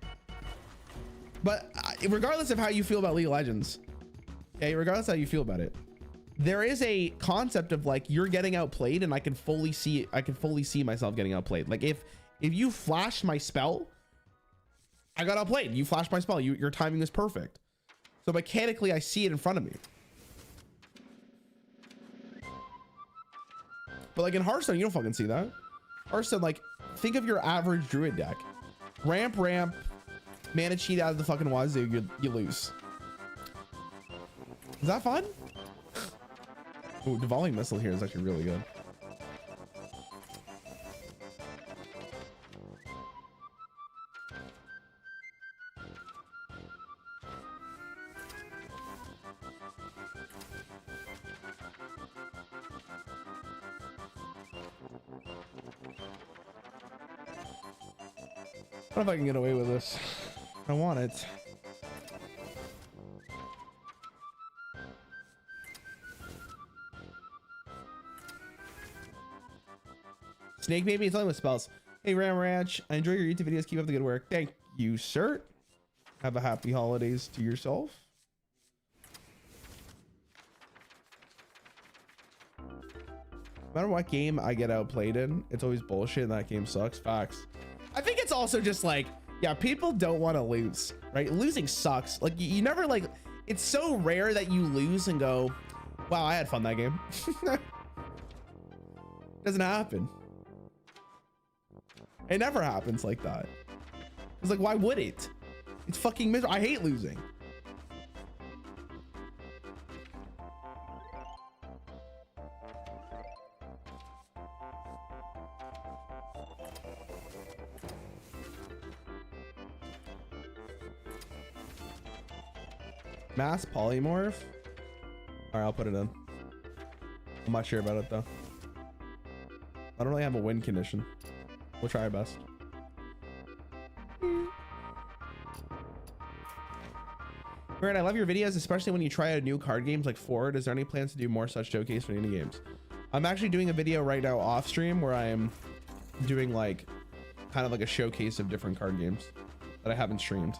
But regardless of how you feel about League of Legends, okay, regardless of how you feel about it, there is a concept of like you're getting outplayed, and I can fully see myself getting outplayed. Like if you flash my spell, I got outplayed. You flashed my spell. Your timing is perfect. So mechanically, I see it in front of me. But like in Hearthstone, you don't fucking see that. Hearthstone, like think of your average druid deck. Ramp, mana cheat out of the fucking wazoo, you lose. Is that fun? Ooh, devolving missile here is actually really good. I don't know if I can get away with this. I want it. Snake maybe it's only with spells. Hey Ram Ranch, I enjoy your YouTube videos. Keep up the good work. Thank you, sir. Have a happy holidays to yourself. No matter what game I get outplayed in, it's always bullshit and that game sucks. Facts. I think it's also just like, yeah, people don't want to lose, right? Losing sucks. Like you never like, it's so rare that you lose and go, wow, I had fun that game. Doesn't happen. It never happens like that. It's like, why would it? It's fucking miserable. I hate losing. Mass polymorph. All right, I'll put it in. I'm not sure about it though. I don't really have a win condition. We'll try our best. Rarran, I love your videos, especially when you try out new card games like Forward. Is there any plans to do more such showcase for indie games? I'm actually doing a video right now off stream where I am doing like kind of like a showcase of different card games that I haven't streamed.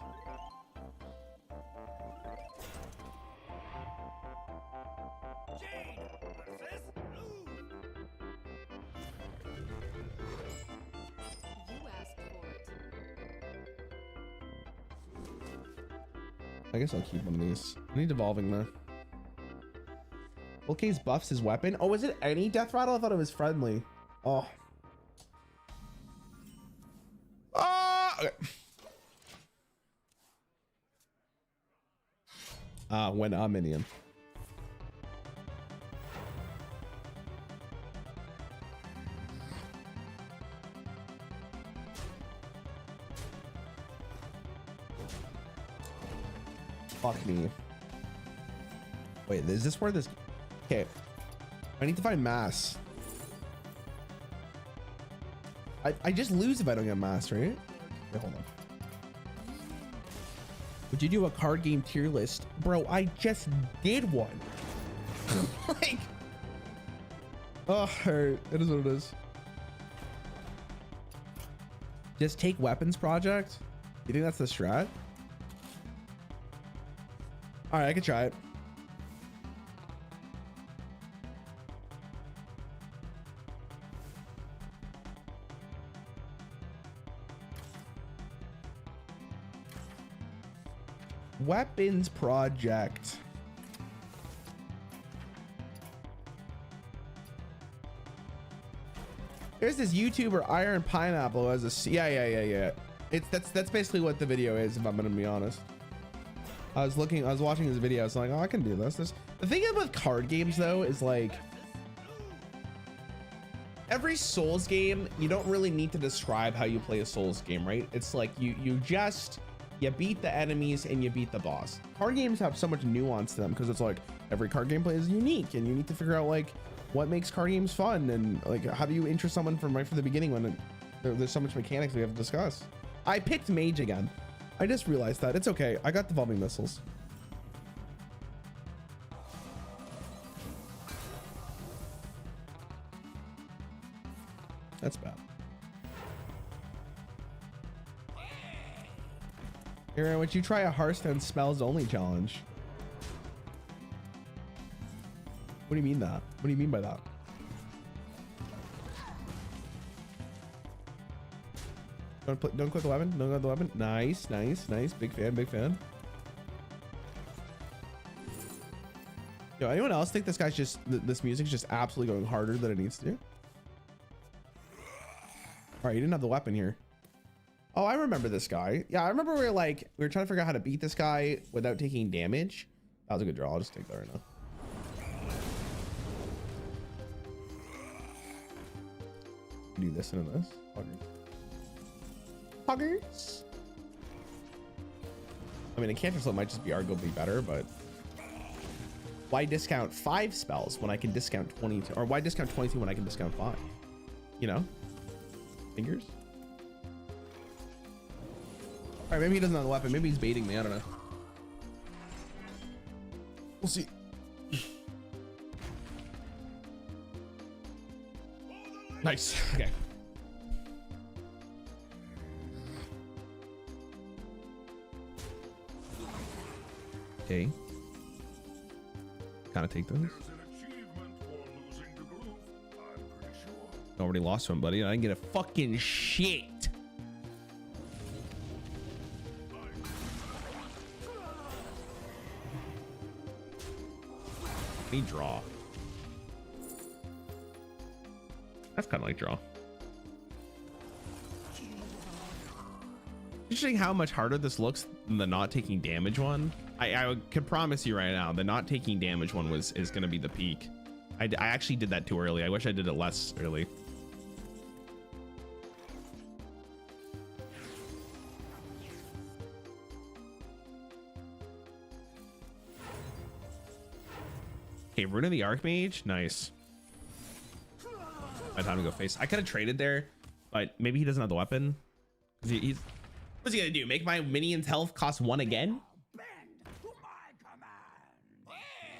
I guess I'll keep one of these. I need evolving though. Volcase buffs his weapon. Oh, is it any death rattle? I thought it was friendly. Oh. Okay. When a minion. Fuck me. Wait, is this where this? Okay, I need to find mass. I just lose if I don't get mass, right? Wait, hold on. Would you do a card game tier list, bro? I just did one. Like, oh, alright, it is what it is. Just take weapons project. You think that's the strat? All right, I can try it. Weapons project. There's this YouTuber Iron Pineapple as a yeah. That's basically what the video is, if I'm gonna be honest. I was watching his video. I was like, oh, I can do this. The thing about card games though is like every Souls game, you don't really need to describe how you play a Souls game, right? It's like you beat the enemies and you beat the boss. Card games have so much nuance to them because it's like every card gameplay is unique and you need to figure out like what makes card games fun and like how do you interest someone from right from the beginning when there's so much mechanics we have to discuss. I picked mage again. I just realized that. It's okay. I got devolving missiles. That's bad. Aaron, would you try a Hearthstone spells only challenge? What do you mean that? What do you mean by that? Don't click 11. Don't go to 11. Nice. Big fan. Yo, anyone else think this guy's just this music's just absolutely going harder than it needs to? All right, you didn't have the weapon here. Oh, I remember this guy. Yeah, I remember we were trying to figure out how to beat this guy without taking damage. That was a good draw. I'll just take that right now. Do this and this. Huggers. I mean, a cancer slip might just be arguably better, but why discount 5 spells when I can discount 22? Or why discount 22 when I can discount 5? You know? Fingers? All right, maybe he doesn't have the weapon. Maybe he's baiting me. I don't know. We'll see. Nice. Okay. Okay. Kind of take those. Already lost one, buddy. I didn't get a fucking shit. Me draw. That's kind of like draw. Interesting how much harder this looks than the not taking damage one. I could promise you right now, the not taking damage one is going to be the peak. I actually did that too early. I wish I did it less early. Okay, Rune of the Archmage. Nice. My time to go face. I could have traded there, but maybe he doesn't have the weapon. He's what's he gonna do? Make my minions' health cost 1 again?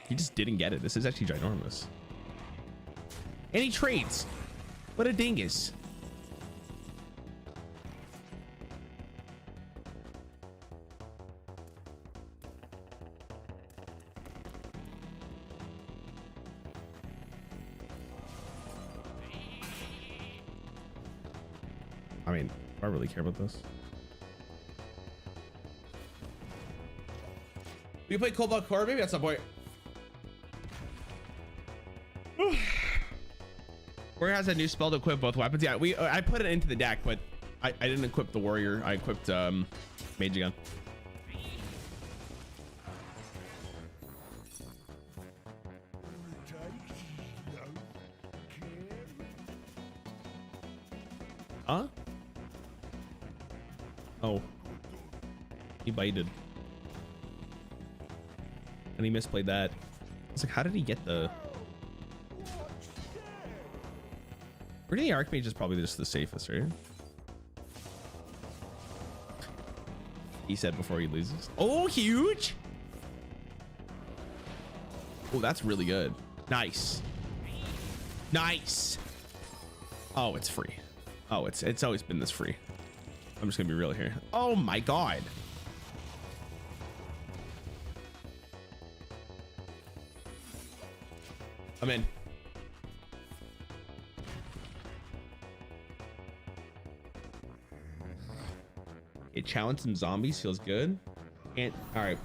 He just didn't get it. This is actually ginormous. And he trades. What a dingus. I mean, do I really care about this? We play Cobalt Core, maybe at some point. Warrior has a new spell to equip both weapons. Yeah, I put it into the deck, but I didn't equip the warrior. I equipped mage again. Huh? Oh. He baited. and he misplayed that. It's like, how did he get the? Really, the Archmage is probably just the safest, right? He said before he loses. Oh, huge! Oh, that's really good. Nice. Nice. Oh, it's free. Oh, it's always been this free. I'm just gonna be real here. Oh my god. I'm in. It challenge some zombies feels good. And all right,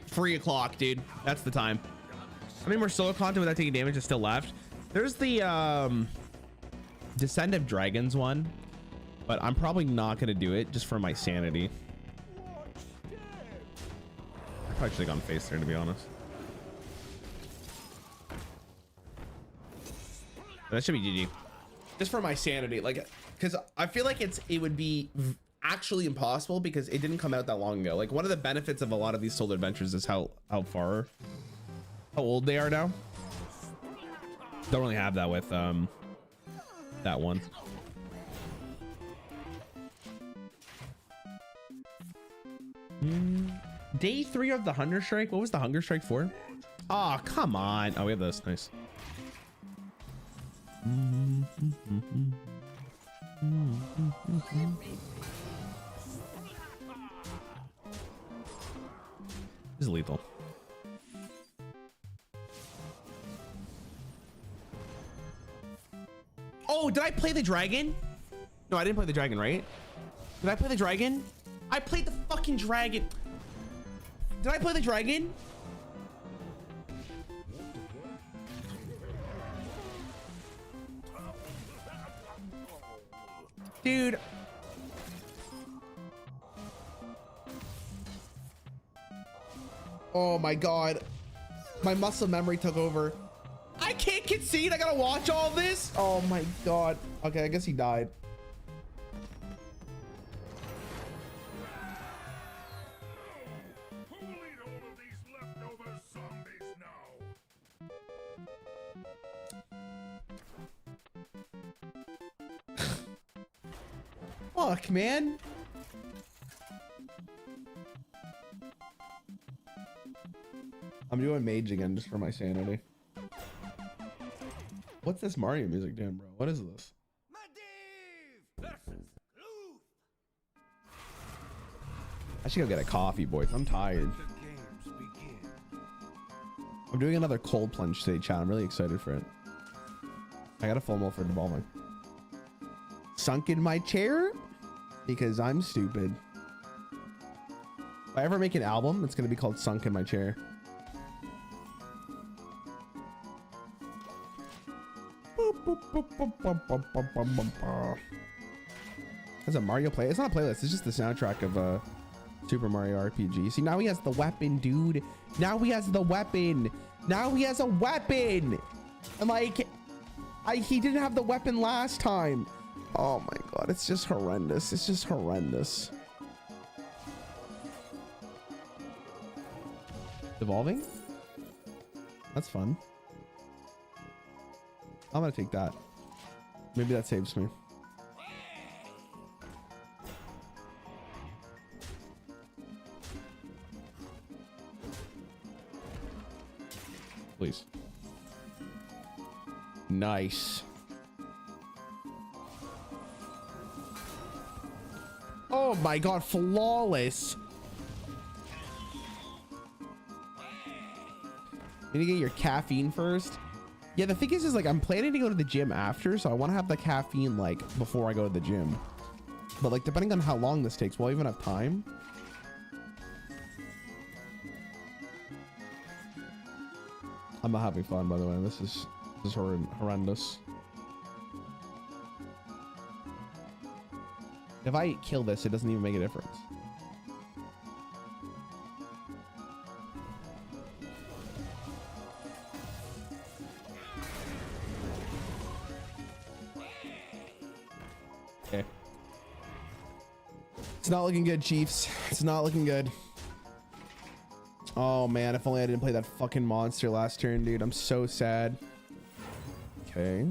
free o'clock, dude. That's the time. How many more solo content without taking damage is still left? There's the Descent of Dragons one, but I'm probably not gonna do it just for my sanity. I probably should have gone face there, to be honest. That should be GG. Just for my sanity, like, because I feel like it would be actually impossible because it didn't come out that long ago. Like, one of the benefits of a lot of these solo adventures is how old they are now. Don't really have that with that one. Day 3 of the Hunger Strike. What was the Hunger Strike for? Oh, come on. Oh, we have this. Nice. This is lethal. Oh, did I play the dragon? No, I didn't play the dragon, right? Did I play the dragon? I played the fucking dragon. Did I play the dragon? Dude. Oh my god. My muscle memory took over. I can't concede. I gotta watch all this. Oh my god. Okay, I guess he died. Who will eat all of these leftover zombies now? Fuck, man. I'm doing mage again just for my sanity. What's this Mario music doing, bro? What is this? Medivh versus Glue. I should go get a coffee, boys. I'm tired. The games begin. I'm doing another cold plunge today, chat. I'm really excited for it. I got a full mult for devolving. Sunk in my chair because I'm stupid. If I ever make an album, it's gonna be called Sunk in My Chair. That's a Mario play. It's not a playlist. It's just the soundtrack of Super Mario RPG. See, now he has the weapon, dude. Now he has the weapon. Now he has a weapon. And like, he didn't have the weapon last time. Oh my god, it's just horrendous. It's just horrendous. Devolving? That's fun. I'm gonna take that. Maybe that saves me. Please. Nice. Oh my god, flawless. You need to get your caffeine first. Yeah, the thing is like I'm planning to go to the gym after, so I want to have the caffeine like before I go to the gym. But like depending on how long this takes, will I even have time? I'm not having fun, by the way. This is horrendous. If I kill this, it doesn't even make a difference. Okay. It's not looking good, Chiefs. It's not looking good. Oh man, if only I didn't play that fucking monster last turn, dude. I'm so sad. Okay.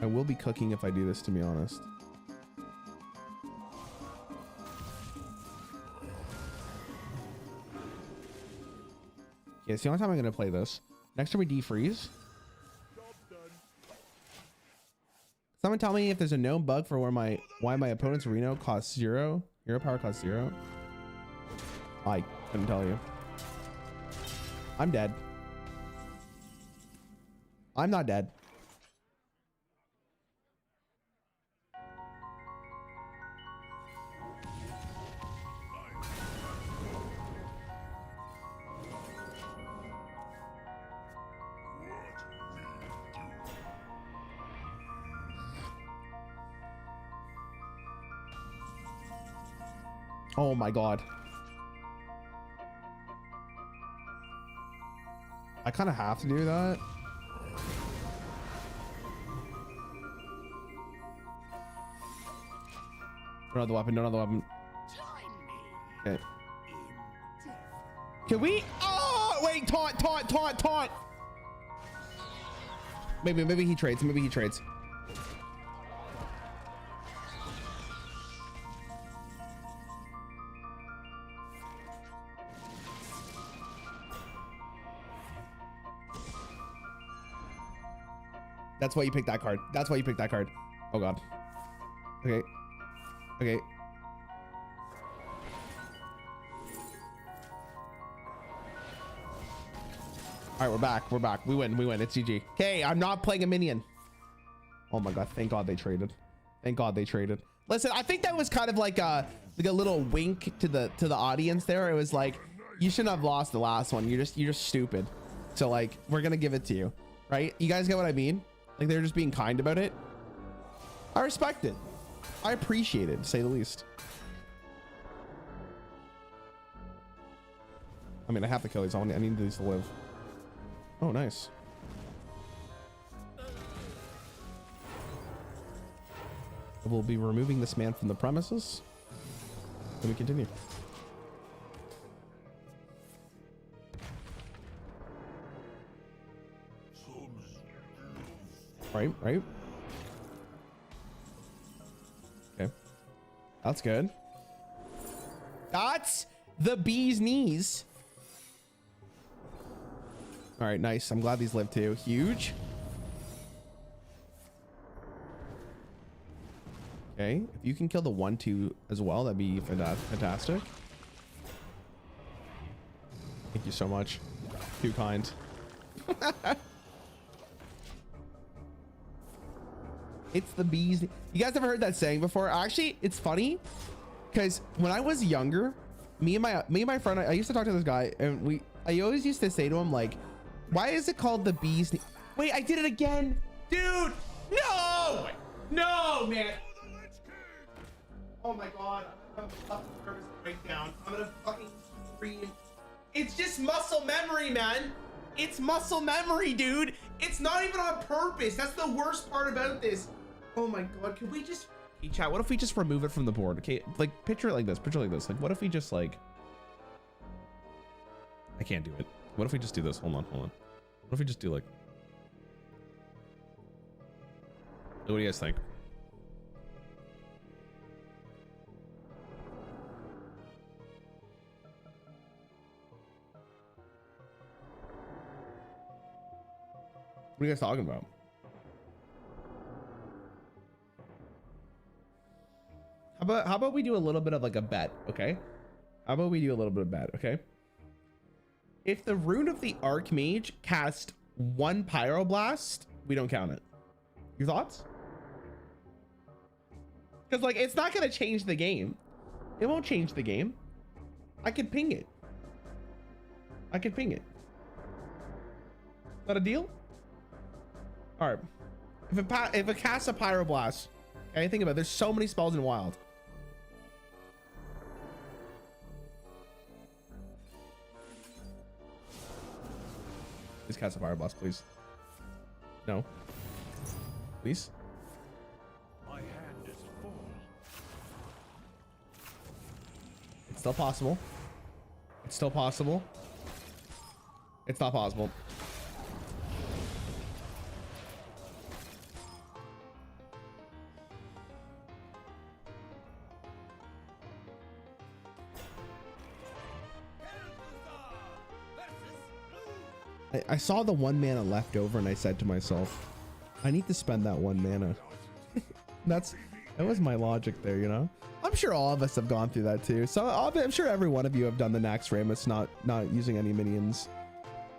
I will be cooking if I do this, to be honest. Yeah, it's the only time I'm gonna play this. Next time we defreeze. Someone tell me if there's a known bug for why my opponent's Reno costs 0. Hero power costs 0. I couldn't tell you. I'm dead. I'm not dead. Oh my god. I kind of have to do that. Don't have the weapon, don't have the weapon. Okay. Can we? Oh, wait, taunt. Maybe he trades, That's why you picked that card. Oh god. Okay. All right, we're back. We win. It's GG. Okay, I'm not playing a minion. Oh my god, thank god they traded. Listen, I think that was kind of like a little wink to the audience there. It was like, you shouldn't have lost the last one. You're just stupid. So like, we're gonna give it to you, right? You guys get what I mean? Like, they're just being kind about it. I respect it. I appreciate it, to say the least. I mean, I have to kill these. I need these to live. Oh, nice. We'll be removing this man from the premises. Let me continue. Right. Okay. That's good. That's the bee's knees. All right, nice. I'm glad these live too. Huge. Okay, if you can kill the 1/2 as well, that'd be fantastic. Thank you so much. Too kind. It's the bees. You guys ever heard that saying before? Actually, it's funny because when I was younger, me and my friend, I used to talk to this guy, and I always used to say to him, like, why is it called the bees? Wait, I did it again, dude. No, man. Oh my god, I'm gonna fucking nervous breakdown. I'm gonna fucking scream. It's just muscle memory, man. It's muscle memory, dude. It's not even on purpose. That's the worst part about this. Oh my god, can we just... Hey, chat, what if we just remove it from the board? Okay, like, picture it like this. Like, what if we just, like... I can't do it. What if we just do this? Hold on. What if we just do, like... What do you guys think? What are you guys talking about? How about we do a little bit of like a bet, okay? If the Rune of the Archmage cast 1 Pyroblast, we don't count it. Your thoughts? Because like, it's not gonna change the game. It won't change the game. I could ping it. Is that a deal? All right. If it casts a Pyroblast, okay, think about it. There's so many spells in Wild. Please cast a Pyroblast, please. No. Please. My hand is full. still possible. It's still possible. It's not possible. I saw the 1 mana left over and I said to myself, I need to spend that 1 mana. That was my logic there, you know? I'm sure all of us have gone through that too. So I'm sure every one of you have done the Naxxrammas not using any minions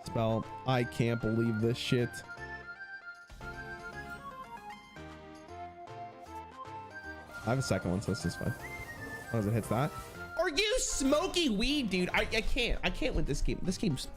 spell. I can't believe this shit. I have a second one, so this is fine. As long as it hits that. Are you smoking weed, dude? I can't win this game. This game's...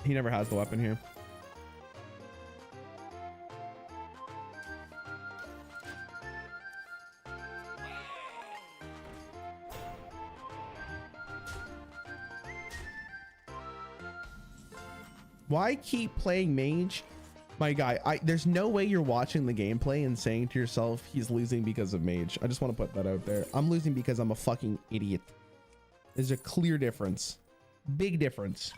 He never has the weapon here. Why keep playing mage? My guy, there's no way you're watching the gameplay and saying to yourself, he's losing because of mage. I just want to put that out there. I'm losing because I'm a fucking idiot. There's a clear difference. Big difference.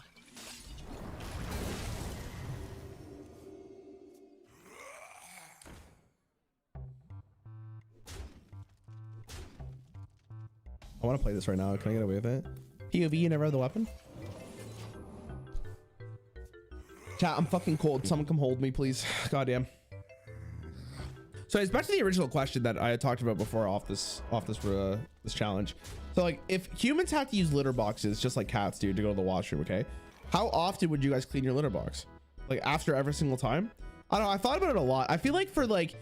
I want to play this right now. Can I get away with it? POV, you never have the weapon? Chat, I'm fucking cold. Someone come hold me, please. Goddamn. So it's back to the original question that I had talked about before off this challenge. So like, if humans have to use litter boxes just like cats do to go to the washroom, okay? How often would you guys clean your litter box? Like after every single time? I don't know. I thought about it a lot. I feel like for like,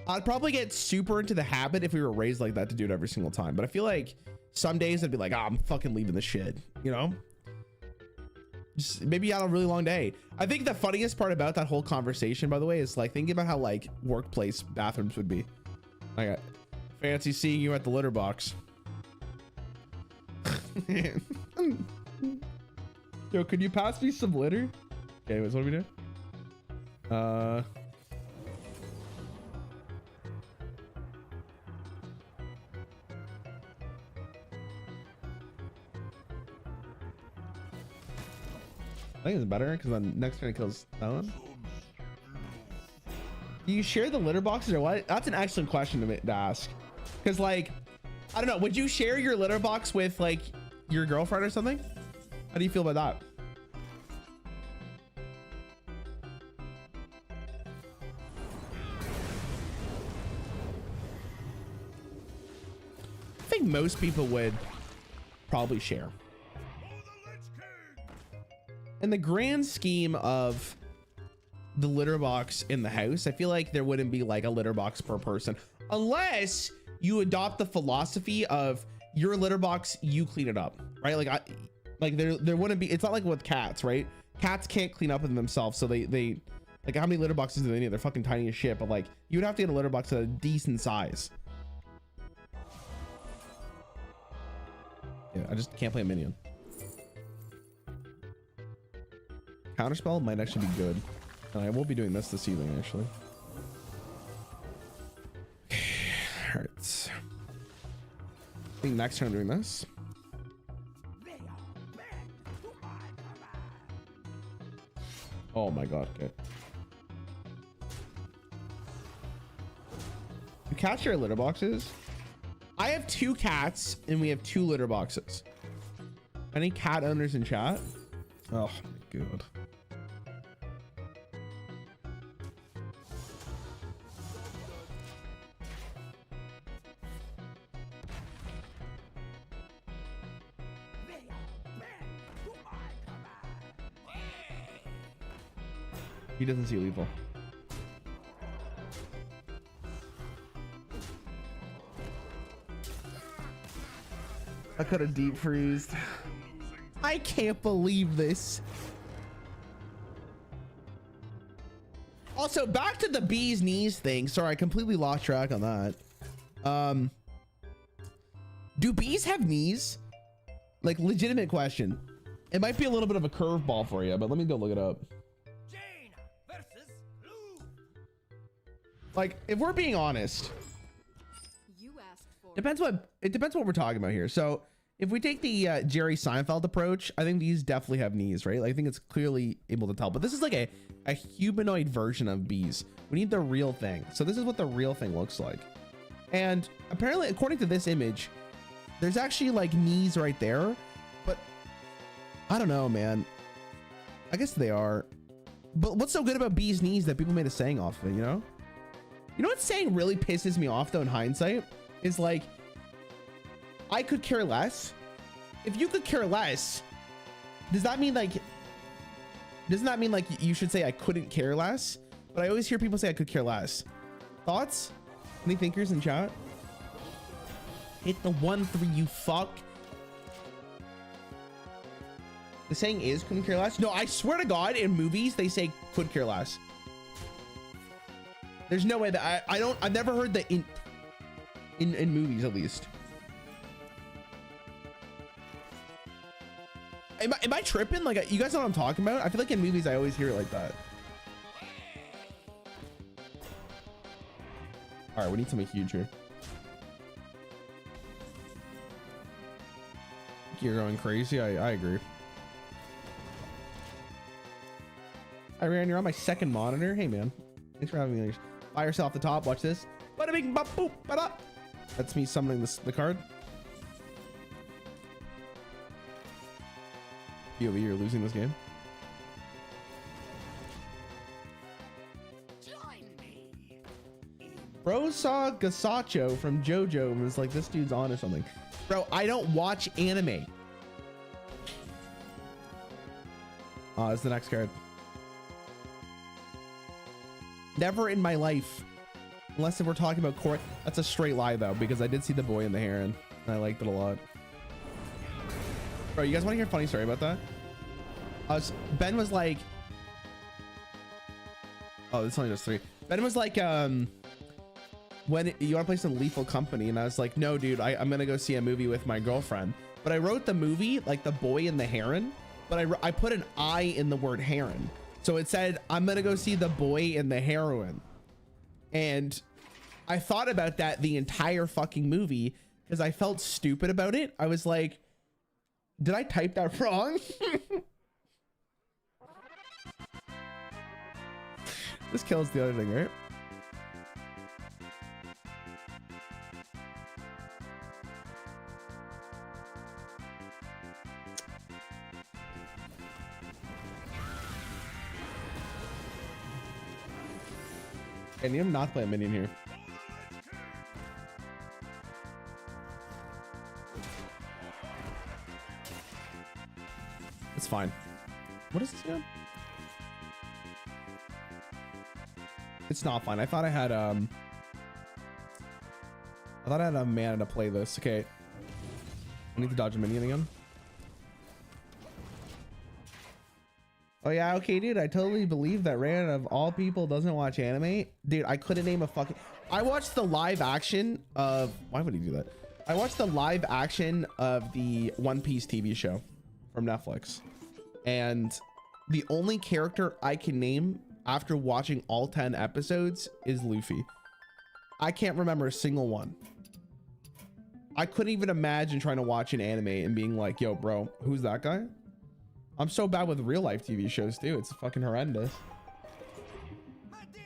I'd probably get super into the habit if we were raised like that to do it every single time. But I feel like some days I'd be like, oh, I'm fucking leaving this shit, you know? Just maybe on a really long day. I think the funniest part about that whole conversation, by the way, is like thinking about how like workplace bathrooms would be. I got fancy seeing you at the litter box. Yo, could you pass me some litter? Okay, anyways, what do we do? I think it's better because then next turn it kills that one. Do you share the litter boxes or what? That's an excellent question to ask. Because like, I don't know, would you share your litter box with like your girlfriend or something? How do you feel about that? I think most people would probably share. In the grand scheme of the litter box in the house, I feel like there wouldn't be like a litter box per person unless you adopt the philosophy of your litter box, you clean it up, right? Like there wouldn't be, it's not like with cats, right? Cats can't clean up themselves. So they like, how many litter boxes do they need? They're fucking tiny as shit, but like you would have to get a litter box at a decent size. Yeah, I just can't play a minion. Counterspell might actually be good. And I will be doing this evening, actually. Hurts. I think next turn I'm doing this. Oh my god, okay. You cats share litter boxes? I have 2 cats and we have 2 litter boxes. Any cat owners in chat? Oh my god. He doesn't see lethal. I could have deep freezed. I can't believe this. Also, back to the bee's knees thing. Sorry, I completely lost track on that. Do bees have knees? Like, legitimate question. It might be a little bit of a curveball for you, but let me go look it up. Jane versus Lou. Like, if we're being honest, You asked for depends what we're talking about here. So if we take the Jerry Seinfeld approach, I think these definitely have knees, right? Like, I think it's clearly able to tell, but this is like a humanoid version of bees. We need the real thing. So this is what the real thing looks like. And apparently, according to this image, there's actually like knees right there, but I don't know, man. I guess they are. But what's so good about bees' knees that people made a saying off of it, you know? You know what saying really pisses me off though in hindsight? Is like, I could care less. If you could care less, does that mean like, doesn't that mean like you should say I couldn't care less? But I always hear people say I could care less. Thoughts? Any thinkers in chat? Hit the 1-3, you fuck. The saying is couldn't care less. No, I swear to God, in movies they say could care less. There's no way that I've never heard that in movies at least. Am I tripping? Like, you guys know what I'm talking about? I feel like in movies I always hear it like that. All right, we need something huge here. You're going crazy. I agree. Hi, Rarran, you're on my second monitor. Hey, man. Thanks for having me. Fire yourself off the top. Watch this. Bada bing, ba boop, bada. That's me summoning the card. POV, you're losing this game. Join me. Bro saw Gasacho from JoJo and was like, this dude's on or something. Bro, I don't watch anime. Oh, it's the next card. Never in my life. Unless if we're talking about court. That's a straight lie though, because I did see The Boy and the Heron and I liked it a lot. Bro, you guys want to hear a funny story about that? Ben was like, oh, it's only just 3. Ben was like, when you want to play some Lethal Company, and I was like, no, dude, I'm gonna go see a movie with my girlfriend. But I wrote the movie like The Boy and the Heron, but I put an I in the word heron, so it said I'm gonna go see The Boy and the Heroine. And I thought about that the entire fucking movie because I felt stupid about it. I was like, did I type that wrong? This kills the other thing, right? And you have not play a minion here. It's fine. What is this again? It's not fine. I thought I had a mana to play this. Okay. I need to dodge a minion again. Oh yeah, okay, dude. I totally believe that Rarran of all people doesn't watch anime. Dude, I couldn't name a fucking. I watched the live action of. Why would he do that? I watched the live action of the One Piece TV show from Netflix, and the only character I can name after watching all 10 episodes is Luffy. I can't remember a single one. I couldn't even imagine trying to watch an anime and being like, yo, bro, who's that guy? I'm so bad with real life TV shows too. It's fucking horrendous. Medivh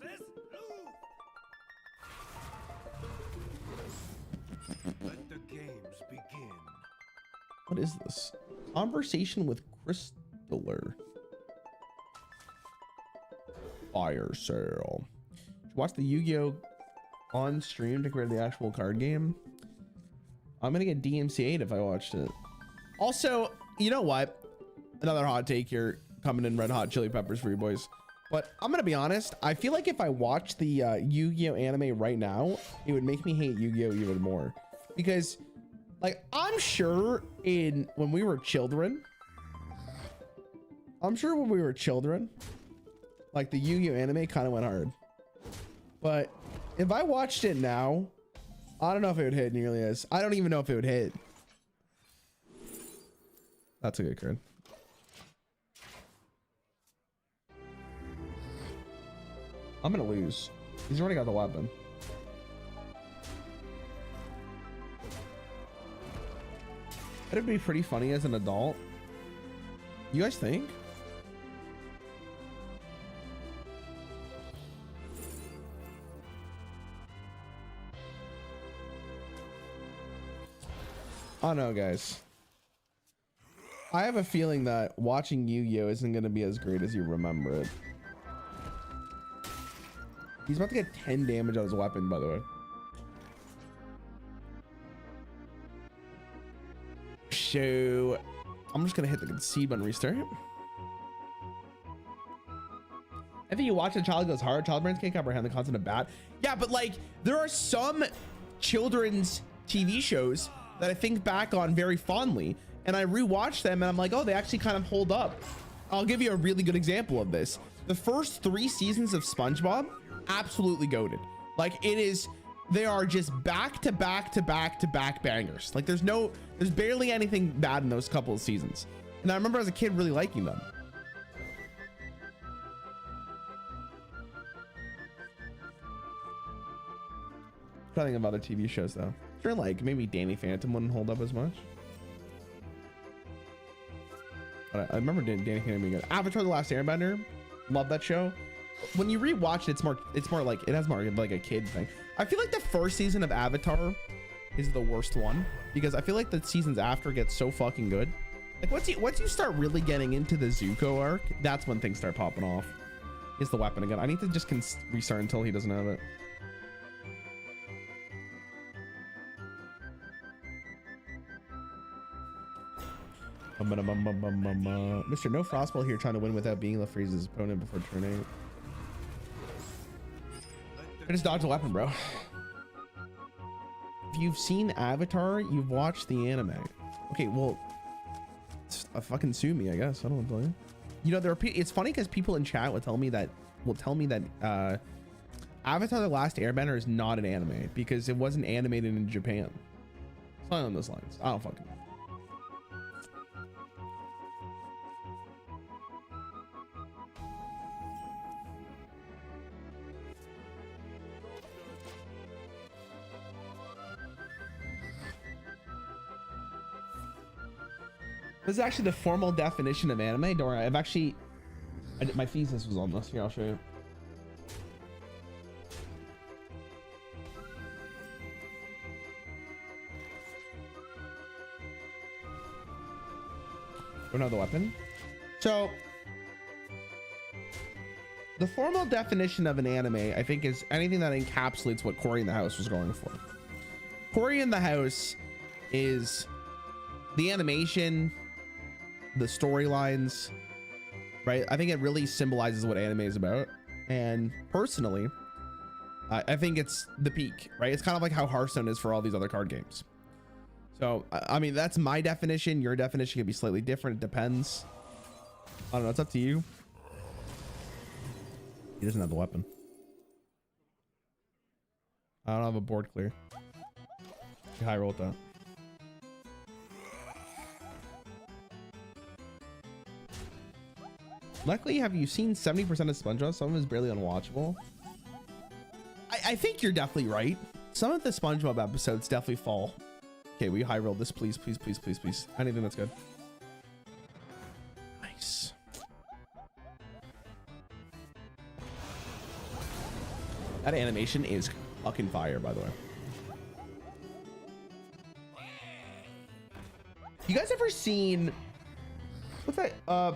versus Lou. Let the games begin. What is this? Conversation with Crystaller. Fire sale. Watch the Yu-Gi-Oh on stream to compare the actual card game. I'm gonna get DMCA'd if I watched it. Also, you know what? Another hot take here coming in, red hot chili peppers for you boys. But I'm gonna be honest. I feel like if I watched the Yu-Gi-Oh anime right now, it would make me hate Yu-Gi-Oh even more. Because, like, I'm sure when we were children, like the Yu-Gi-Oh anime kind of went hard. But If I watched it now, I don't know if it would hit nearly as. I don't even know if it would hit. That's a good card. I'm gonna lose. He's already got the weapon. It'd be pretty funny as an adult. You guys think? I don't know, guys. I have a feeling that watching Yu-Gi-Oh isn't going to be as great as you remember it. He's about to get 10 damage on his weapon, by the way. So I'm just going to hit the concede button, restart. I think you watch a child goes hard. Child brains can't comprehend the concept of bad. Yeah, but like there are some children's TV shows that I think back on very fondly, and I rewatch them and I'm like, oh, they actually kind of hold up. I'll give you a really good example of this. The first 3 seasons of SpongeBob, absolutely goated. Like it is, they are just back to back to back to back bangers. Like there's barely anything bad in those couple of seasons. And I remember as a kid really liking them. Trying to think of other TV shows though. Sure, like maybe Danny Phantom wouldn't hold up as much. But I remember Danny Phantom being good. Avatar: The Last Airbender, love that show. When you rewatch it, it's more like it has more like a kid thing. I feel like the first season of Avatar is the worst one because I feel like the seasons after get so fucking good. Like once you start really getting into the Zuko arc, that's when things start popping off. Is the weapon again? I need to just restart until he doesn't have it. Mr. No Frostball here trying to win without being able to freeze his opponent before turn 8. I just dodged a weapon, bro. If you've seen Avatar, you've watched the anime. Okay, well, fucking sue me, I guess. I don't want to tell you. You know, it's funny because people in chat will tell me that Avatar: The Last Airbender is not an anime because it wasn't animated in Japan. Something on those lines. I don't fucking know. This is actually the formal definition of anime. Don't worry, my thesis was on this. Here, I'll show you. Don't have the weapon. So, the formal definition of an anime, I think, is anything that encapsulates what Cory in the House was going for. Cory in the House is the animation, the storylines, right? I think it really symbolizes what anime is about. And personally, I think it's the peak, right? It's kind of like how Hearthstone is for all these other card games. So, I mean, that's my definition. Your definition can be slightly different. It depends. I don't know. It's up to you. He doesn't have the weapon. I don't have a board clear. High roll with that. Luckily, have you seen 70% of SpongeBob? Some of it is barely unwatchable. I think you're definitely right. Some of the SpongeBob episodes definitely fall. Okay, will you high roll this, please, please, please, please, please? Anything that's good. Nice. That animation is fucking fire, by the way. You guys ever seen... What's that?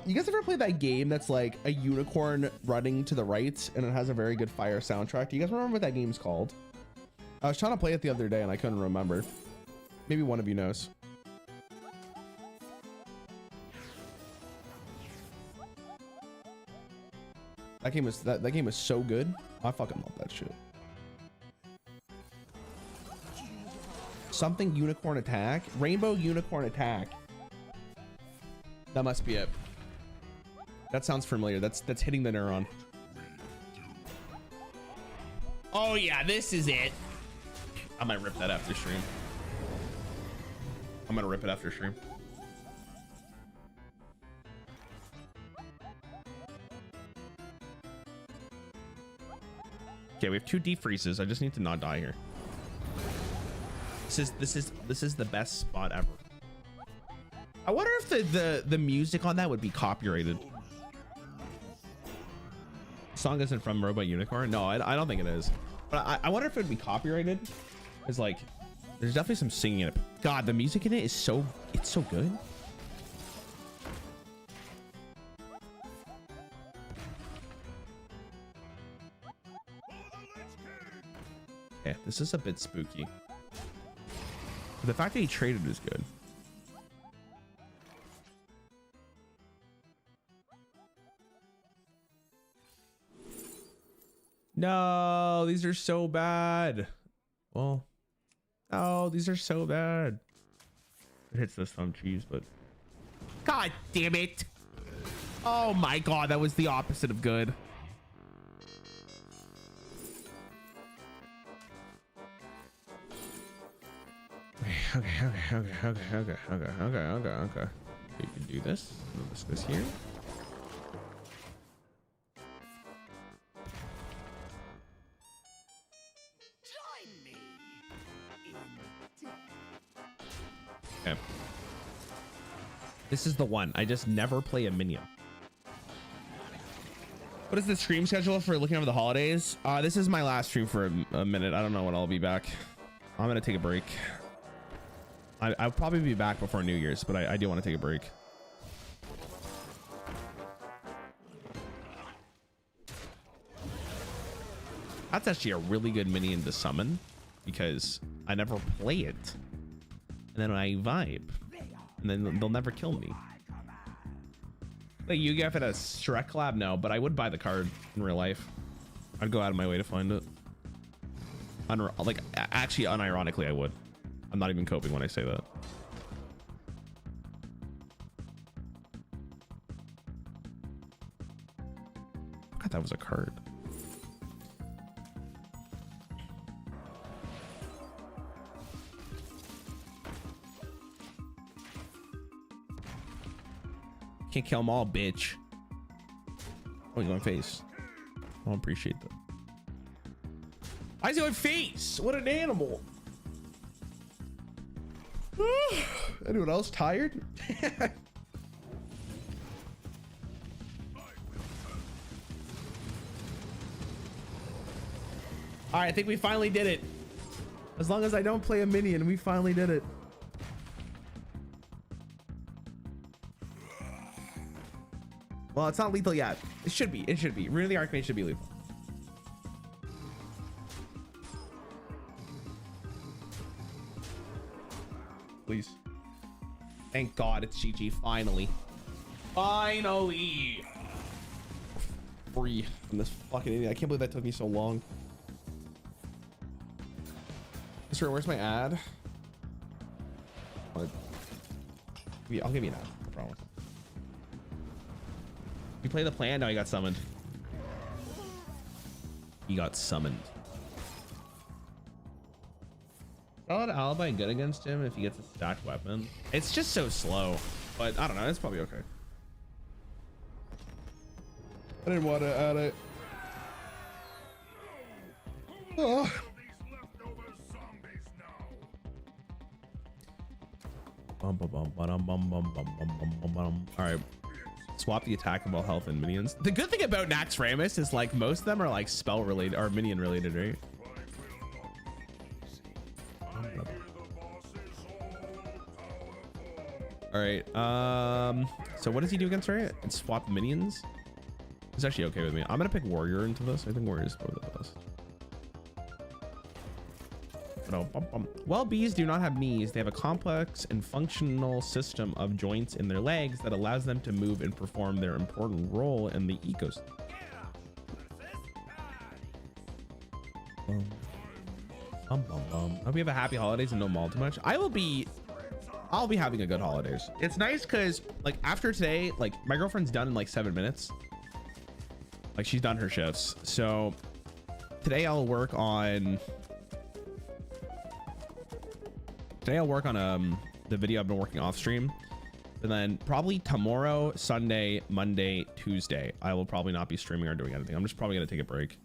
You guys ever played that game that's like a unicorn running to the right and it has a very good fire soundtrack? Do you guys remember what that game's called? I was trying to play it the other day and I couldn't remember. Maybe one of you knows. That game was so good. I fucking love that shit. Something unicorn attack. Rainbow unicorn attack. That must be it. That sounds familiar. That's hitting the neuron. Oh yeah, this is it. I might rip that after stream. I'm gonna rip it after stream. Okay, we have 2 deep freezes. I just need to not die here. This is the best spot ever. I wonder if the music on that would be copyrighted. Song isn't from Robot Unicorn. No, I don't think it is. But I wonder if it would be copyrighted. It's like there's definitely some singing in it. God, the music in it is so good. Yeah, this is a bit spooky. The fact that he traded is good. No, these are so bad. Well, oh, these are so bad. It hits this thumb cheese, but God damn it. Oh my God, that was the opposite of good. Okay. You can do this. This here. Join me in Okay. This is the one. I just never play a minion. What is the stream schedule for looking over the holidays? This is my last stream for a minute. I don't know when I'll be back. I'm gonna take a break. I'll probably be back before New Year's, but I do want to take a break. That's actually a really good minion to summon because I never play it. And then I vibe. And then they'll never kill me. Like you get it at a Shrek collab? No, but I would buy the card in real life. I'd go out of my way to find it. Like, actually, unironically, I would. I'm not even coping when I say that. I thought that was a card. Can't kill them all, bitch. Oh, he's going face. I don't appreciate that. Why is he going face? What an animal. Anyone else tired? All right, I think we finally did it. As long as I don't play a minion, we finally did it. Well, it's not lethal yet. It should be. It should be. Really, Archmage should be lethal. Please. Thank God it's GG. Finally. Finally. Free from this fucking idiot. I can't believe that took me so long. Sir, where's my ad? I'll give you an ad. No problem. You play the plan? No, he got summoned. He got summoned. Solid alibi good against him if he gets a stacked weapon. It's just so slow, but I don't know. It's probably okay. I didn't want to add it. Oh. All right. Swap the attackable health and minions. The good thing about Naxxrammas is like most of them are like spell related or minion related, right? All right. So what does he do against Rarran? And swap minions. It's actually okay with me. I'm gonna pick warrior into this. I think warrior is probably the best. Well, bees do not have knees. They have a complex and functional system of joints in their legs that allows them to move and perform their important role in the ecosystem. Hope you have a happy holidays and no maul too much. I'll be having a good holidays. It's nice because like after today, like my girlfriend's done in like 7 minutes. Like she's done her shifts. So today I'll work on the video I've been working off stream, and then probably tomorrow, Sunday, Monday, Tuesday I will probably not be streaming or doing anything. I'm just probably gonna take a break.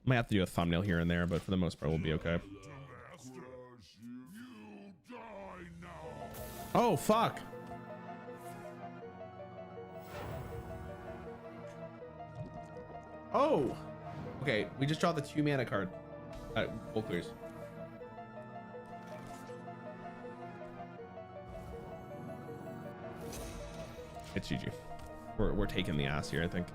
Might have to do a thumbnail here and there, but for the most part we'll be okay. Oh fuck. Oh, okay, we just draw the 2 mana card. Full clears. It's GG. We're taking the ass here, I think.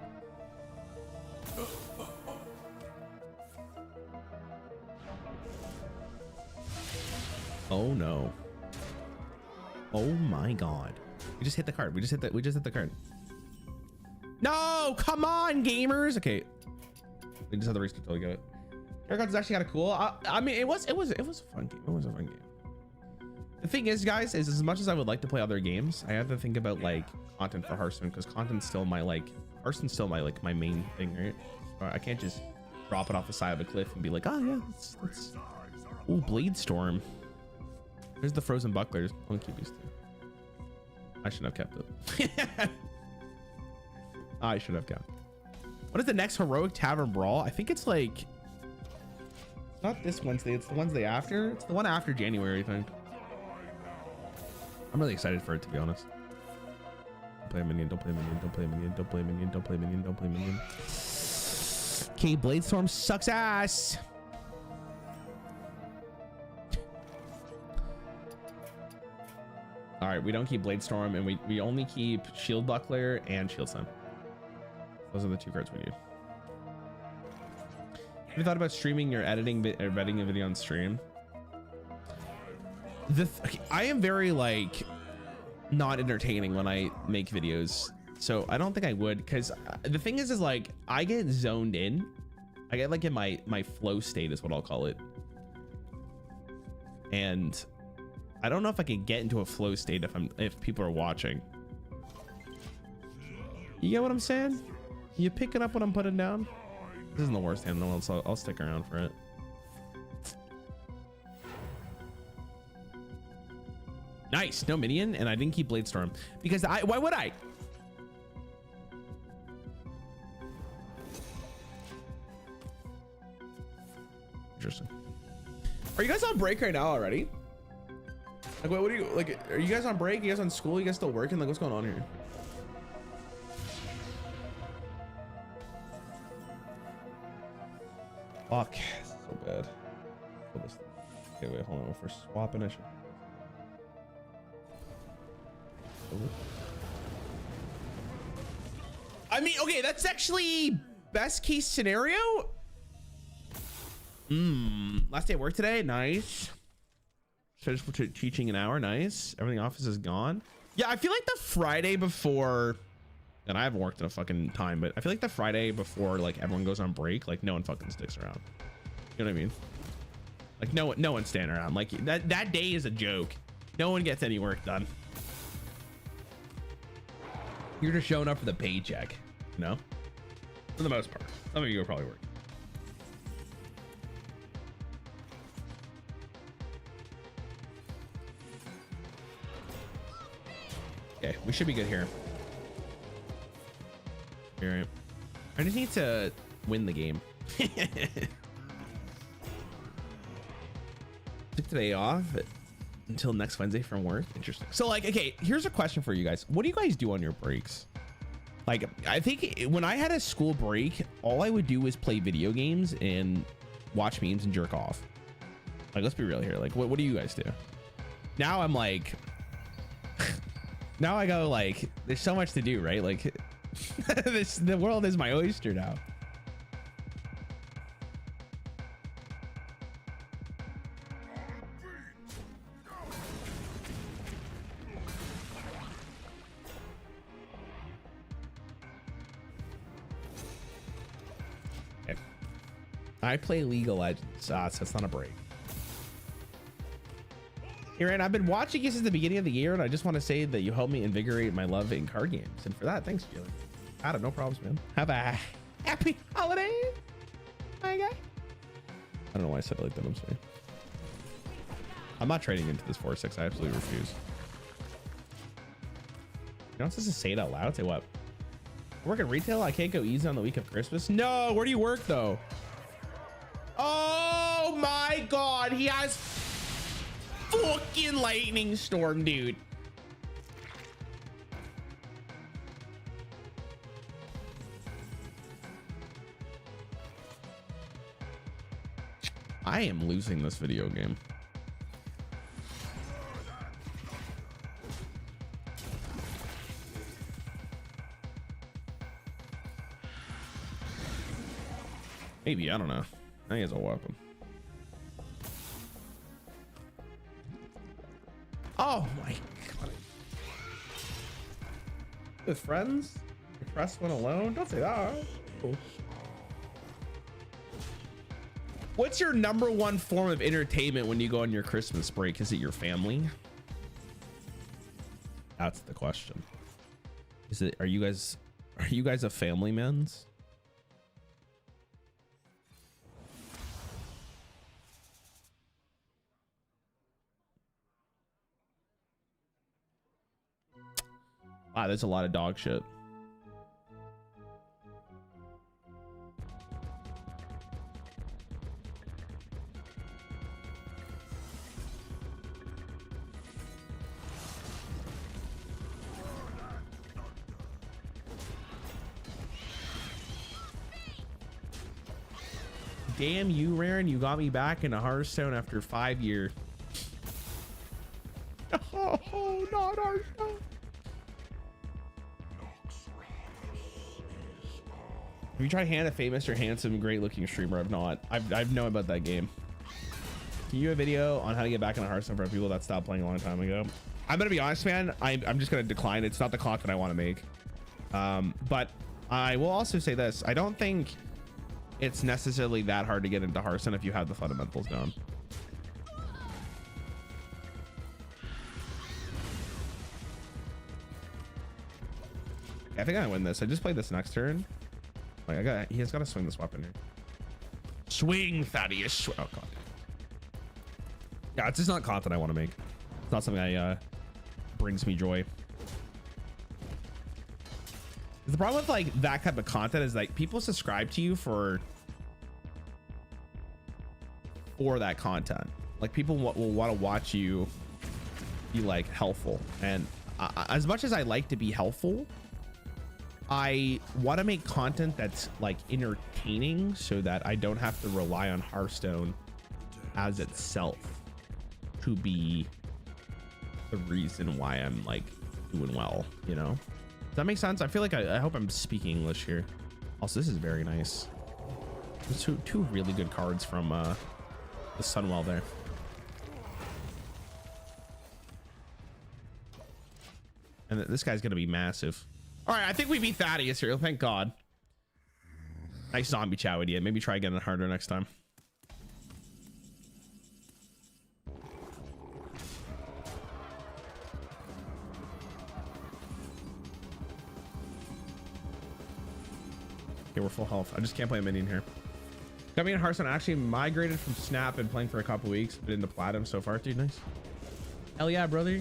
Oh no. Oh my god. We just hit the card. We just hit the card. No, come on, gamers. Okay. We just had the race to totally get it. Haircuts is actually kind of cool. I mean, it was a fun game. It was a fun game. The thing is, guys, is as much as I would like to play other games, I have to think about like content for Hearthstone, because content's still my Hearthstone's still my main thing, right? I can't just drop it off the side of a cliff and be like, oh yeah, let's... Ooh, Blade Storm. There's the frozen bucklers. I'll keep these two. I should have kept it. I should have kept. What is the next Heroic Tavern Brawl? I think it's like, not this Wednesday, it's the Wednesday after. It's the one after January, I think. I'm really excited for it, to be honest. Don't play a minion, don't play a minion, don't play a minion, don't play a minion, don't play a minion, don't play a minion. Okay, Blade Storm sucks ass. All right, we don't keep Blade Storm, and we only keep Shield Buckler and Shield Sun. Those are the 2 cards we need. Have you thought about streaming or editing a video on stream? Okay, I am very like not entertaining when I make videos, so I don't think I would, because the thing is like I get zoned in. I get like in my flow state is what I'll call it, and I don't know if I can get into a flow state if people are watching. You get what I'm saying? You picking up what I'm putting down? This isn't the worst hand in the world, so I'll stick around for it. Nice, no minion, and I didn't keep Blade Storm because why would I? Interesting. Are you guys on break right now already? Like, what do you like? Are you guys on break? You guys on school? You guys still working? Like, what's going on here? Fuck, this is so bad. Okay, wait, hold on. If we're swapping it. I mean, okay, that's actually best case scenario. Last day at work today. Nice. Finished for teaching an hour. Nice. Everything office is gone. Yeah, I feel like the Friday before, and I haven't worked in a fucking time, but I feel like the Friday before like everyone goes on break, like no one fucking sticks around. You know what I mean? Like no one's standing around. Like that day is a joke. No one gets any work done. You're just showing up for the paycheck, you know? For the most part. Some of you are probably working. Okay, we should be good here. All right. I just need to win the game. Took today off until next Wednesday from work. Interesting. So like, okay, here's a question for you guys. What do you guys do on your breaks? Like, I think when I had a school break, all I would do was play video games and watch memes and jerk off. Like, let's be real here. Like, what do you guys do? Now I'm like, now I go like, there's so much to do, right? Like, the world is my oyster now. Okay. I play League of Legends, so it's not a break. Aaron, I've been watching you since the beginning of the year, and I just want to say that you helped me invigorate my love in card games. And for that, thanks, Jillian. Adam, no problems, man. Have a happy holiday, my my guy. I don't know why I said it like that. I'm sorry. I'm not trading into this 4-6. I absolutely refuse. You're not supposed to say it out loud. Say what? I work in retail. I can't go easy on the week of Christmas. No, where do you work though? Oh my God, he has fucking lightning storm, dude. I am losing this video game. Maybe, I don't know. I think it's a weapon. Oh my God. With friends? You press one alone? Don't say that. Cool. What's your number one form of entertainment when you go on your Christmas break? Is it your family? That's the question. Is it, are you guys a family man's? Wow, there's a lot of dog shit. Damn you, Rarran, you got me back into Hearthstone after 5 years. Oh, not Hearthstone. Have you tried Hannah, famous or handsome, great looking streamer? I've not. I've known about that game. Can you do a video on how to get back into Hearthstone for people that stopped playing a long time ago? I'm gonna be honest, man. I'm just gonna decline. It's not the content I want to make. But I will also say this. I don't think it's necessarily that hard to get into Hearthstone if you have the fundamentals down. Yeah, I think I win this. I just played this next turn. Like he has got to swing this weapon here. Swing, Thaddeus. Oh God. Yeah, it's just not content I want to make. It's not something I brings me joy. The problem with like that type of content is like people subscribe to you for that content. Like people will want to watch you be like helpful, and as much as I like to be helpful, I want to make content that's like entertaining so that I don't have to rely on Hearthstone as itself to be the reason why I'm like doing well, you know? Does that make sense? I feel like I hope I'm speaking English here. Also, this is very nice. There's two really good cards from the Sunwell there. And this guy's gonna be massive. All right, I think we beat Thaddeus here. Thank God. Nice zombie chow idiot. Maybe try getting harder next time. Okay, we're full health. I just can't play a minion here. Got me in Hearthstone. I actually migrated from Snap and playing for a couple weeks, but into Platinum so far. Dude, nice. Hell yeah, brother.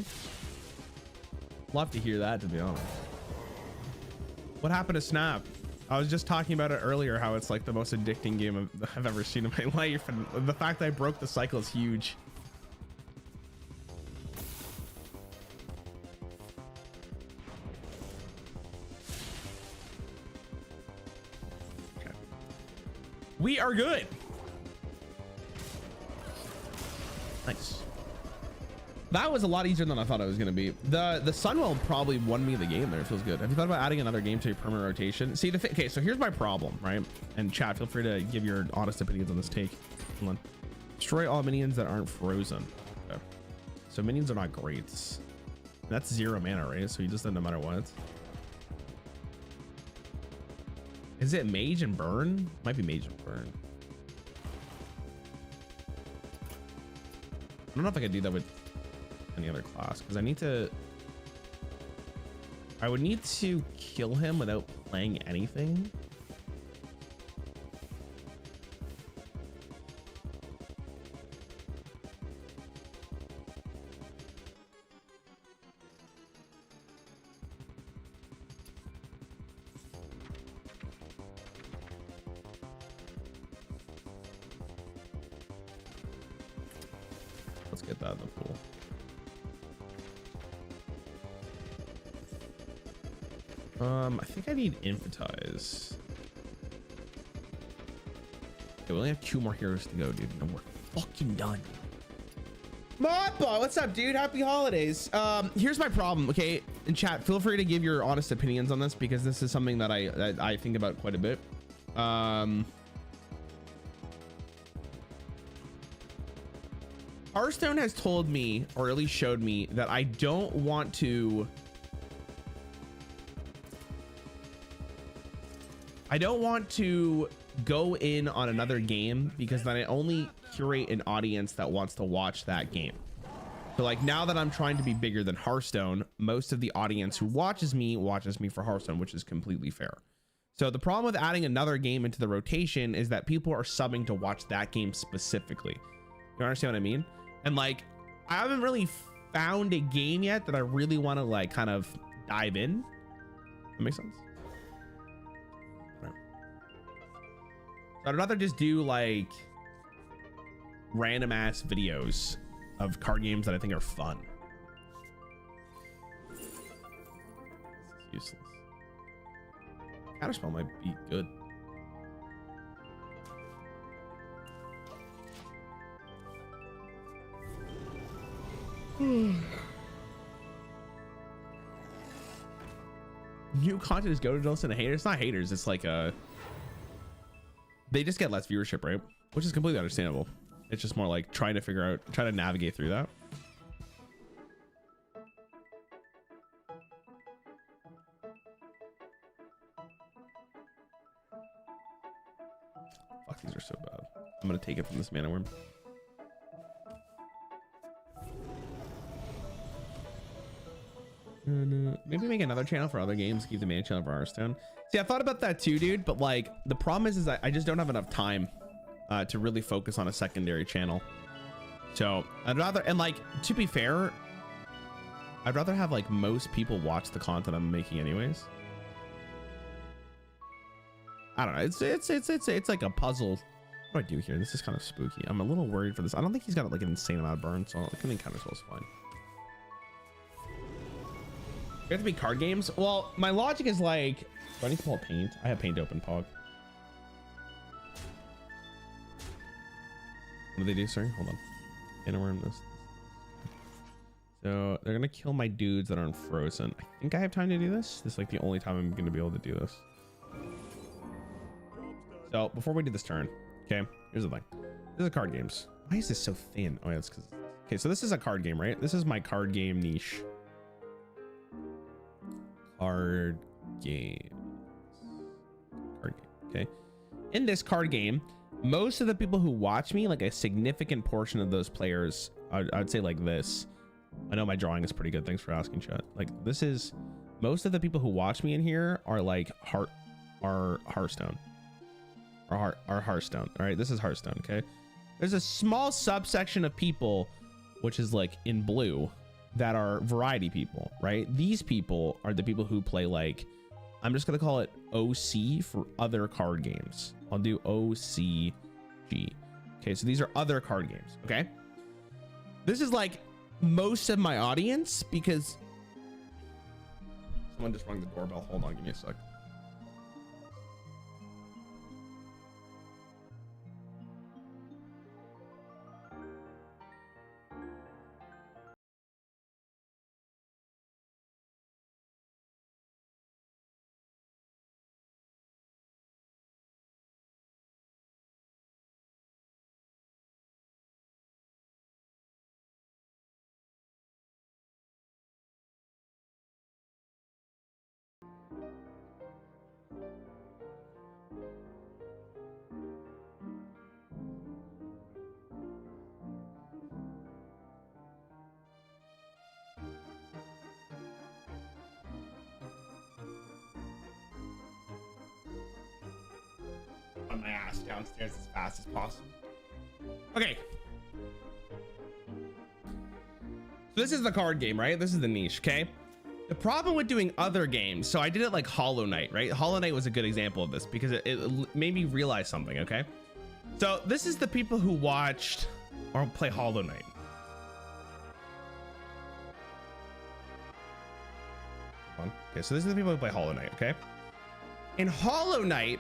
Love to hear that, to be honest. What happened to Snap? I was just talking about it earlier, how it's like the most addicting game I've ever seen in my life, and the fact that I broke the cycle is huge. Okay. We are good. Nice. That was a lot easier than I thought it was going to be. The Sunwell probably won me the game there. It feels good. Have you thought about adding another game to your permanent rotation? See, okay, so here's my problem, right? And chat, feel free to give your honest opinions on this take. Hold on. Destroy all minions that aren't frozen. Okay. So minions are not great. That's 0 mana, right? So you just did no matter what. Is it Mage and Burn? Might be Mage and Burn. I don't know if I could do that with any other class, because I would need to kill him without playing anything. Let's get that in the pool. I think I need Infatize. Okay, we only have 2 more heroes to go, dude, and we're fucking done. Modball, what's up, dude? Happy holidays. Here's my problem, okay? In chat, feel free to give your honest opinions on this because this is something that I think about quite a bit. Hearthstone has told me, or at least showed me, that I don't want to go in on another game because then I only curate an audience that wants to watch that game. So like now that I'm trying to be bigger than Hearthstone, most of the audience who watches me for Hearthstone, which is completely fair. So the problem with adding another game into the rotation is that people are subbing to watch that game specifically. You understand what I mean? And like, I haven't really found a game yet that I really want to like kind of dive in. That makes sense. I'd rather just do like random ass videos of card games that I think are fun. This is useless. Counterspell might be good. New content is go to listen to haters. It's not haters. It's like they just get less viewership, right? Which is completely understandable. It's just more like trying to navigate through that. Fuck, these are so bad. I'm gonna take it from this mana worm. Maybe make another channel for other games, keep the main channel for Hearthstone. See, I thought about that too, dude, but like the problem is I just don't have enough time to really focus on a secondary channel. So I'd rather, and like to be fair, I'd rather have like most people watch the content I'm making anyways. I don't know. It's like a puzzle. What do I do here? This is kind of spooky. I'm a little worried for this. I don't think he's got like an insane amount of burn, so I think Counterspell's fine. You have to be card games. Well, my logic is like, do I need to pull paint? I have paint open, Pog. What do they do? Sorry, hold on. Innerworm this. So they're gonna kill my dudes that aren't frozen. I think I have time to do this. This is like the only time I'm gonna be able to do this. So before we do this turn, okay, here's the thing. This is a card games. Why is this so thin? Oh yeah, that's because. Okay, so this is a card game, right? This is my card game niche. Card game. Okay. In this card game, most of the people who watch me, like a significant portion of those players, I'd say like this. I know my drawing is pretty good. Thanks for asking, chat. Like this is most of the people who watch me in here are like Hearthstone. Or Hearthstone. All right, this is Hearthstone. Okay. There's a small subsection of people, which is like in blue, that are variety people, right? These people are the people who play like, I'm just gonna call it OC for other card games. I'll do OCG. Okay, so these are other card games, okay? This is like most of my audience because someone just rang the doorbell. Hold on, give me a sec. My ass downstairs as fast as possible. Okay. So this is the card game, right? This is the niche, okay? The problem with doing other games, so I did it like Hollow Knight, right? Hollow Knight was a good example of this because it made me realize something, okay? So this is the people who watched or play Hollow Knight. on. Okay, so this is the people who play Hollow Knight, okay? In Hollow Knight,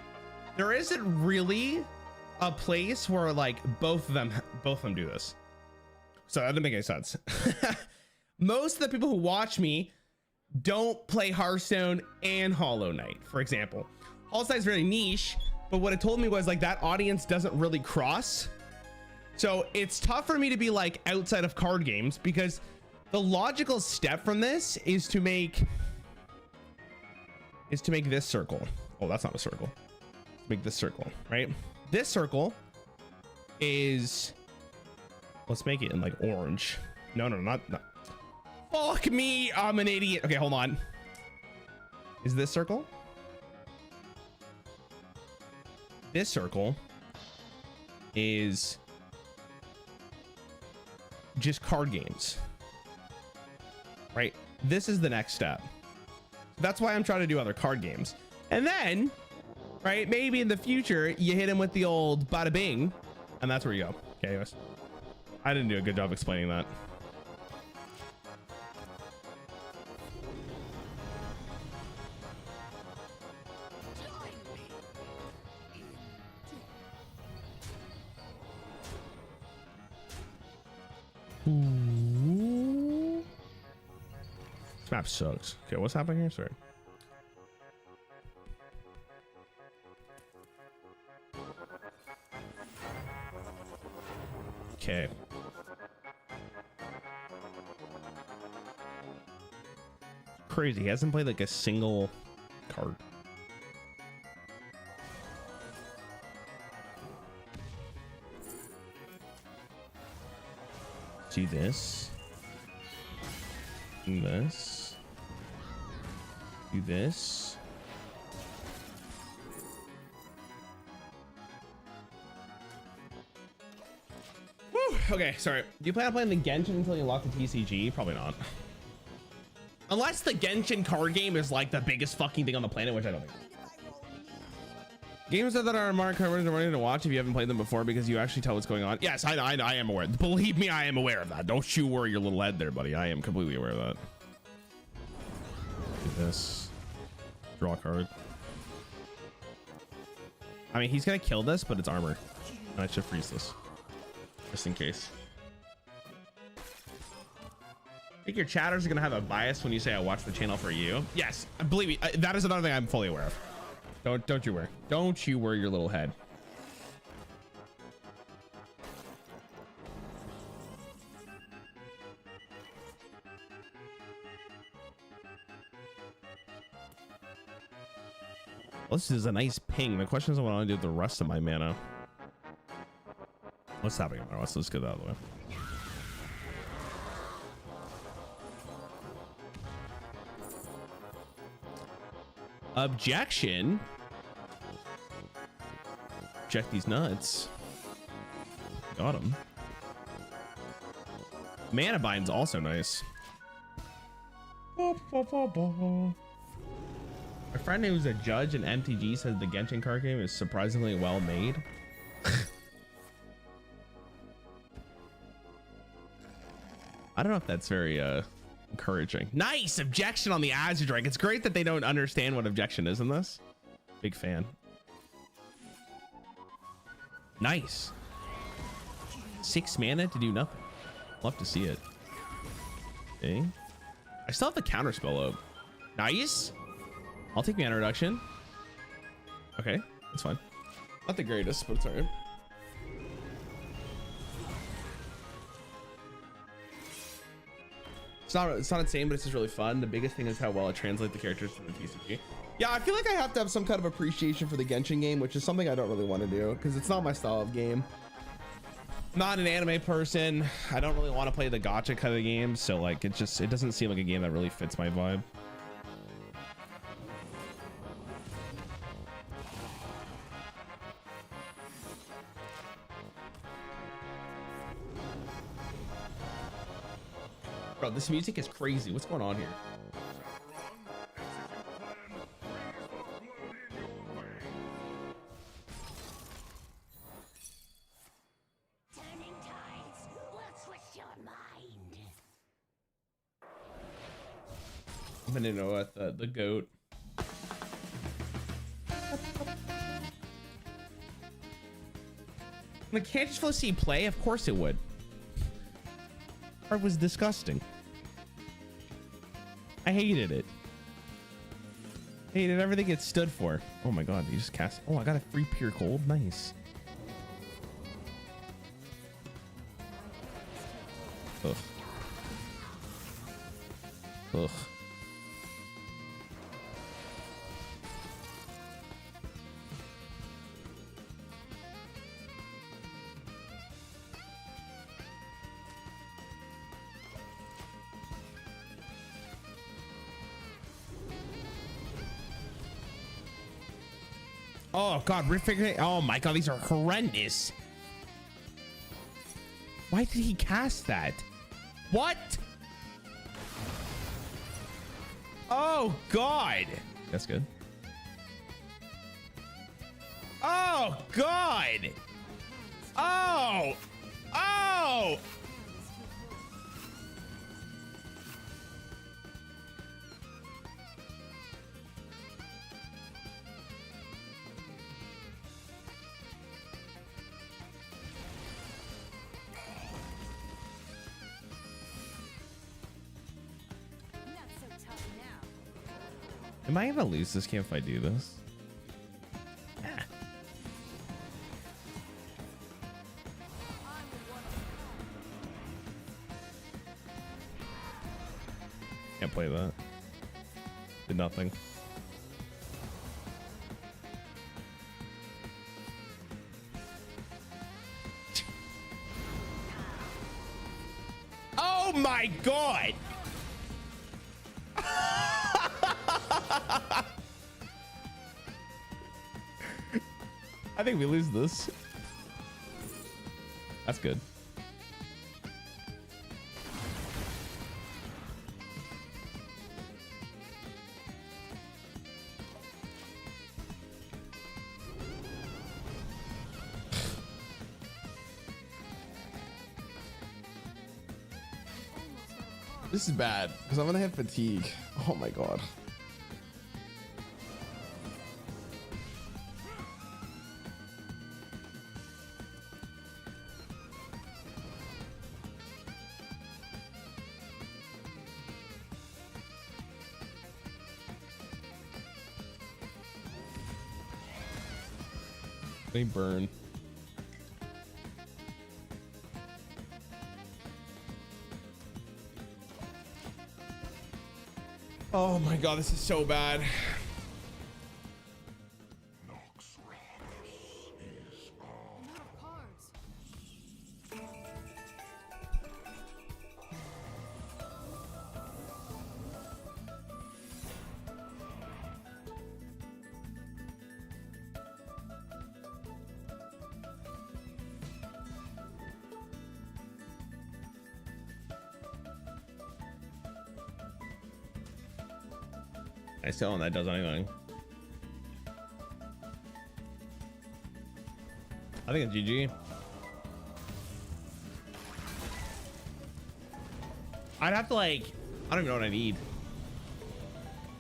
there isn't really a place where like both of them do this. So that doesn't make any sense. Most of the people who watch me don't play Hearthstone and Hollow Knight, for example. Hollow Knight is very niche, but what it told me was like that audience doesn't really cross. So it's tough for me to be like outside of card games, because the logical step from this is to make this circle. Oh, that's not a circle. Make this circle, right? This circle is, let's make it in like orange. No, not. Fuck me, I'm an idiot. Okay, hold on. Is this circle? This circle is just card games, right? This is the next step. That's why I'm trying to do other card games. And then, right, maybe in the future, you hit him with the old bada bing, and that's where you go. Okay, anyways. I didn't do a good job explaining that. Ooh. This map sucks. Okay, what's happening here? Sorry. Okay. Crazy. He hasn't played like a single card. Do this. Do this. Do this. Woo, okay, sorry. Do you plan on playing the Genshin until you unlock the TCG? Probably not. Unless the Genshin card game is like the biggest fucking thing on the planet, which I don't think. Games that are Mario Kart are ready to watch if you haven't played them before, because you actually tell what's going on. Yes, I am aware. Believe me, I am aware of that. Don't you worry your little head there, buddy. I am completely aware of that. Do this. Draw a card. I mean, he's gonna kill this, but it's armor. And I should freeze this. Just in case. I think your chatters are gonna have a bias when you say I watch the channel for you. Yes, believe me, that is another thing I'm fully aware of. Don't you worry. Don't you worry your little head. Well, this is a nice ping. The question is what I want to do with the rest of my mana. What's happening? Let's get that out of the way. Objection. Check these nuts. Got him. Mana bind's also nice. My friend who's a judge in MTG says the Genshin card game is surprisingly well made. I don't know if that's very encouraging. Nice objection on the Azure Drake. It's great that they don't understand what objection is in this. Big fan. Nice. 6 mana to do nothing. Love to see it. Okay. I still have the counter spell up. Nice. I'll take mana reduction. Okay, that's fine. Not the greatest, but it's alright. It's not insane, but it's just really fun. The biggest thing is how well it translates the characters to the TCG. Yeah, I feel like I have to have some kind of appreciation for the Genshin game, which is something I don't really want to do because it's not my style of game. Not an anime person. I don't really want to play the gacha kind of games, so like it doesn't seem like a game that really fits my vibe. Bro, this music is crazy. What's going on here? Turning tides will twist your mind. I'm gonna know what the goat. Like, can't just let see play? Of course it would. Art was disgusting. I hated it. Hated everything it stood for. Oh my god, you just cast. Oh, I got a free pure cold. Nice. Ugh. Ugh. Oh god, refigure. Oh my god, these are horrendous. Why did he cast that? What? Oh god. That's good. Oh god. Oh. Oh. Not so tough now. Am I gonna lose this game if I do this? Ah. I'm one of Can't play that. Did nothing. Oh my god! I think we lose this. That's good. This is bad because I'm gonna have fatigue. Oh my god. They burn. Oh my god, this is so bad. Naxxrammas is on. out of cards. I still don't know that does anything. I think it's GG. I'd have to like, I don't even know what I need.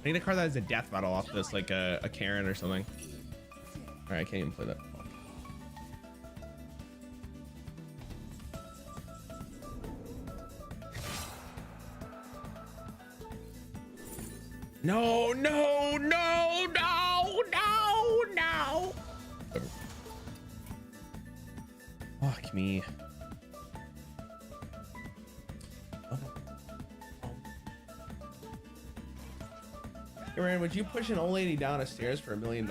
I need a card that has a death battle off this, like a Karen or something. All right, I can't even play that. No, no, no, no, no, no. Fuck me. Hey, Ryan, would you push an old lady down a stairs for $1 million?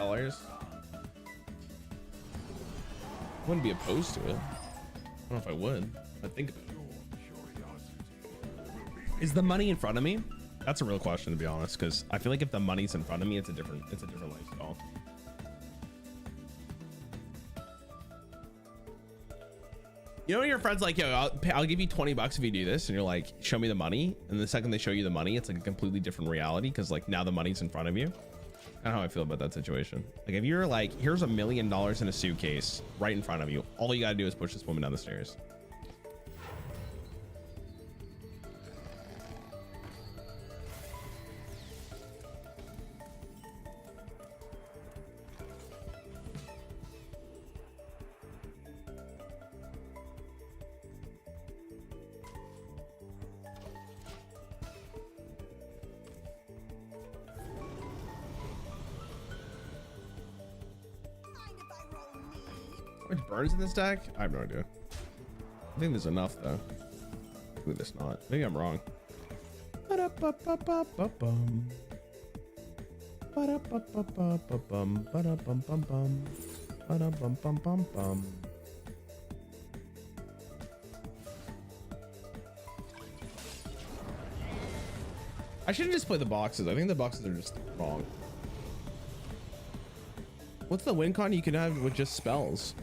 Wouldn't be opposed to it. I don't know if I would. I think about it. Is the money in front of me? That's a real question, to be honest, because I feel like if the money's in front of me, it's a different lifestyle. You know, your friends like, yo, I'll give you $20 if you do this, and you're like, show me the money, and the second they show you the money, it's like a completely different reality because like now the money's in front of you. Kind of how I feel about that situation. Like if you're like, here's $1 million in a suitcase right in front of you, all you gotta do is push this woman down the stairs. How much burns in this deck? I have no idea. I think there's enough though. Maybe there's not. Maybe I'm wrong. Ba-da-ba-ba-ba-ba-bum. Ba-da-ba-ba-ba-ba-bum. Ba-da-bum-bum-bum. Ba-da-bum-bum-bum-bum. I shouldn't just play the boxes. I think the boxes are just wrong. What's the win con you can have with just spells?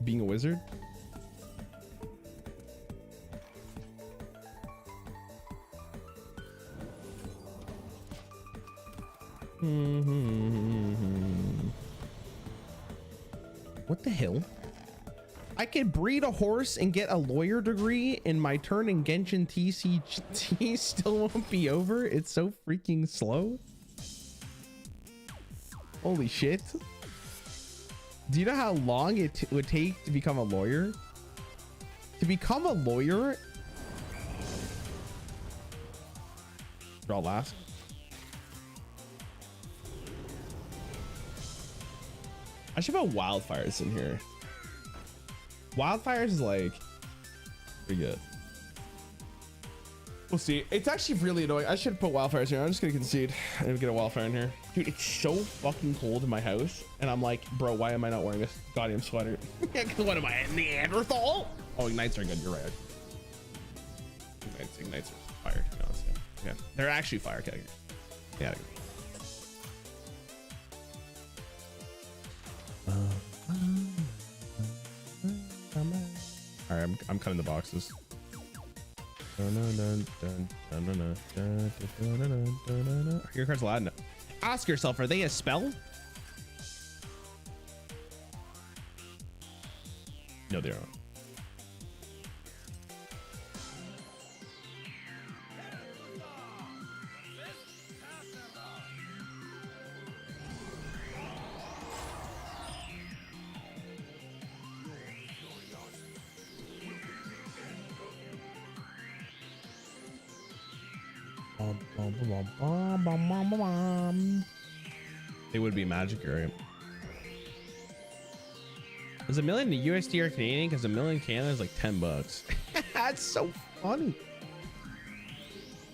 Being a wizard? What the hell? I could breed a horse and get a lawyer degree, and my turn in Genshin TCG still won't be over. It's so freaking slow. Holy shit. Do you know how long it would take to become a lawyer? To become a lawyer? Draw last. I should put wildfires in here. Wildfires is like pretty good. We'll see. It's actually really annoying. I should put wildfires here. I'm just gonna concede and get a wildfire in here. Dude, it's so fucking cold in my house. And I'm like, bro, why am I not wearing a goddamn sweater? What am I, a Neanderthal? Oh, ignites are good. You're right. Ignites are fire. To be honest, yeah. They're actually fire categories. Yeah. All right, I'm cutting the boxes. Your card's loud enough. Ask yourself, are they a spell? No, they aren't. They would be magic, right? Is $1 million in USD or Canadian? Because $1 million Canada is like $10. That's so funny.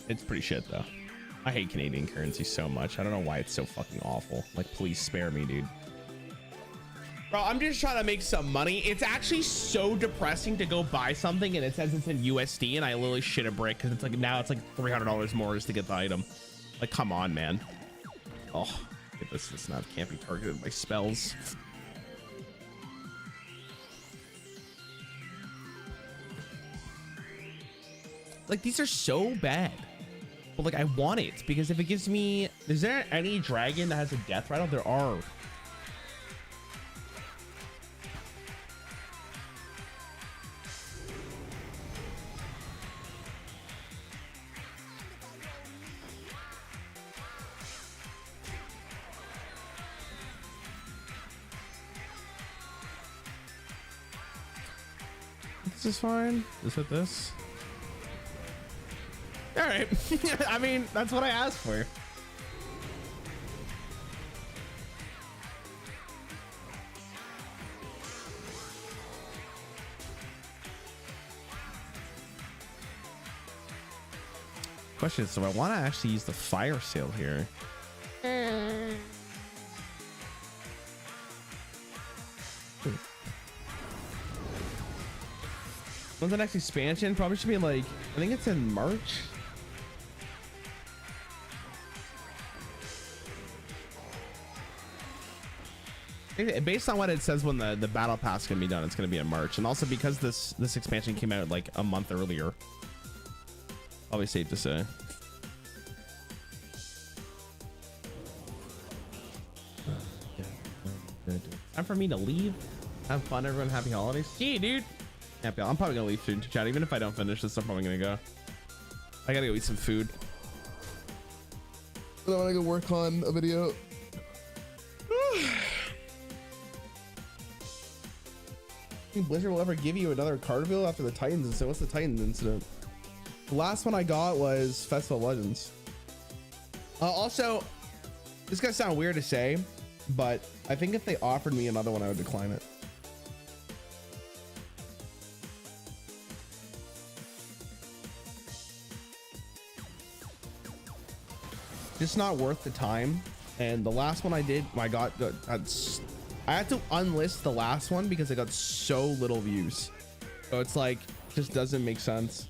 It's pretty shit though. I hate Canadian currency so much. I don't know why it's so fucking awful. Like, please spare me, dude. Bro, I'm just trying to make some money. It's actually so depressing to go buy something and it says it's in USD and I literally shit a brick because it's like now it's like $300 more just to get the item. Like, come on, man. Oh, get this not can't be targeted by spells. Like, these are so bad. But like, I want it because if it gives me, is there any dragon that has a death rattle? There are. This is fine. Just hit this. All right. I mean, that's what I asked for. Question is, so I want to actually use the fire sale here. When's the next expansion? Probably should be like, I think it's in March. Based on what it says when the battle pass is gonna be done, it's gonna be in March. And also because this expansion came out like a month earlier. Probably safe to say. Time for me to leave. Have fun, everyone. Happy holidays. See you, dude. Happy. I'm probably gonna leave soon to chat. Even if I don't finish this, I'm probably gonna go. I gotta go eat some food. I want to go work on a video. Think Blizzard will ever give you another card reveal after the Titans incident? What's the Titans incident? The last one I got was Festival of Legends. Also, this is gonna sound weird to say, but I think if they offered me another one, I would decline it. Just not worth the time. And the last one I did, I had to unlist the last one because I got so little views. So it's like, just doesn't make sense.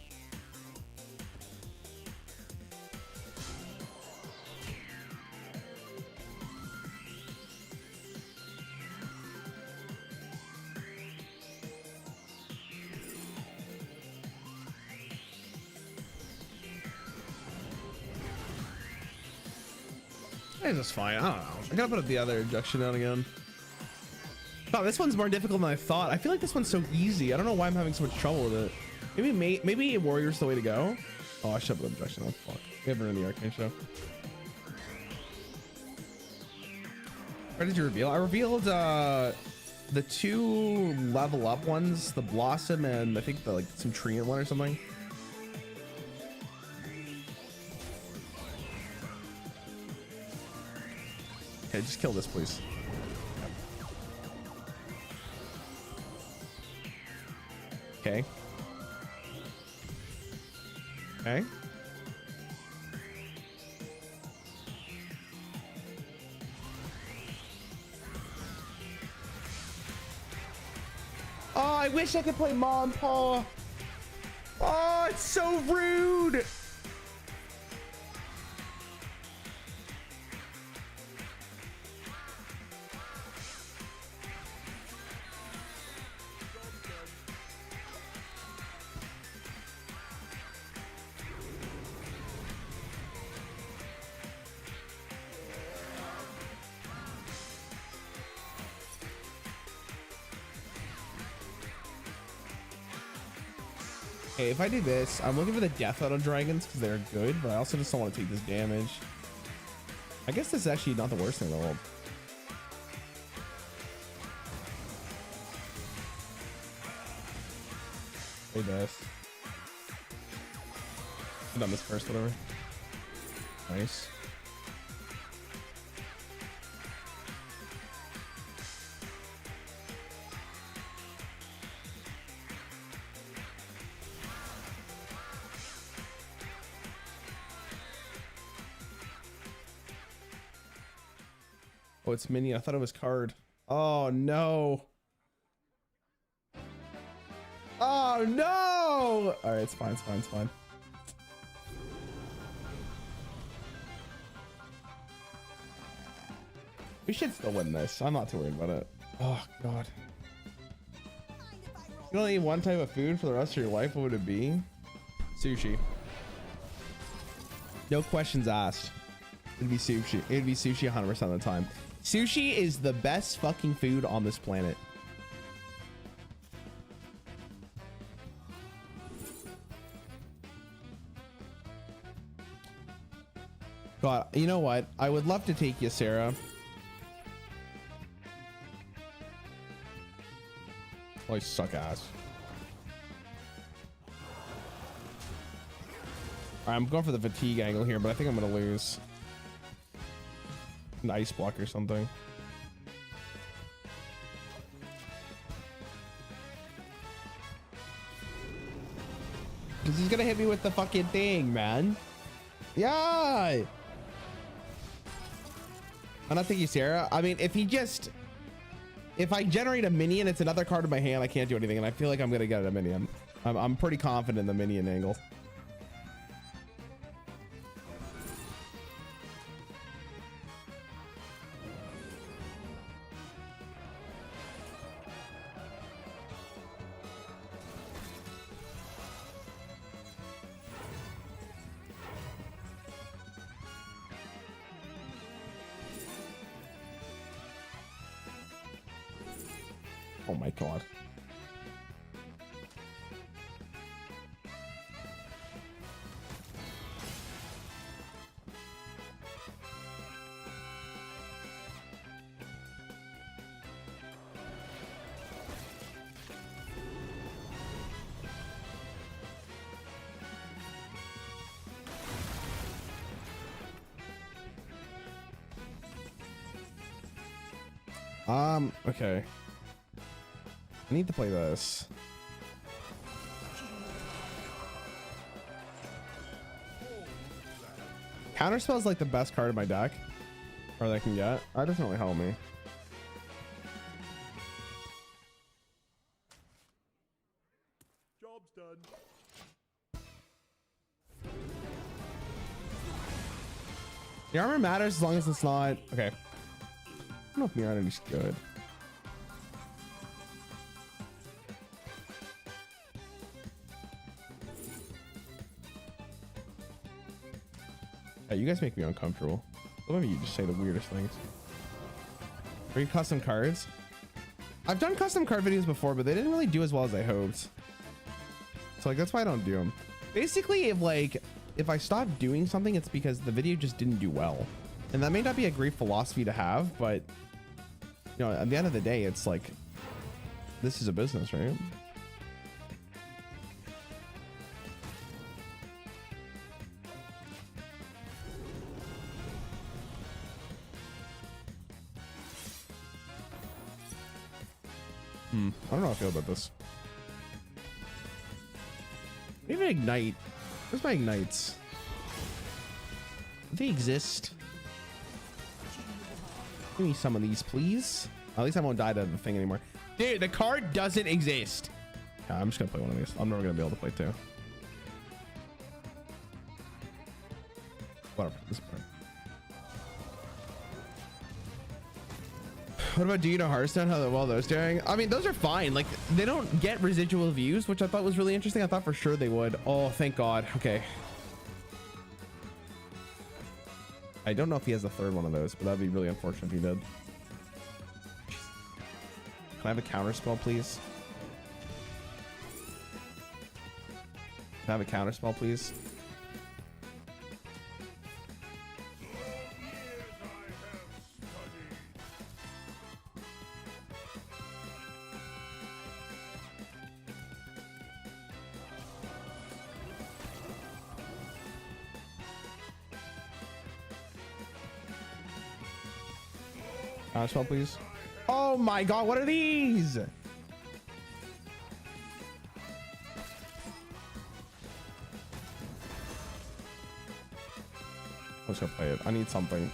It's just fine. I don't know. I gotta put up the other injection down again. Oh, this one's more difficult than I thought. I feel like this one's so easy. I don't know why I'm having so much trouble with it. Maybe Warrior's the way to go. Oh, I should put injection on. Fuck. We haven't in the arcade show. Where did you reveal? I revealed the 2 level up ones, the Blossom and I think the like some Treant one or something. Okay, just kill this, please. Okay. Okay. Oh, I wish I could play Mom Paw. Oh, it's so rude. Okay, if I do this, I'm looking for the death out of dragons because they're good, but I also just don't want to take this damage. I guess this is actually not the worst thing in the world. Play this. I've done this first, whatever. Nice. Oh, it's minion. I thought it was card. Oh no. Oh no. All right, it's fine. It's fine. It's fine. We should still win this. I'm not too worried about it. Oh god. You only eat one type of food for the rest of your life. What would it be? Sushi. No questions asked. It'd be sushi. It'd be sushi 100% of the time. Sushi is the best fucking food on this planet. God, you know what? I would love to take you, Sarah. Oh, I suck ass. Alright, I'm going for the fatigue angle here, but I think I'm gonna lose. An ice block or something. Because he's gonna hit me with the fucking thing, man. Yeah. I'm not thinking Sarah. I mean, if I generate a minion, it's another card in my hand. I can't do anything, and I feel like I'm gonna get a minion. I'm pretty confident in the minion angle. Oh my god. Okay. I need to play this. Counterspell is like the best card in my deck, or that I can get. That doesn't really help me. Job's done. The armor matters as long as it's not. Okay. I don't know if Miranity's good. Yeah, you guys make me uncomfortable. Some of you just say the weirdest things. Read custom cards. I've done custom card videos before, but they didn't really do as well as I hoped. So like that's why I don't do them. Basically, if I stop doing something, it's because the video just didn't do well. And that may not be a great philosophy to have, but you know, at the end of the day, it's like this is a business, right? I don't know how I feel about this. Maybe ignite. Where's my ignites? Do they exist? Give me some of these, please. At least I won't die to the thing anymore. Dude, the card doesn't exist. Yeah, I'm just gonna play one of these. I'm never gonna be able to play two. Whatever. This part. What about, do you know Hearthstone? How well those doing? I mean, those are fine. Like, they don't get residual views, which I thought was really interesting. I thought for sure they would. Oh, thank God. Okay. I don't know if he has a third one of those, but that'd be really unfortunate if he did. Can I have a counter spell, please? Can I have a counter spell, please? Counter spell, please. Oh my God, what are these? I'm just gonna play it. I need something.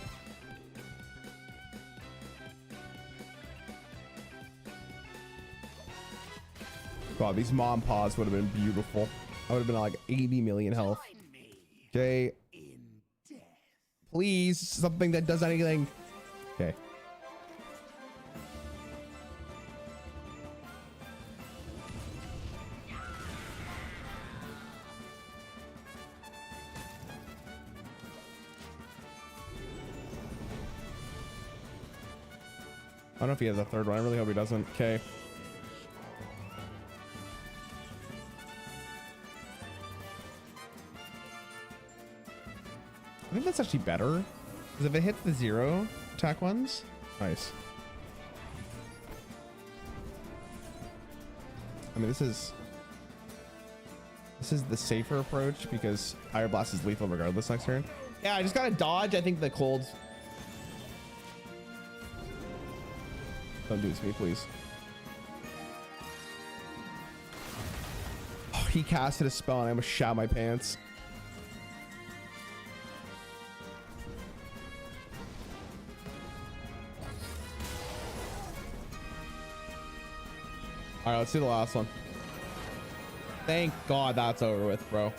God, these mom paws would have been beautiful. I would have been like 80 million health. Okay. Please, something that does anything. Okay. I don't know if he has a third one. I really hope he doesn't. Okay. I think that's actually better. Because if it hits the 0 attack ones, nice. I mean, this is the safer approach because Fire Blast is lethal regardless next turn. Yeah, I just gotta dodge. I think the cold. Don't do this to me, please. Oh, he casted a spell and I almost shat my pants. All right, let's do the last one. Thank God that's over with, bro.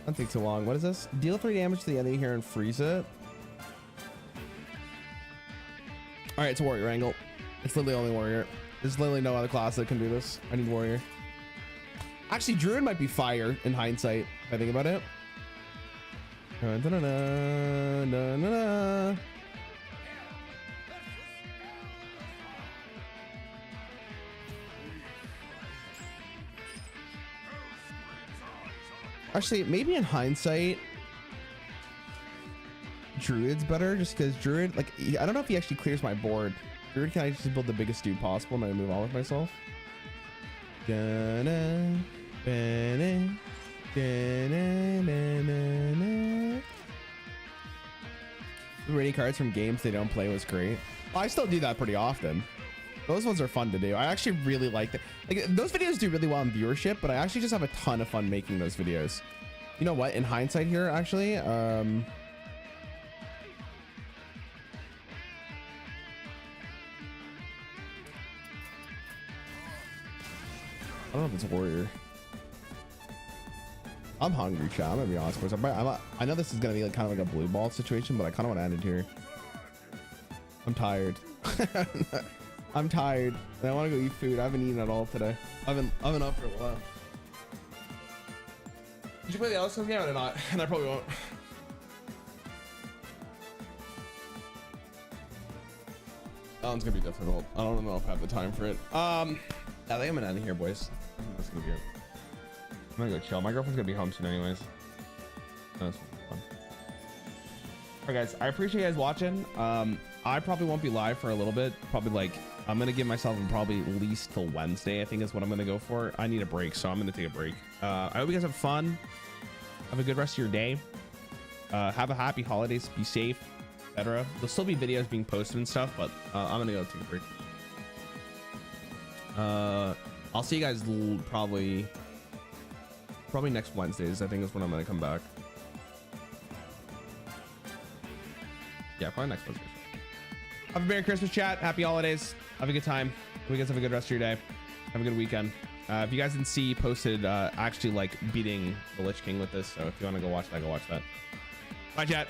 Don't take too long. What is this? Deal 3 damage to the enemy here and freeze it. All right, it's a warrior angle. It's literally only warrior. There's literally no other class that can do this. I need warrior. Actually, druid might be fire in hindsight if I think about it. Actually, maybe in hindsight, druid's better just because druid, like, I don't know if he actually clears my board. Druid can I just build the biggest dude possible and I move on with myself. Rating cards from games they don't play was great. I still do that pretty often. Those ones are fun to do. I actually really like that. Like those videos do really well in viewership, but I actually just have a ton of fun making those videos. You know what? In hindsight here, actually, I don't know if it's warrior. I'm hungry, chat. I'm gonna be honest with you. I know this is gonna be like kind of like a blue ball situation, but I kind of want to end it here. I'm tired. I'm tired, and I want to go eat food. I haven't eaten at all today. I've been up for a while. Did you play the Hearthstone game or not? And I probably won't. That one's gonna be difficult. I don't know if I have the time for it. I think I'm gonna end it here, boys. That's gonna be it. I'm gonna go chill. My girlfriend's gonna be home soon anyways. That's fun. All right, guys. I appreciate you guys watching. I probably won't be live for a little bit. Probably like, I'm gonna give myself probably at least till Wednesday, I think is what I'm gonna go for. I need a break, so I'm gonna take a break. I hope you guys have fun. Have a good rest of your day. Have a happy holidays. Be safe, etc. There'll still be videos being posted and stuff, but I'm gonna go take a break. I'll see you guys probably next Wednesdays, I think is when I'm gonna come back. Yeah, probably next Wednesday. Have a Merry Christmas, chat. Happy holidays. Have a good time. Hope you guys have a good rest of your day. Have a good weekend. If you guys didn't see, posted actually like beating the Lich King with this, so if you want to go watch that, go watch that. Bye, chat.